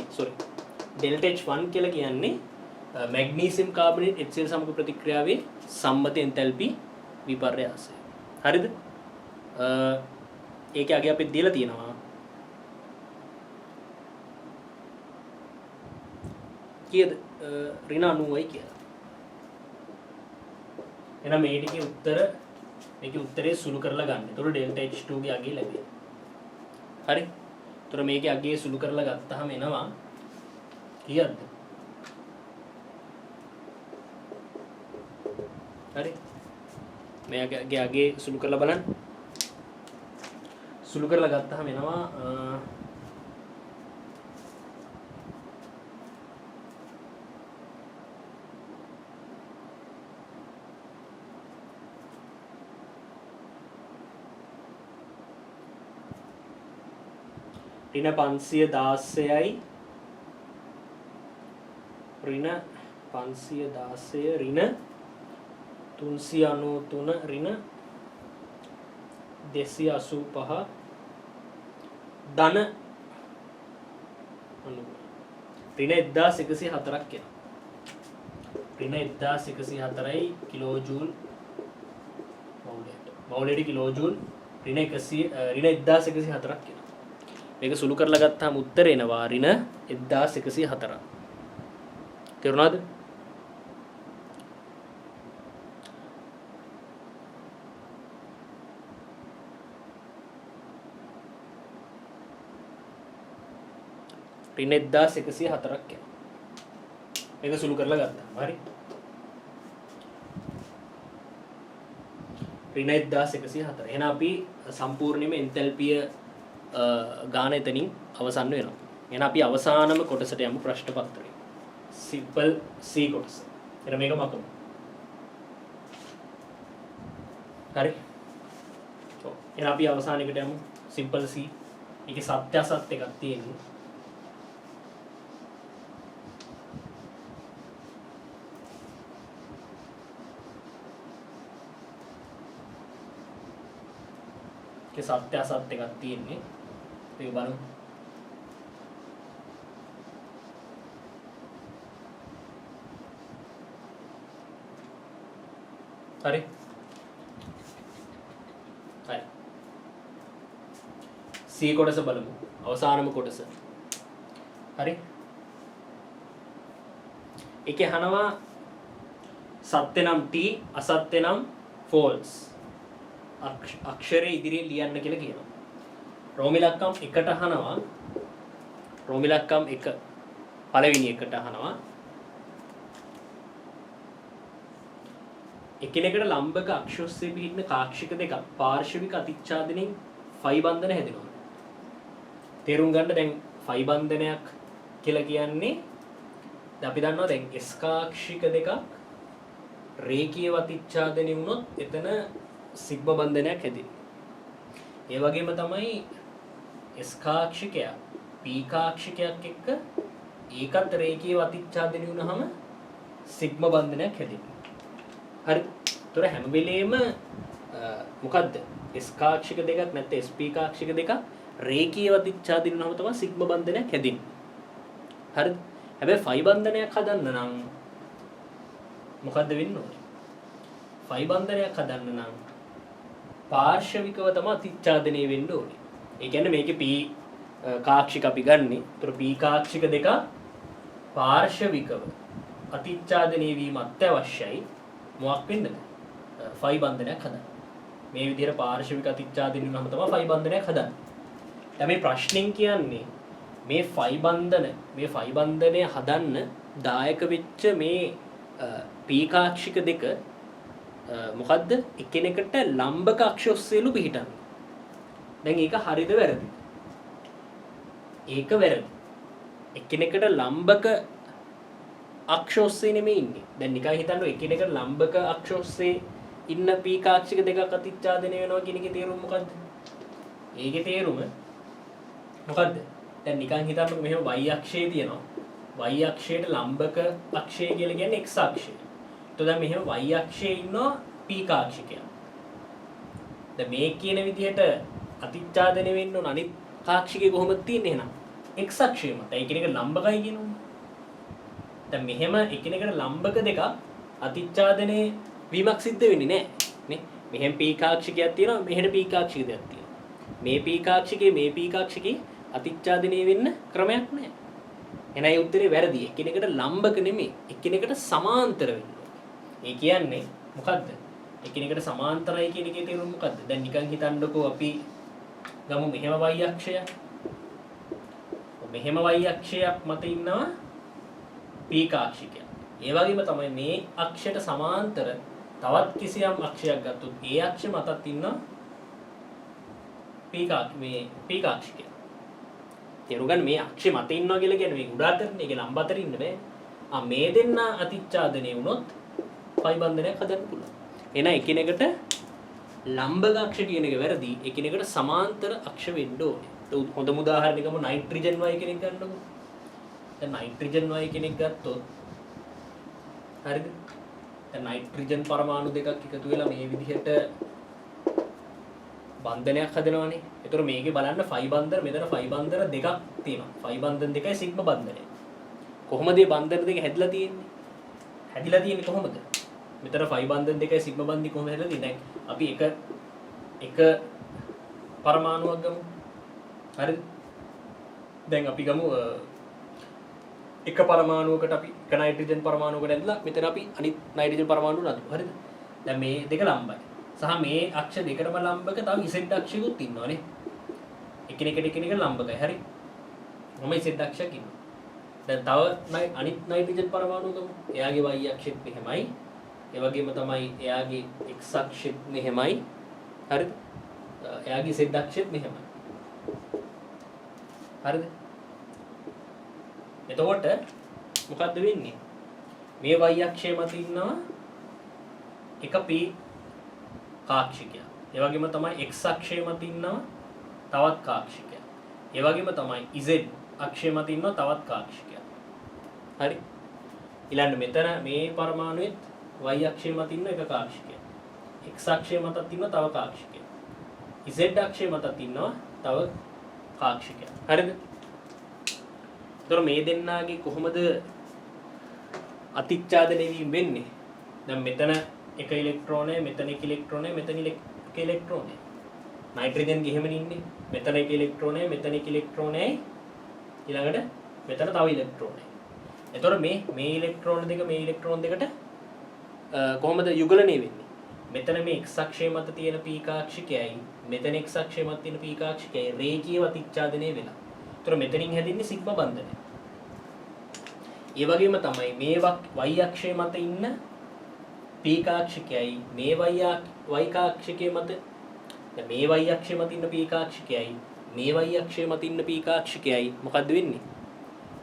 Speaker 1: ඩෙල්ටා H1 කියලා කියන්නේ මැග්නීසියම් කාබනේට් HCl සමග ප්‍රතික්‍රියාවේ සම්බන්ධ එන්තැල්පි විපර්යාසය. හරිද? ඒකේ අගය අපි දීලා තියෙනවා. කීයද? ඍණ 90යි කියලා. එහෙනම් මේ ටිකේ මේකේ උත්තරේ සුළු කරලා ගන්න. ඒතකොට ඩෙල්ටා H2 ගේ අගය ලැබෙයි. හරි? ඒතකොට මේකේ අගය සුළු කරලා ගත්තාම එනවා කීයද? හරි? මේකේ අගය සුළු කරලා බලන්න. සුළු කරලා ගත්තාම එනවා ඍණ 516යි ඍණ 516 ඍණ 393 ඍණ 285 ධන ඍණ 1104ක් එනවා. ඍණ 1104යි කිලෝජූල් මවුලට කිලෝජූල් ඍණ 1104ක් එනවා. මේක සුළු කරලා ගත්තාම උත්තර එනවා ඍණ 1104. තේරුණාද? ඍණ 1104ක් යනවා. මේක සුළු කරලා ගත්තාම හරි. ඍණ 1104. එහෙනම් අපි සම්පූර්ණයෙන්ම එන්තැල්පිය ගාන එතනින් අවසන් වෙනවා. එහෙනම් අපි අවසානම කොටසට යමු ප්‍රශ්න පත්‍රය. සිම්පල් C කොටස. එහෙනම් මේක මකමු. හරි. එහෙනම් අපි අවසානයකට යමු සිම්පල් C. ඒකේ සත්‍ය අසත්‍ය එකක් තියෙනවා. සත්‍ය අසත්‍ය එකක් තියෙන්නේ. ඒක බලමු. හරි. හරි. C කොටස බලමු. අවසානම කොටස. හරි. ඒකේ අහනවා සත්‍ය නම් T අසත්‍ය නම් false. අක්ෂරය ඉදිරියෙන් ලියන්න කියලා කියනවා. රෝම ඉලක්කම් 1ට අහනවා. රෝම ඉලක්කම් 1 පළවෙනි එකට අහනවා. එකිනෙකට ලම්බක අක්ෂ ඔස්සේ පිහිටන කාක්ෂික දෙකක් පාර්ශවික අතිච්ඡාදනයෙන් ෆයි බන්ධන හැදෙනවා. තේරුම් ගන්න දැන් ෆයි බන්ධනයක් කියලා කියන්නේ දැන් අපි දන්නවා දැන් S කාක්ෂික දෙකක් රේඛීය අතිච්ඡාදනය වුණොත් එතන සිග්ම බන්ධනයක් හැදෙනවා. ඒ වගේම තමයි S කාක්ෂිකයක් P කාක්ෂිකයක් එක්ක ඒකත් රේඛීය අතිච්ඡාදනය වුණාම සිග්ම බන්ධනයක් හැදෙනවා. හරි. ඒතර හැම වෙලේම මොකද්ද? S කාක්ෂික දෙකක් නැත්නම් SP කාක්ෂික දෙකක් රේඛීය අතිච්ඡාදනය වුණාම තමයි සිග්ම බන්ධනයක් හැදෙන්නේ. හරිද? හැබැයි ෆයි බන්ධනයක් හදන්න නම් මොකද්ද වෙන්න ඕනේ? ෆයි බන්ධනයක් හදන්න නම් පාර්ශවිකව තමයි අතිච්ඡාදනය වෙන්න ඕනේ. ඒ කියන්නේ මේකේ P කාක්ෂික අපි ගන්නෙ. ඒතර P කාක්ෂික දෙක පාර්ශවිකව අතිච්ඡාදනය වීම අත්‍යවශ්‍යයි. මොකක් වෙන්නද? ෆයි බන්ධනයක් හදන්න. මේ විදිහට පාර්ශවික අතිච්ඡාදනය වුණාම තමයි ෆයි බන්ධනයක් හදන්නේ. දැන් මේ ප්‍රශ්نين කියන්නේ මේ ෆයි බන්ධනය හදන්න දායක වෙච්ච මේ P කාක්ෂික දෙක මොකද්ද? එකිනෙකට ලම්බක අක්ෂ ඔස්සේලු පිහිටන්නේ. දැන් ඒක හරිද වැරදිද? ඒක වැරදි. එකිනෙකට ලම්බක අක්ෂ ඔස්සේ නෙමෙයි ඉන්නේ. දැන් නිකන් හිතන්න එකිනෙකට ලම්බක අක්ෂ ඔස්සේ ඉන්න P කාක්ෂික දෙකක් අතිච්ඡාදනය වෙනවා කියන එකේ තේරුම මොකද්ද? ඒකේ තේරුම මොකද්ද? දැන් නිකන් හිතන්නකො මෙහෙම y අක්ෂයේ තියෙනවා. y අක්ෂයට ලම්බක අක්ෂය කියලා කියන්නේ x අක්ෂය. එතකොට දැන් මෙහෙම y අක්ෂයේ ඉන්නවා P කාක්ෂිකයක්. දැන් මේ කියන විදිහට අතිච්ඡාදනය වෙන්න ඕන අනිත් කාක්ෂිකේ කොහොමද තියෙන්නේ එහෙනම්? x අක්ෂය මත. ඒ කියන එක ලම්බකයි කියනවනේ. දැන් මෙහෙම එකිනෙකට ලම්බක දෙකක් අතිච්ඡාදනය වීමක් සිද්ධ වෙන්නේ නැහැ නේ. මෙහෙම P කාක්ෂිකයක් තියෙනවා, මෙහෙට P කාක්ෂික දෙයක් තියෙනවා. මේ P කාක්ෂිකේ මේ P කාක්ෂිකේ අතිච්ඡාදනය වෙන්න ක්‍රමයක් නැහැ. එහෙනම් ඒ උත්තරේ වැරදි. එකිනෙකට ලම්බක නෙමෙයි. එකිනෙකට සමාන්තර වෙන්න. ඒ කියන්නේ මොකද්ද? එකිනෙකට සමාන්තරයි කියන එකේ තේරුම මොකද්ද? දැන් නිකන් හිතන්නකෝ අපි ගමු මෙහෙම y අක්ෂයක්. මෙහෙම y අක්ෂයක් මත ඉන්නවා P කාක්ෂිකයක්. ඒ වගේම තමයි මේ අක්ෂයට සමාන්තර තවත් කිසියම් අක්ෂයක් ගත්තොත් ඒ අක්ෂ මතත් ඉන්නවා P p කාක්ෂිකය. තේරුම් ගන්න මේ අක්ෂය මත ඉන්නවා කියලා කියන්නේ මේ උඩ අතරනේ. ඒක ලම්බ අතර ඉන්න බෑ. මේ දෙන්න අතිච්ඡාදනය වුණොත් ෆයි බන්ධනයක් හදන්න පුළුවන්. එහෙනම් එකිනෙකට ලම්බක අක්ෂ කියන එක වැරදි. එකිනෙකට සමාන්තර අක්ෂ වෙන්න ඕනේ. හොඳම උදාහරණයක් ගමු නයිට්‍රජන් Y කෙනෙක් ගන්නකො. දැන් නයිට්‍රජන් Y කෙනෙක් ගත්තොත් හරිද? දැන් නයිට්‍රජන් පරමාණු දෙකක් එකතු වෙලා මේ විදිහට බන්ධනයක් හදනවානේ. ඒතර මේකේ බලන්න ෆයි බන්ධන මෙතන ෆයි බන්ධන දෙකක් තියෙනවා. ෆයි බන්ධන දෙකයි සිග්මා බන්ධනය. කොහොමද මේ බන්ධන දෙක හැදිලා තියෙන්නේ? හැදිලා තියෙන්නේ කොහොමද? මෙතන ෆයි බන්ධන දෙකයි සිග්මා බන්ධි කොහොමද හැදිලා තියෙන්නේ? දැන් අපි එක පරමාණුවක් ගමු. හරිද? දැන් අපි ගමු එක පරමාණුවකට අපි එක නයිට්‍රජන් පරමාණුවකට ඇදලා මෙතන අපි අනිත් නයිට්‍රජන් පරමාණුව නදුවා. හරිද? දැන් මේ දෙක ලම්බයි. සහ මේ අක්ෂ දෙකටම ලම්බක තව Z අක්ෂයකුත් ඉන්නවනේ. එකිනෙකට ලම්බකයි. හරි? මොම Z අක්ෂයක් ඉන්නවා. දැන් තව අනිත් නයිට්‍රජන් පරමාණුව ගමු. එයාගේ Y අක්ෂෙත් මෙහෙමයි. ඒ වගේම තමයි එයාගේ X අක්ෂෙත් මෙහෙමයි. හරිද? එයාගේ Z අක්ෂෙත් මෙහෙමයි. හරිද? එතකොට මොකද්ද වෙන්නේ? මේ y අක්ෂය මත ඉන්නවා එක p කාක්ෂිකයක්. ඒ වගේම තමයි x අක්ෂය මත ඉන්නවා තවත් කාක්ෂිකයක්. ඒ වගේම තමයි z අක්ෂය මත ඉන්නවා තවත් කාක්ෂිකයක්. හරි? ඊළඟ මෙතන මේ පරමාණුවෙත් y අක්ෂය මත ඉන්න එක කාක්ෂිකයක්. x අක්ෂය මතත් ඉන්න තව කාක්ෂිකයක්. z අක්ෂය මතත් ඉන්නවා තව කාක්ෂිකයක්. හරිද? ඒතර මේ දෙන්නාගේ කොහොමද අතිච්ඡාදනය වීම වෙන්නේ? දැන් මෙතන එක ඉලෙක්ට්‍රෝනය, මෙතන එක ඉලෙක්ට්‍රෝනය, මෙතන එක ඉලෙක්ට්‍රෝනය. නයිට්‍රජන් ගෙහෙම ඉන්නේ. මෙතන එක ඉලෙක්ට්‍රෝනය, මෙතන එක ඉලෙක්ට්‍රෝනයයි ඊළඟට මෙතන තව ඉලෙක්ට්‍රෝනය. ඒතර මේ ඉලෙක්ට්‍රෝන දෙක මේ ඉලෙක්ට්‍රෝන දෙකට කොහොමද යුගලණය වෙන්නේ? මෙතන මේ x අක්ෂය මත තියෙන p කාක්ෂිකයයි මෙතන x අක්ෂය මත තියෙන p කාක්ෂිකයයි රේඛීයව අතිච්ඡාදනය වෙලා. ඒතර මෙතනින් හැදින්නේ සිග්මා බන්ධනය. ඒ වගේම තමයි මේ y අක්ෂය මත ඉන්න p කාක්ෂිකයයි මේ y කාක්ෂිකයේ මත මේ y අක්ෂය මත ඉන්න p කාක්ෂිකයයි මේ y අක්ෂය මත ඉන්න p කාක්ෂිකයයි මොකද්ද වෙන්නේ?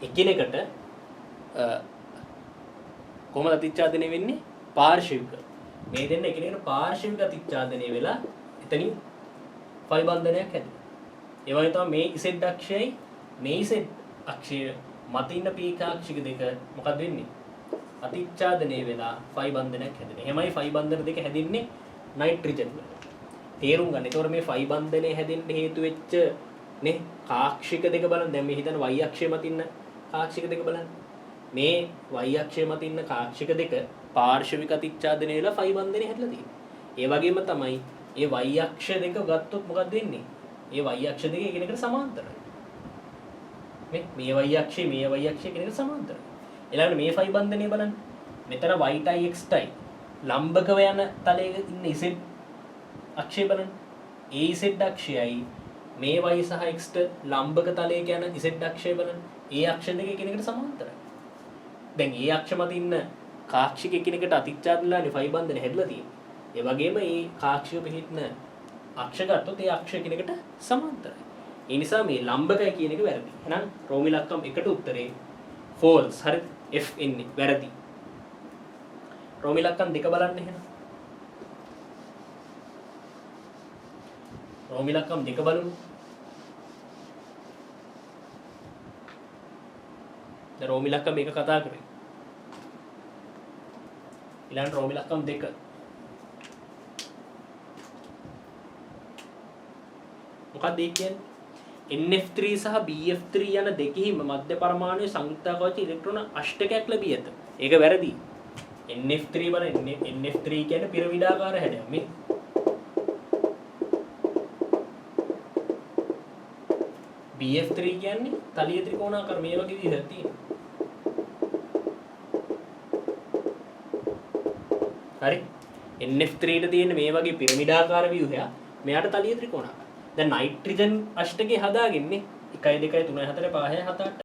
Speaker 1: එකිනෙකට කොහොමද අතිච්ඡාදනය වෙන්නේ? පාර්ශවික. මේ දෙන්න එකිනෙකට පාර්ශවික අතිච්ඡාදනය වෙලා එතනින් ෆයි බන්ධනයක් හැදෙනවා. ඒ වගේ තමයි මේ z අක්ෂයයි මේ z අක්ෂය මත ඉන්න p කාක්ෂික දෙක මොකද වෙන්නේ? අතිච්ඡාදනය වෙලා ෆයි බන්ධනයක් හැදෙනවා. එහෙමයි ෆයි බන්ධන දෙක හැදින්නේ නයිට්‍රජන් වල. තේරුම් ගන්න. ඒතකොට මේ ෆයි බන්ධනය හැදෙන්න හේතු වෙච්ච නේ කාක්ෂික දෙක බලන්න. දැන් මේ හිතන y අක්ෂය මත ඉන්න කාක්ෂික දෙක බලන්න. මේ y අක්ෂය මත ඉන්න කාක්ෂික දෙක පාර්ශවික අතිච්ඡාදනය වෙලා ෆයි බන්ධනය හැදලා තියෙනවා. ඒ වගේම තමයි ඒ y අක්ෂ දෙක ගත්තොත් මොකද වෙන්නේ? ඒ y අක්ෂ දෙක එකිනෙකට සමාන්තරයි. මේ y අක්ෂය මේ y අක්ෂය එකිනෙකට සමාන්තරයි. ඊළඟට මේ ෆයි බන්ධනය බලන්න. මෙතන y ටයි x ටයි ලම්බකව යන තලයේ ඉන්න z අක්ෂය බලන්න. ඒ z අක්ෂයයි මේ y සහ x ට ලම්බක තලයක යන z අක්ෂය බලන්න. ඒ අක්ෂ දෙක එකිනෙකට සමාන්තරයි. දැන් ඒ අක්ෂ මත ඉන්න කාක්ෂික එකිනෙකට අතිච්ඡාදනලානේ ෆයි බන්ධනය හැදලා තියෙන්නේ. ඒ වගේම මේ කාක්ෂික පිහිටන අක්ෂ ගත්තොත් ඒ අක්ෂ එකිනෙකට සමාන්තරයි. ඒ නිසා මේ ලම්බකයි කියන එක වැරදි. එහෙනම් රෝමි ලක්කම් එකට උත්තරේ false. හරිද? F එන්නේ වැරදි. රෝමි ලක්කම් දෙක බලන්න එහෙනම්. රෝමි ලක්කම් දෙක බලමු. දැන් රෝමි ලක්කම් එක කතා කරේ. ඊළඟ රෝමි ලක්කම් දෙක. මොකක්ද ඒ කියන්නේ? NF3 සහ BF3 යන දෙකෙහිම මධ්‍ය පරමාණුවේ සංයුක්තාවච ඉලෙක්ට්‍රෝන අෂ්ටකයක් ලැබී ඇත. ඒක වැරදි. NF3 බලන්න NF3 කියන්නේ පිරමීඩාකාර හැඩයක්. මේ BF3 කියන්නේ තලීය ත්‍රිකෝණාකාර මේ වගේ විදිහක් තියෙනවා. හරි? NF3 ට තියෙන මේ වගේ පිරමීඩාකාර ව්‍යුහයක්. මෙයාට තලීය ත්‍රිකෝණාකාර. දැන් නයිට්‍රජන් අෂ්ටකේ හදාගන්නේ 1 2 3 4 5 6 7 8